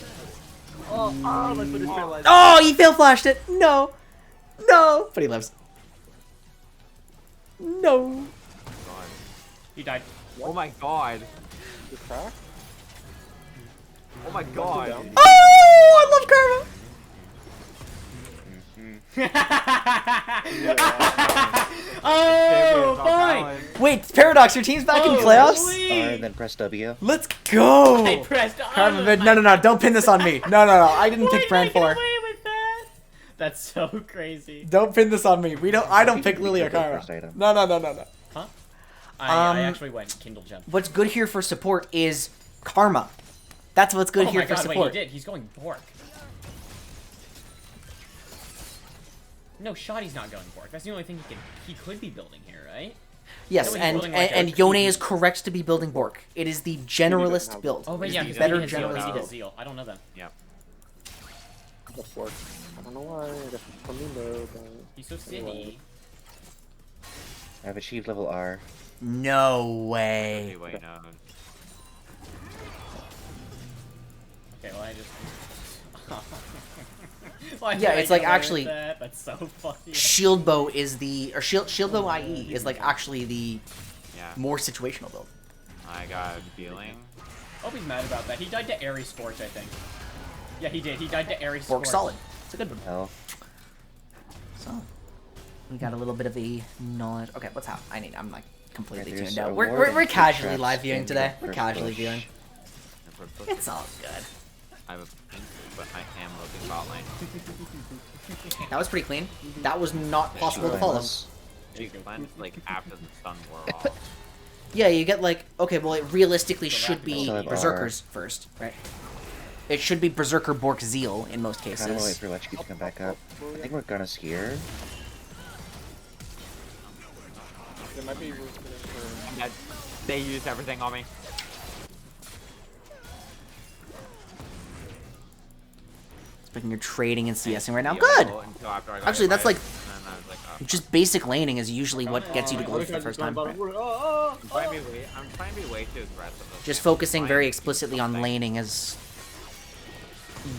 Oh, my foot is paralyzed. Oh, he fail flashed it! No! No! But he lives. No! God. He died. Oh my god. This crack? Oh my god. Oh! I love Karma! Oh, fine. Wait, Paradox, your team's back in playoffs? R and then press W. Let's go! I pressed R. Karma mid. No, don't pin this on me. No, I didn't pick Brand 4. Away with that? That's so crazy. Don't pin this on me. I don't pick You Lilia pick up Karma. first item. No. Huh? I Um, actually went Kindle Jump. What's good here for support is Karma. That's what's good Oh here my for god, support. wait, he did. He's going Bork. No, Shoddy's not going Bork. That's the only thing he could be building here, right? Yes, No, he's and, building like a and Yone PvP. is correct to be building Bork. It is the generalist build. Oh, It but is yeah, the he's better better Zeal. generalist He build. does Zeal. I don't know them. Yep. That's work. I don't know why. I guess it's from me though, but... He's so silly. I've achieved level R. No way. Anyway, no. Okay, well, I just... Why Yeah, did I it's like go with actually- that? That's so funny. Shield Bow is the... Or Shield Bow IE is like actually the Yeah. more situational build. I got a feeling. Oh, he's mad about that. He died to Ares Scorch, I think. Yeah, he did. He died to Ares Bork's Scorch. solid. It's a good one. Hell. So. We got a little bit of a knowledge. Okay, what's happening? I'm like completely Right, there's tuned out. a We're, ward we're, and we're two casually traps live viewing in today. the We're first casually bush. viewing. It's all good. I'm a pink, but I am looking bot lane. That was pretty clean. That was not possible to follow. She cleansed like after the stun wore off. Yeah, you get like, okay, well, it realistically should be Also have Berserkers first, right? It should be Berserker Bork Zeal in most Kind of wait cases. for Lechki to come back up. I think we're gonna here. There might be room for... I'm dead. They used everything on me. Speaking you're trading and CSing right now. Yeah, Good! until after I got Actually, hit that's by like, it, and then I was like, oh. just basic laning is usually what gets you to gold for the first time. Right? I'm trying to be way too aggressive. this Just game. focusing I'm very trying explicitly on something. laning is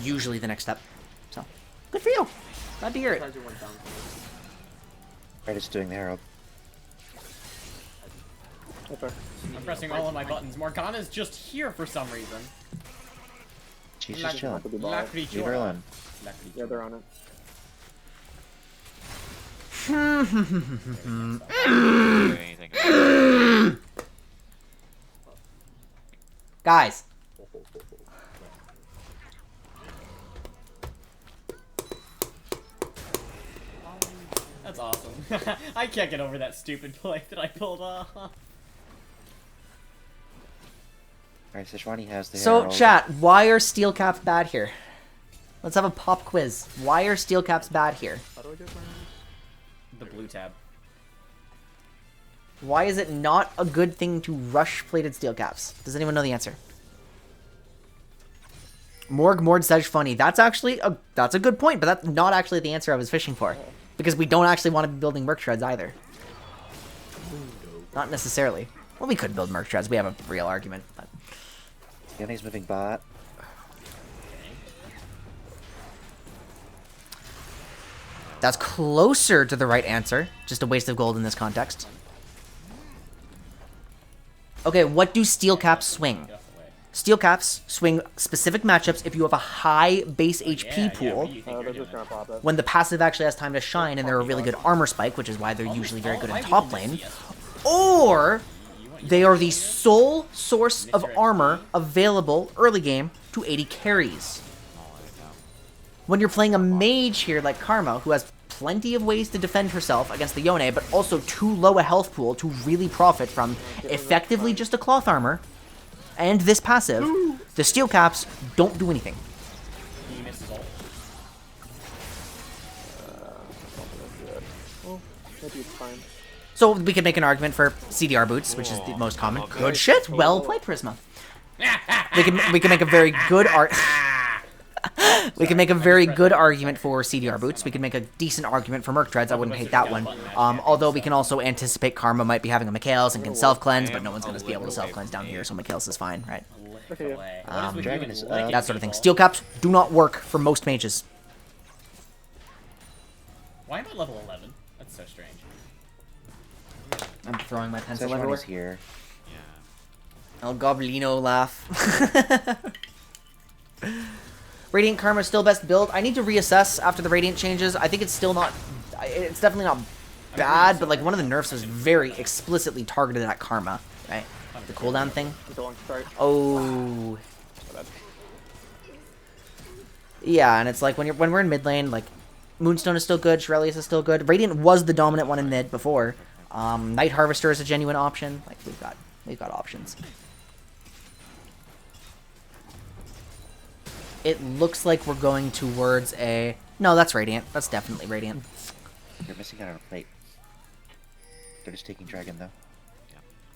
usually the next step. So, good for you. Glad to hear it. Right, it's doing the Herald. Okay. I'm pressing all of my buttons. Morgana's just here for some reason. She's just chilling. Could be bot. La Leave her creatura. alone. La Yeah, creatura. they're on it. Do anything about it. Guys. That's awesome. I can't get over that stupid play that I pulled off. Alright, Seshwani has the So, Herald. chat, why are steel caps bad here? Let's have a pop quiz. Why are steel caps bad here? How do I get my... The blue tab. Why is it not a good thing to rush plated steel caps? Does anyone know the answer? Morg Mord says funny. That's actually that's a good point, but that's not actually the answer I was fishing for. Because we don't actually want to be building merc treads either. Not necessarily. Well, we could build merc treads. We have a real argument. But... Yanni's moving bot. That's closer to the right answer. Just a waste of gold in this context. Okay, what do steel caps swing? Get off the way. Steel caps swing specific matchups if you have a high base HP Yeah, pool. what do you think they're you're just doing? gonna pop it. When the passive actually has time to shine and they're a really good armor spike, which is why they're usually very good in top lane. Or they are the sole source of armor available early game to 80 carries. When you're playing a mage here like Karma, who has plenty of ways to defend herself against the Yone, but also too low a health pool to really profit from effectively just a cloth armor and this passive, the steel caps don't do anything. He misses ult. Oh, maybe it's fine. So we could make an argument for CDR boots, which is the most common. Good shit. Well played, Prisma. We can make a very good we can make a very good argument for CDR boots. We can make a decent argument for Merc Treads. I wouldn't hate that one. Although we can also anticipate Karma might be having a Mikhail's and can self-cleanse, but no one's going to be able to self-cleanse down here, so Mikhail's is fine, right? Lick away. What is with Dragon you is and up. licking That sort of thing. people? Steel caps do not work for most mages. Why am I level 11? That's so strange. I'm throwing my pencil Seshwani's everywhere. here. Yeah. El Goblino laugh. Radiant Karma is still best build. I need to reassess after the Radiant changes. I think it's still not... It's definitely not bad, but like one of the nerfs was very explicitly targeted at Karma, right? The cooldown thing. I'm going straight. Oh. Yeah, and it's like when we're in mid lane, like Moonstone is still good, Shirelius is still good. Radiant was the dominant one in mid before. Night Harvester is a genuine option. Like we've got options. It looks like we're going towards a... No, that's Radiant. That's definitely Radiant. You're missing out on a plate. They're just taking Dragon, though.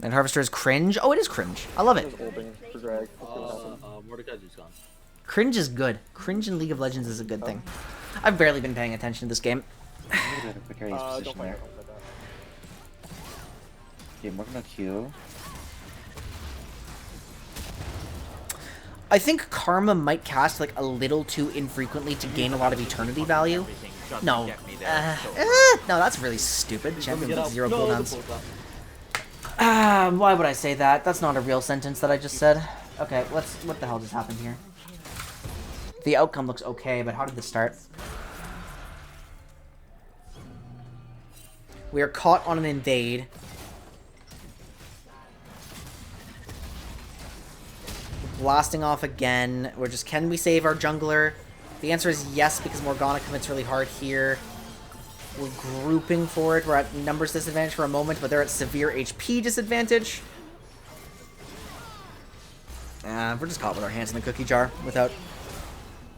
Night Harvester is cringe. Oh, it is cringe. I love I it. was holding for drag. Let's see what happens. Mordecai's just gone. Cringe is good. Cringe in League of Legends is a good thing. I've barely been paying attention to this game. I'm gonna go to a precarious Don't position play there. it. Don't play that. Okay, Morgan no Q. I think Karma might cast like a little too infrequently to gain a lot of eternity value. Everything just No. to get me there. So- No, that's really stupid. Champion Get with out. 0 No, cooldowns. the pull Why would I say that? That's not a real sentence that I just said. Okay, what the hell just happened here? The outcome looks okay, but how did this start? We are caught on an invade. Blasting off again. We're just, can we save our jungler? The answer is yes, because Morgana commits really hard here. We're grouping for it. We're at numbers disadvantage for a moment, but they're at severe HP disadvantage. We're just caught with our hands in the cookie jar without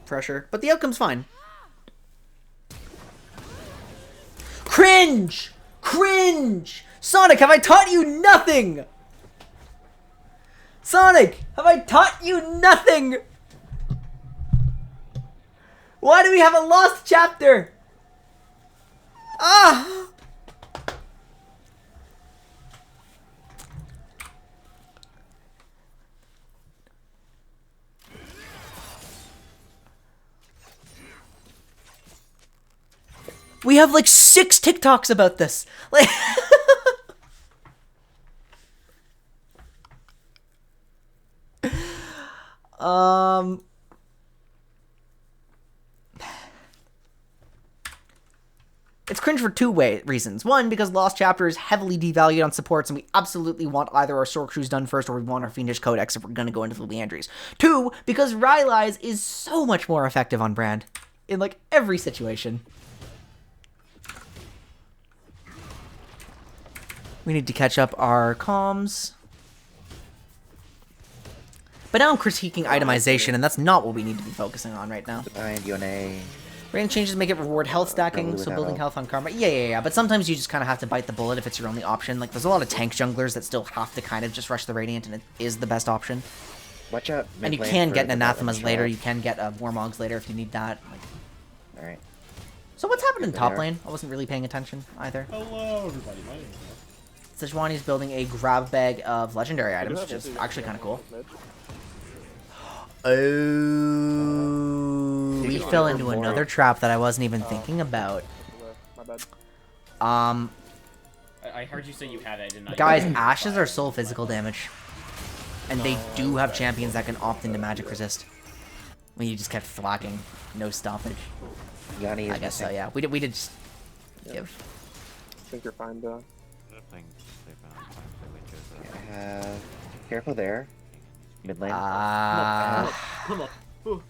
pressure. But the outcome's fine. Cringe! Cringe! Sonic, have I taught you nothing? Sonic, have I taught you nothing? Why do we have a lost chapter? Ah! We have like 6 TikToks about this. Like It's cringe for 2 reasons. One, because Lost Chapter is heavily devalued on supports, and we absolutely want either our Sorc Shoes done first or we want our Fiendish Codex if we're going to go into the Leandries. 2, because Rylai's is so much more effective on brand in, like, every situation. We need to catch up our comms. But now I'm critiquing itemization, and that's not what we need to be focusing on right now. And Yone. Range changes make it reward health stacking, Probably so without building health. health on karma. Yeah. But sometimes you just kind of have to bite the bullet if it's your only option. Like, there's a lot of tank junglers that still have to kind of just rush the Radiant, and it is the best option. Watch out. And you mid lane can for get the Anathemas bottom later. shot. You can get Warmogs later if you need that. Like, Alright. so what's happened in Over top there. lane? I wasn't really paying attention either. Hello, everybody. My name is Sejuani's building a grab bag of legendary I do items, have which is multi- actually kind of cool. mid. Oh, we Taking fell on into more. another trap that I wasn't even thinking about. My bad. I heard you say you had it. I did not. Guys, ashes are soul physical damage. And they do have champions that can opt into magic resist. When you just kept thwacking, no stoppage. Yone is I guess so, missing. yeah. We did just give. I think you're fine, though. Careful there. Mid lane. Come on. Ooh.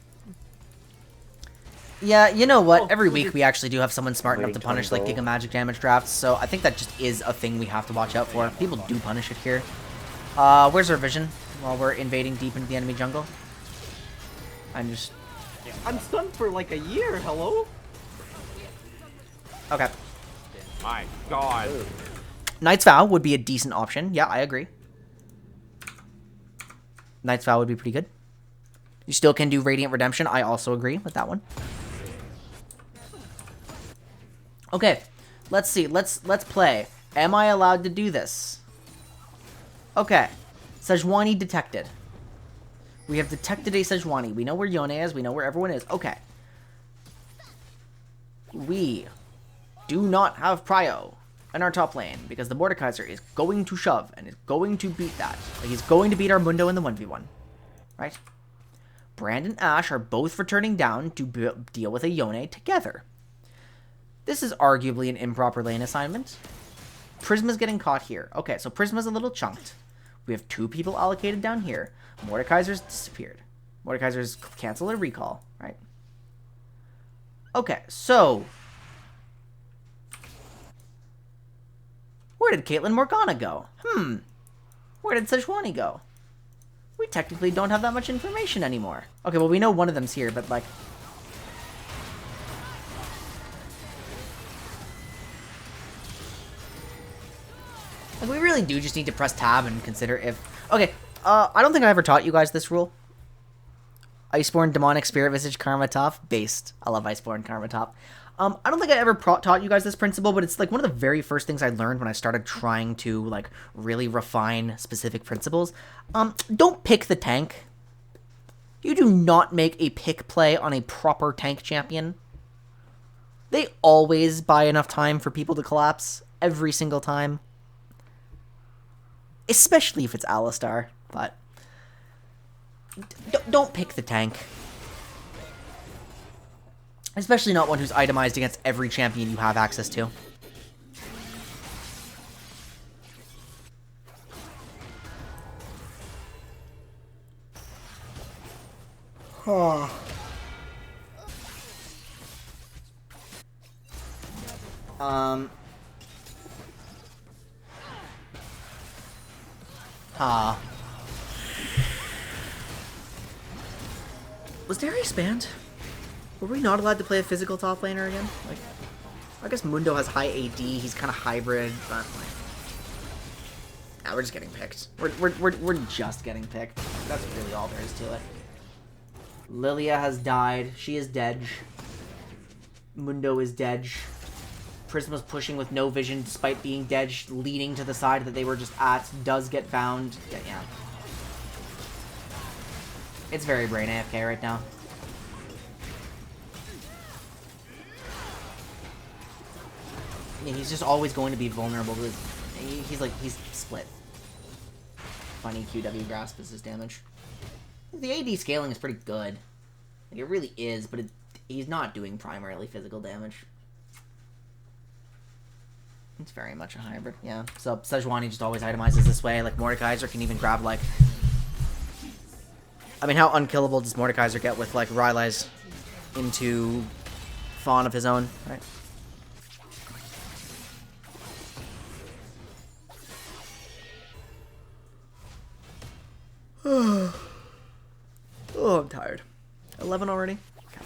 Yeah, you know what? Oh, Every look week at- we actually do have someone smart enough to Waiting punish like 20 Giga gold. Magic damage drafts, so I think that just is a thing we have to watch out for. People do punish it here. Where's our vision while we're invading deep into the enemy jungle? I'm just... I'm stunned for like a year. Hello? Okay. My God. Knight's Vow would be a decent option. Yeah, I agree. Knight's Vow would be pretty good. You still can do Radiant Redemption. I also agree with that one. Okay, let's see. Let's play. Am I allowed to do this? Okay. Sejuani detected. We have detected a Sejuani. We know where Yone is. We know where everyone is. Okay. We do not have Prio in our top lane because the Mordekaiser is going to shove and is going to beat that. Like, he's going to beat our Mundo in the 1v1. Right? Brand and Ashe are both returning down to deal with a Yone together. This is arguably an improper lane assignment. Prisma's getting caught here. Okay, so Prisma's a little chunked. We have 2 people allocated down here. Mordekaiser's disappeared. Mordekaiser's canceled a recall, right? Okay, so... where did Caitlyn Morgana go? Where did Sejuani go? We technically don't have that much information anymore. Okay, well, we know one of them's here, but, like... we really do just need to press tab and consider if... okay, I don't think I ever taught you guys this rule. Iceborne, Demonic, Spirit Visage, Karma Top. Based. I love Iceborne, Karma Top. I don't think I ever taught you guys this principle, but it's like one of the very first things I learned when I started trying to like really refine specific principles. Don't pick the tank. You do not make a pick play on a proper tank champion. They always buy enough time for people to collapse every single time. Especially if it's Alistar, but don't pick the tank. Especially not one who's itemized against every champion you have access to. Oh. Was Darius banned? Were we not allowed to play a physical top laner again? Like, I guess Mundo has high AD. He's kind of hybrid, but like, nah, we're just getting picked. We're just getting picked. That's really all there is to it. Lilia has died. She is dead. Mundo is dead. Prisma's pushing with no vision despite being dead, leading to the side that they were just at. Does get found. Yeah. It's very brain AFK right now. Yeah, he's just always going to be vulnerable. He's split. Funny QW grasp is his damage. The AD scaling is pretty good. Like, it really is, but he's not doing primarily physical damage. It's very much a hybrid, yeah. So Sejuani just always itemizes this way. Like, Mordekaiser can even grab, like... I mean, how unkillable does Mordekaiser get with, like, Rylai's into Fawn of his own, right? Oh, I'm tired. 11 already? Okay.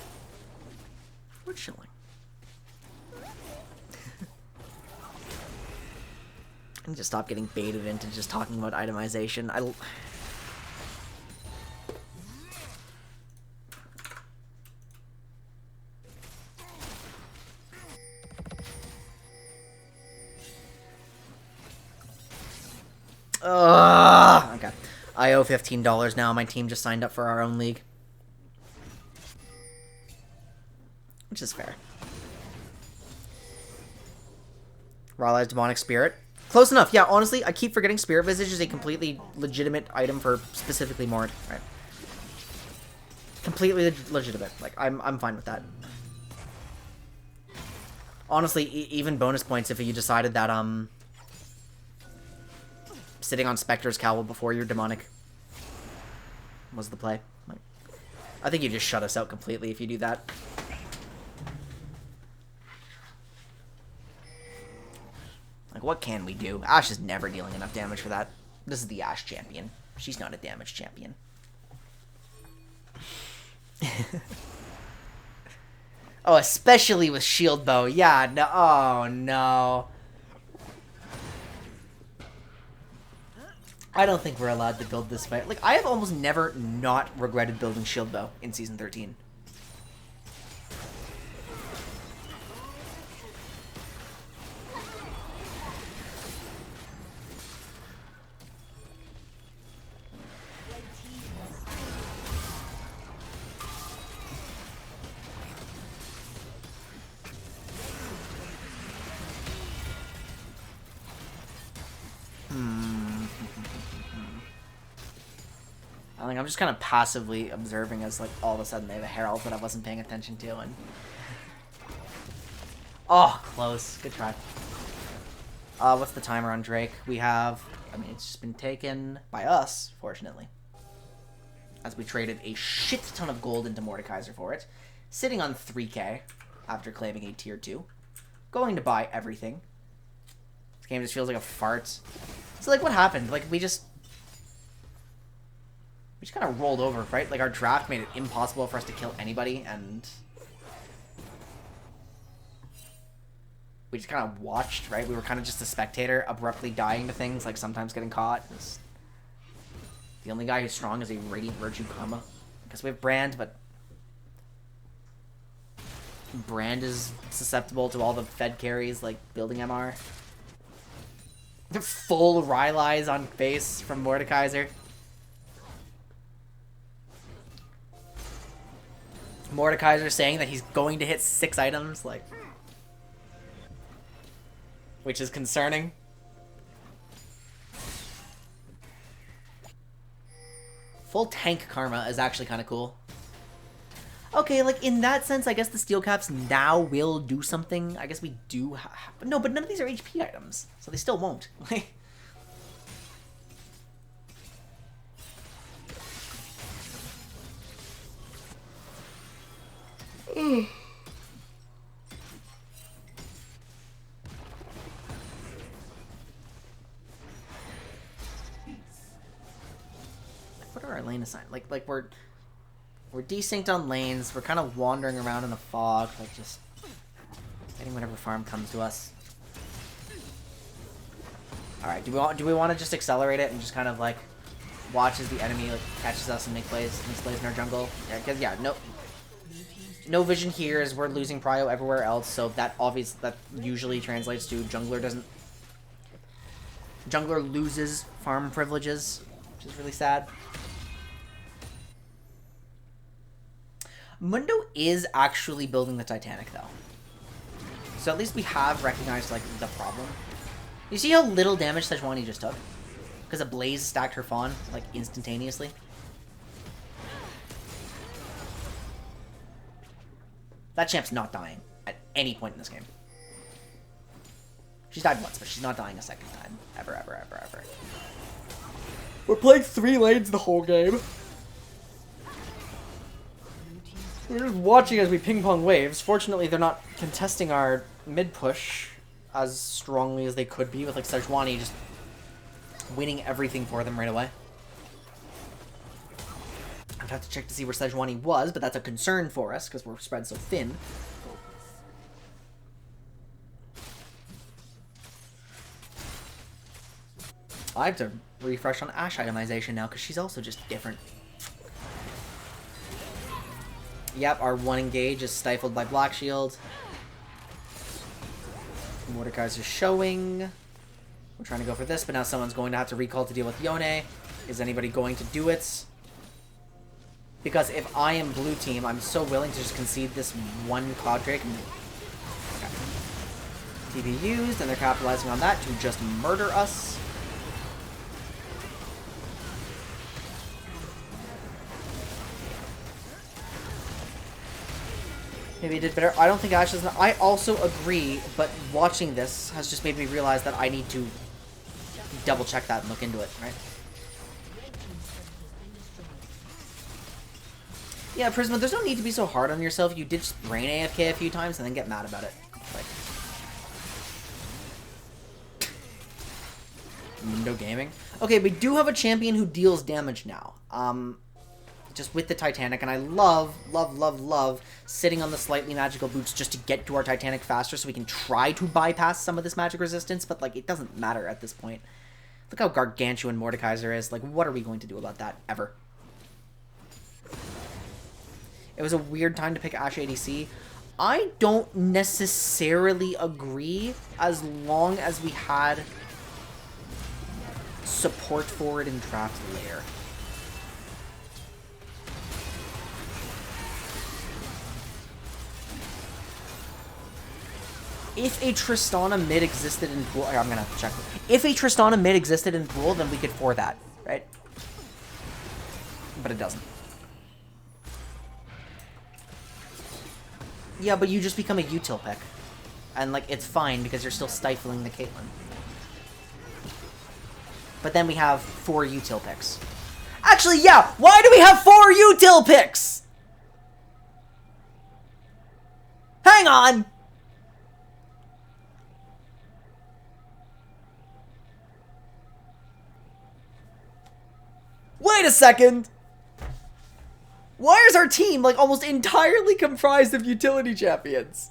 We're chilling. I need to stop getting baited into just talking about itemization. Okay. I owe $15 now. My team just signed up for our own league. Which is fair. Rylai's Demonic Spirit. Close enough. Yeah, honestly, I keep forgetting Spirit Visage is a completely legitimate item for specifically Mord. Right. Completely legitimate. Like, I'm fine with that. Honestly, even bonus points if you decided that, sitting on Spectre's Cowl before your Demonic was the play. Like, I think you just shut us out completely if you do that. Like, what can we do? Ashe is never dealing enough damage for that. This is the Ashe champion. She's not a damage champion. Oh, especially with shield bow. Yeah, no. Oh, no. I don't think we're allowed to build this fight. Like, I have almost never not regretted building shield bow in Season 13. I think I'm just kind of passively observing as, like, all of a sudden they have a herald that I wasn't paying attention to, and... Oh, close. Good try. What's the timer on Drake? We have... I mean, it's just been taken by us, fortunately. As we traded a shit ton of gold into Mordekaiser for it. Sitting on 3k after claiming a tier 2. Going to buy everything. This game just feels like a fart. So, like, what happened? Like, we just kind of rolled over, right? Like, our draft made it impossible for us to kill anybody, and we just kind of watched, right? We were kind of just a spectator, abruptly dying to things, like sometimes getting caught. The only guy who's strong is a Radiant Virtue Karma. Because we have Brand, but Brand is susceptible to all the Fed carries, like building MR. Full Rylai's on base from Mordekaiser. Mordekaiser saying that he's going to hit 6 items, like, which is concerning. Full tank karma is actually kind of cool. Okay, like, in that sense, I guess the steel caps now will do something. I guess we do no, but none of these are HP items, so they still won't. What are our lane assigned? Like we're desynced on lanes. We're kind of wandering around in the fog, like just getting whatever farm comes to us. All right, do we want to just accelerate it and just kind of like watch as the enemy like catches us and makes plays in our jungle? Yeah, because yeah, no vision here as we're losing prio everywhere else. So that usually translates to jungler loses farm privileges, which is really sad. Mundo is actually building the Titanic though, so at least we have recognized like the problem. You see how little damage Sejuani just took? Because a Blaze stacked her Fawn, like, instantaneously. That champ's not dying at any point in this game. She's died once, but she's not dying a second time. Ever, ever, ever, ever. We're playing 3 lanes the whole game. We're just watching as we ping-pong waves. Fortunately, they're not contesting our mid-push as strongly as they could be, with like Sejuani just winning everything for them right away. I'd have to check to see where Sejuani was, but that's a concern for us because we're spread so thin. I have to refresh on Ashe itemization now because she's also just different. Yep, our 1 engage is stifled by Black Shield. Mordekaiser's showing. We're trying to go for this, but now someone's going to have to recall to deal with Yone. Is anybody going to do it? Because if I am blue team, I'm so willing to just concede this 1 Cloud Drake. Okay. TP used, and they're capitalizing on that to just murder us. Maybe it did better. I don't think Ashe is... I also agree, but watching this has just made me realize that I need to double check that and look into it, right? Yeah, Prisma, there's no need to be so hard on yourself. You did just brain AFK a few times and then get mad about it. Like... Mundo Gaming. Okay, we do have a champion who deals damage now. Just with the Titanic, and I love, love, love, love sitting on the slightly magical boots just to get to our Titanic faster so we can try to bypass some of this magic resistance, but, like, it doesn't matter at this point. Look how gargantuan Mordekaiser is. Like, what are we going to do about that, ever? It was a weird time to pick Ashe ADC. I don't necessarily agree as long as we had support for it in draft later. If a Tristana mid existed in pool, I'm gonna have to check. If a Tristana mid existed in pool, then we could for that, right? But it doesn't. Yeah, but you just become a util pick. And, like, it's fine because you're still stifling the Caitlyn. But then we have 4 util picks. Actually, yeah! Why do we have 4 util picks? Hang on! Wait a second! Why is our team, like, almost entirely comprised of utility champions?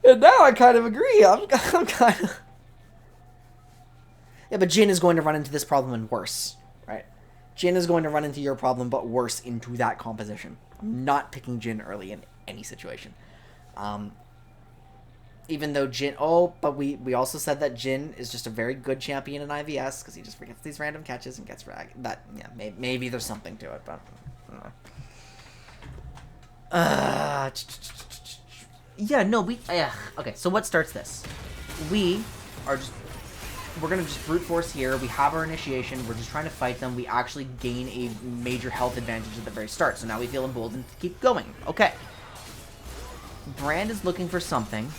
And now I kind of agree. I'm kind of... Yeah, but Jhin is going to run into this problem and worse, right? Jhin is going to run into your problem, but worse into that composition. I'm not picking Jhin early in any situation. Even though Jhin... Oh, but we also said that Jhin is just a very good champion in IVS, because he just forgets these random catches and gets fragged. That, yeah, maybe there's something to it, but... I don't know. Yeah, no, we... okay, so what starts this? We are just... We're going to just brute force here. We have our initiation. We're just trying to fight them. We actually gain a major health advantage at the very start. So now we feel emboldened to keep going. Okay. Brand is looking for something.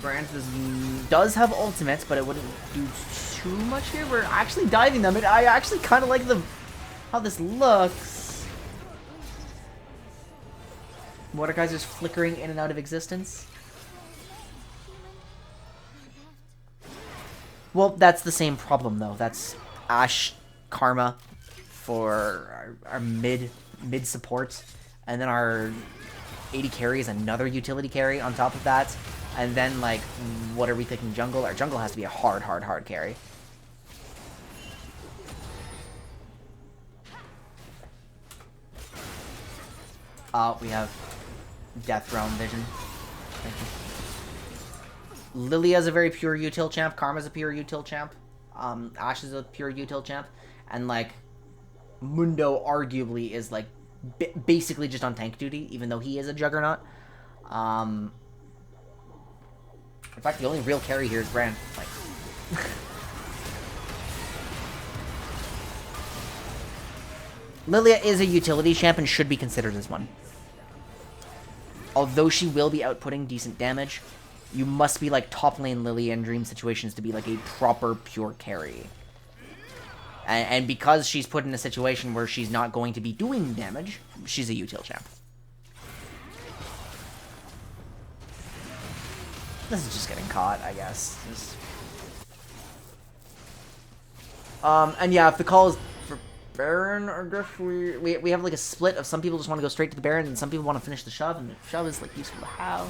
Brand does have ultimates, but it wouldn't do too much here. We're actually diving them, and I actually kind of like how this looks. Mordekaiser's flickering in and out of existence. Well, that's the same problem, though. That's Ashe Karma for our mid support, and then our AD carry is another utility carry on top of that. And then, like, what are we thinking jungle? Our jungle has to be a hard carry. We have Death Realm Vision. Thank you. Lilia's a very pure util champ. Karma's a pure util champ. Ashe is a pure util champ. And, like, Mundo arguably is, like, basically just on tank duty, even though he is a juggernaut. In fact, the only real carry here is Brand. Like, Lilia is a utility champ and should be considered as one. Although she will be outputting decent damage, you must be like top lane Lilia in dream situations to be like a proper pure carry. And because she's put in a situation where she's not going to be doing damage, she's a util champ. This is just getting caught, I guess. And yeah, if the call is for Baron, I guess we have like a split of some people just want to go straight to the Baron and some people want to finish the shove, and the shove is like useful to have.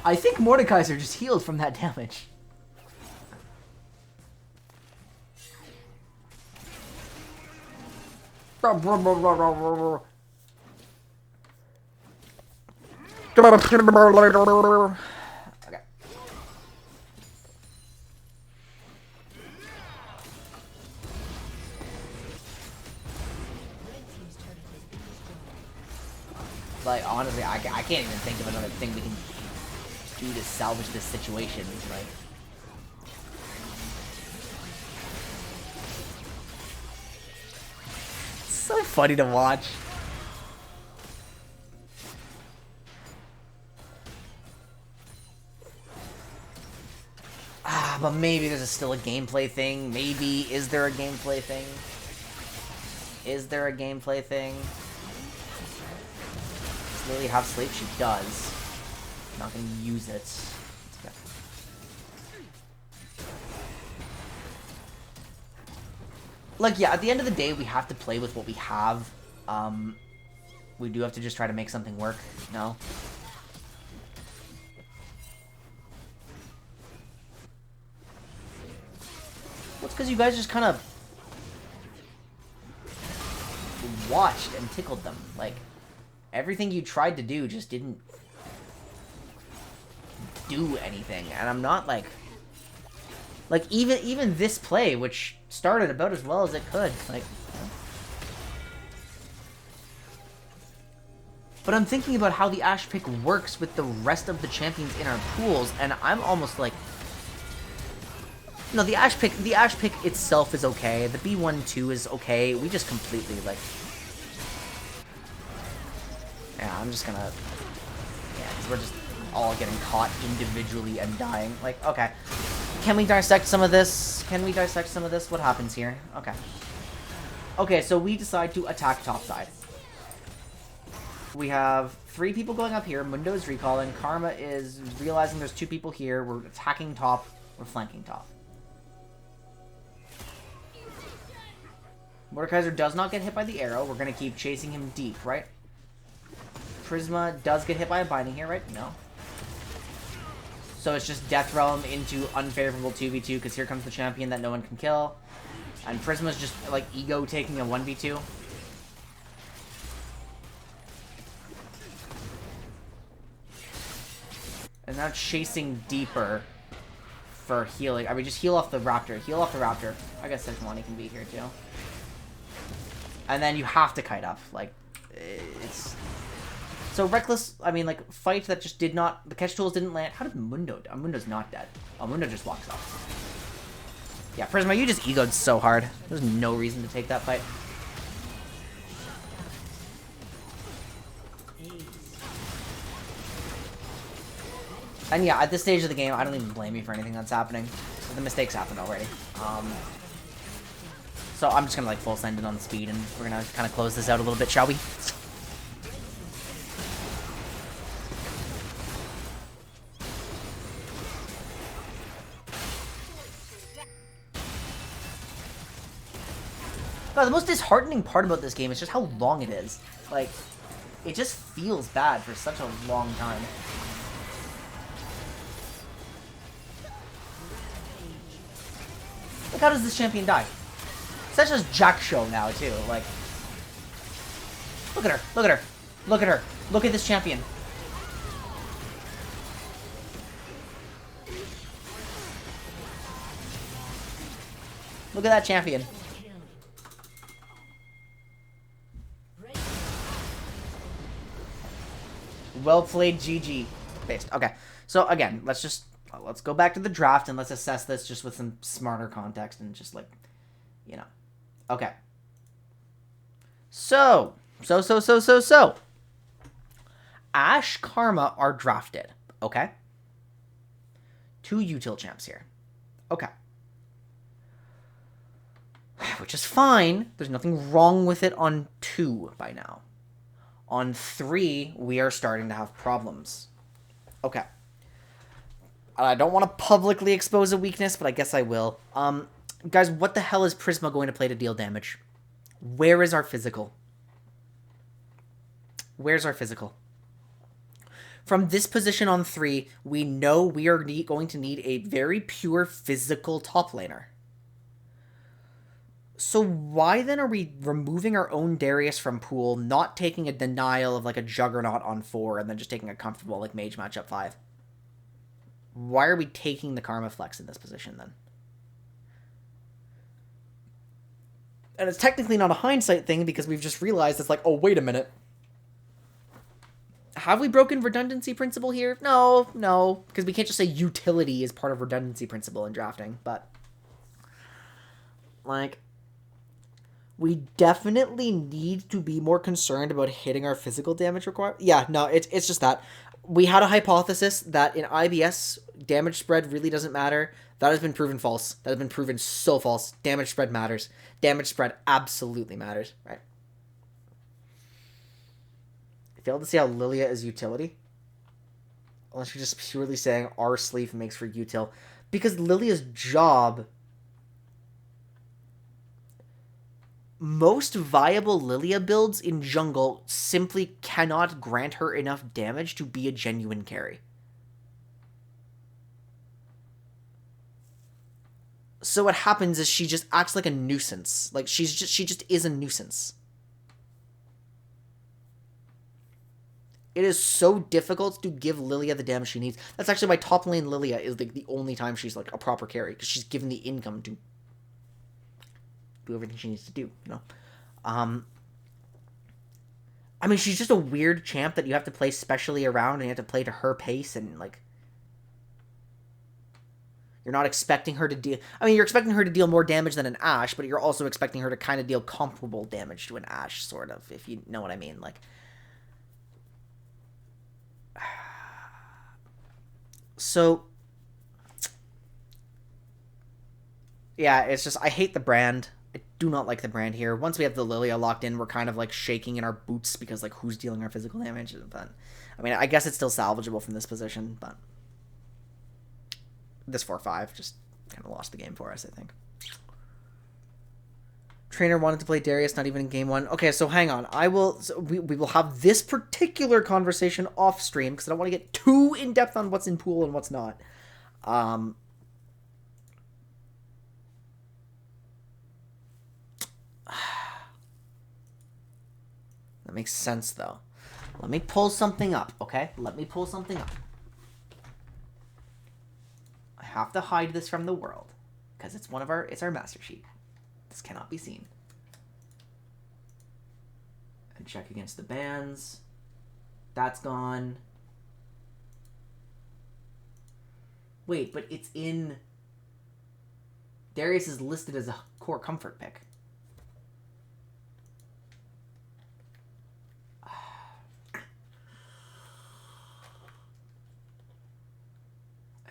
I think Mordekaiser just healed from that damage. Okay. Like, honestly, I can't even think of another thing we can do to salvage this situation. Like, it's so funny to watch. But maybe there's still a gameplay thing. Maybe. Is there a gameplay thing? Is there a gameplay thing? Does Lily have sleep? She does. I'm not going to use it. Okay. Like, yeah, at the end of the day, we have to play with what we have. We do have to just try to make something work. No? Well, it's because you guys just kind of watched and tickled them. Like, everything you tried to do just didn't do anything. And I'm not like even this play, which started about as well as it could, like, you know. But I'm thinking about how the Ashe pick works with the rest of the champions in our pools, and I'm almost like, no, the Ashe pick itself is okay. The B1-2 is okay. We just completely, like, yeah, I'm just gonna, yeah, because we're just all getting caught individually and dying. Like, okay. Can we dissect some of this? Can we dissect some of this? What happens here? Okay. Okay, so we decide to attack topside. We have 3 people going up here. Mundo is recalling. Karma is realizing there's 2 people here. We're attacking top. We're flanking top. Mordekaiser does not get hit by the arrow. We're going to keep chasing him deep, right? Prisma does get hit by a binding here, right? No. So it's just Death Realm into unfavorable 2v2 because here comes the champion that no one can kill. And Prisma's just, like, ego taking a 1v2. And now chasing deeper for healing. I mean, just heal off the Raptor. Heal off the Raptor. I guess Sejuani can be here, too. And then you have to kite up. Like, it's... So Reckless, I mean, like, fight that just did not... The catch tools didn't land. How did Mundo... Mundo's not dead. Oh, Mundo just walks off. Yeah, Prisma, you just egoed so hard. There's no reason to take that fight. And yeah, at this stage of the game, I don't even blame you for anything that's happening. The mistakes happened already. So I'm just gonna like full send it on speed, and we're gonna kind of close this out a little bit, shall we? God, the most disheartening part about this game is just how long it is. Like, it just feels bad for such a long time. Look, how does this champion die? Such as Jack Show now, too. Like, look at her. Look at her. Look at her. Look at this champion. Look at that champion. Well played, GG. Based. Okay. So, again, let's go back to the draft and let's assess this just with some smarter context and just, like, you know. Okay. So. Ashe, Karma are drafted. Okay? 2 util champs here. Okay. Which is fine. There's nothing wrong with it on 2 by now. On 3, we are starting to have problems. Okay. I don't want to publicly expose a weakness, but I guess I will. Guys, what the hell is Prisma going to play to deal damage? Where is our physical? Where's our physical? From this position on 3, we know we are going to need a very pure physical top laner. So why then are we removing our own Darius from pool, not taking a denial of like a Juggernaut on 4, and then just taking a comfortable like mage matchup 5? Why are we taking the Karma Flex in this position then? And it's technically not a hindsight thing because we've just realized it's like, oh, wait a minute. Have we broken redundancy principle here? No, because we can't just say utility is part of redundancy principle in drafting, but like, we definitely need to be more concerned about hitting our physical damage requirement. Yeah, no, it's just that. We had a hypothesis that in IBS, damage spread really doesn't matter. That has been proven false. That has been proven so false. Damage spread matters. Damage spread absolutely matters, right? I failed to see how Lilia is utility. Unless you're just purely saying our sleeve makes for util. Because Lilia's job... Most viable Lilia builds in jungle simply cannot grant her enough damage to be a genuine carry. So what happens is she just acts like a nuisance. Like, she just is a nuisance. It is so difficult to give Lilia the damage she needs. That's actually why top lane Lilia is like the only time she's like a proper carry, because she's given the income to do everything she needs to do, you know? I mean, she's just a weird champ that you have to play specially around, and you have to play to her pace, and, like, you're not expecting her to deal... I mean, you're expecting her to deal more damage than an Ashe, but you're also expecting her to kind of deal comparable damage to an Ashe, sort of, if you know what I mean, like... So... Yeah, it's just, I hate the brand. I do not like the brand here. Once we have the Lilia locked in, we're kind of like shaking in our boots because like who's dealing our physical damage? But I mean, I guess it's still salvageable from this position, but this 4-5 just kind of lost the game for us, I think. Trainer wanted to play Darius, not even in game 1. Okay, so hang on. We will have this particular conversation off stream because I don't want to get too in depth on what's in pool and what's not. That makes sense, though. Let me pull something up, okay? Let me pull something up. I have to hide this from the world because it's our master sheet. This cannot be seen. And check against the bans. That's gone. Wait, but it's in... Darius is listed as a core comfort pick.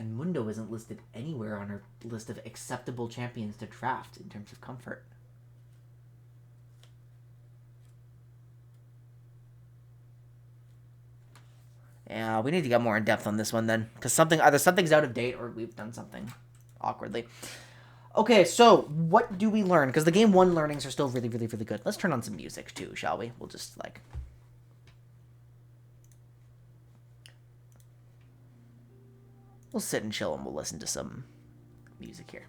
And Mundo isn't listed anywhere on our list of acceptable champions to draft in terms of comfort. Yeah, we need to get more in depth on this one then, because either something's out of date or we've done something awkwardly. Okay, so what do we learn? Because the game 1 learnings are still really, really, really good. Let's turn on some music too, shall we? We'll just like... We'll sit and chill and we'll listen to some music here.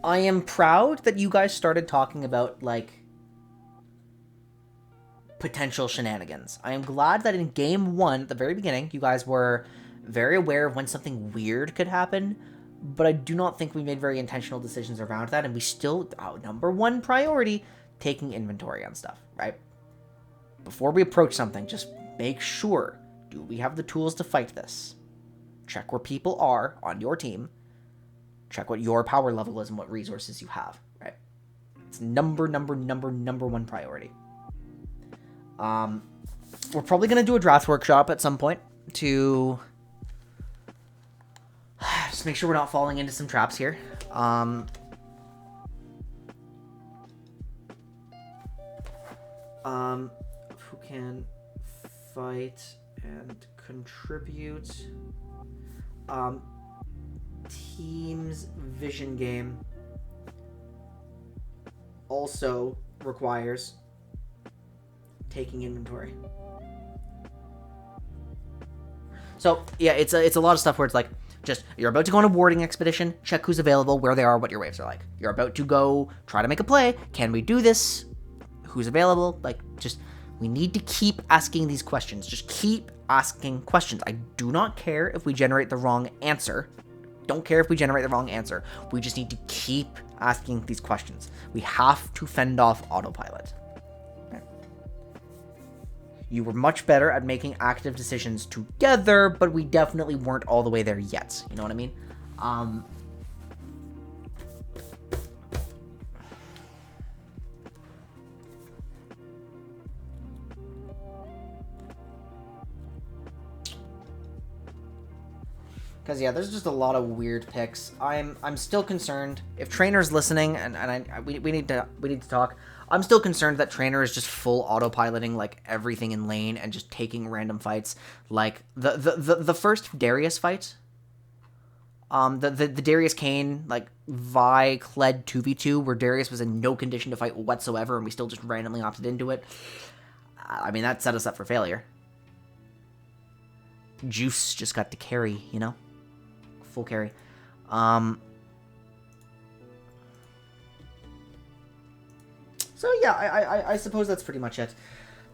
I am proud that you guys started talking about, like, potential shenanigans. I am glad that in game 1, at the very beginning, you guys were very aware of when something weird could happen, but I do not think we made very intentional decisions around that, and we still, number 1 priority, taking inventory on stuff, right? Before we approach something, just make sure, do we have the tools to fight this? Check where people are on your team. Check what your power level is and what resources you have, right? It's number 1 priority. We're probably going to do a draft workshop at some point to just make sure we're not falling into some traps here. Who can fight and contribute? Team's vision game also requires taking inventory. So yeah, it's a lot of stuff where it's like, just, you're about to go on a warding expedition, check who's available, where they are, what your waves are like. You're about to go try to make a play, can we do this? Who's available? Like, just, we need to keep asking these questions. Just keep asking questions. I do not care if we generate the wrong answer. Don't care if we generate the wrong answer. We just need to keep asking these questions. We have to fend off autopilot. Okay. You were much better at making active decisions together, but we definitely weren't all the way there yet. You know what I mean? Because, yeah, there's just a lot of weird picks. I'm still concerned. If Trainer's listening, we need to talk. I'm still concerned that Trainer is just full autopiloting, like, everything in lane and just taking random fights. Like, the first Darius fight, the Darius Kane, like, Vi Kled 2v2, where Darius was in no condition to fight whatsoever, and we still just randomly opted into it. I mean, that set us up for failure. Juice just got to carry, you know? Full carry. So yeah, I suppose that's pretty much it.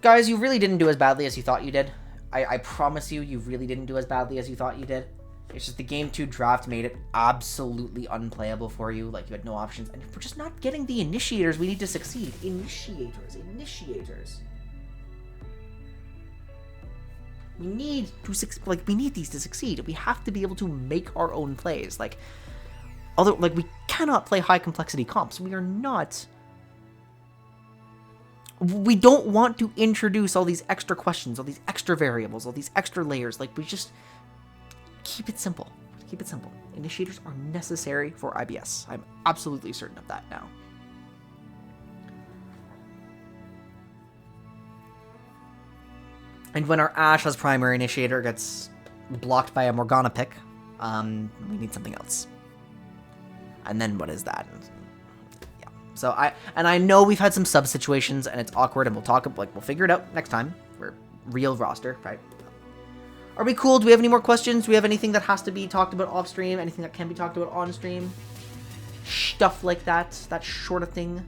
Guys, you really didn't do as badly as you thought you did. I promise you really didn't do as badly as you thought you did. It's just the game 2 draft made it absolutely unplayable for you. Like, you had no options. And we're just not getting the initiators we need to succeed. Initiators. We need these to succeed. We have to be able to make our own plays. Like, we cannot play high complexity comps. We don't want to introduce all these extra questions, all these extra variables, all these extra layers. Like, we just keep it simple. Initiators are necessary for IBS. I'm absolutely certain of that now. And when our Ashla's primary initiator gets blocked by a Morgana pick, we need something else. And then what is that? Yeah. So I know we've had some sub situations and it's awkward, and we'll figure it out next time. We're real roster, right? Are we cool? Do we have any more questions? Do we have anything that has to be talked about off stream? Anything that can be talked about on stream? Stuff like that sort of thing.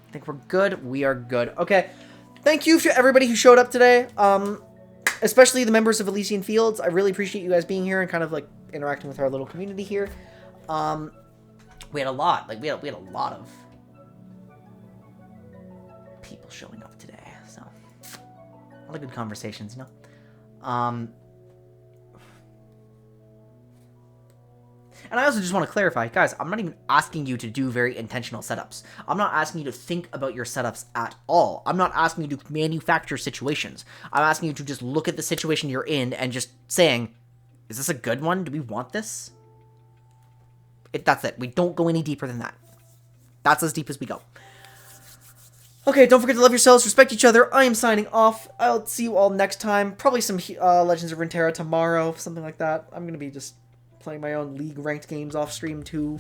I think we're good. We are good. Okay. Thank you to everybody who showed up today. Especially the members of Elysian Fields. I really appreciate you guys being here and kind of like interacting with our little community here. We had a lot. We had a lot of people showing up today. So lot of good conversations, you know. And I also just want to clarify, guys, I'm not even asking you to do very intentional setups. I'm not asking you to think about your setups at all. I'm not asking you to manufacture situations. I'm asking you to just look at the situation you're in and just saying, is this a good one? Do we want this? That's it. We don't go any deeper than that. That's as deep as we go. Okay, don't forget to love yourselves, respect each other. I am signing off. I'll see you all next time. Probably some Legends of Runeterra tomorrow, something like that. I'm going to be just playing my own League ranked games off stream too.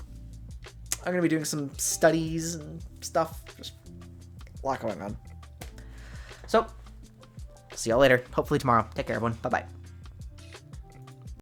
I'm going to be doing some studies and stuff. Just a lot going on. So, see y'all later. Hopefully tomorrow. Take care, everyone. Bye-bye.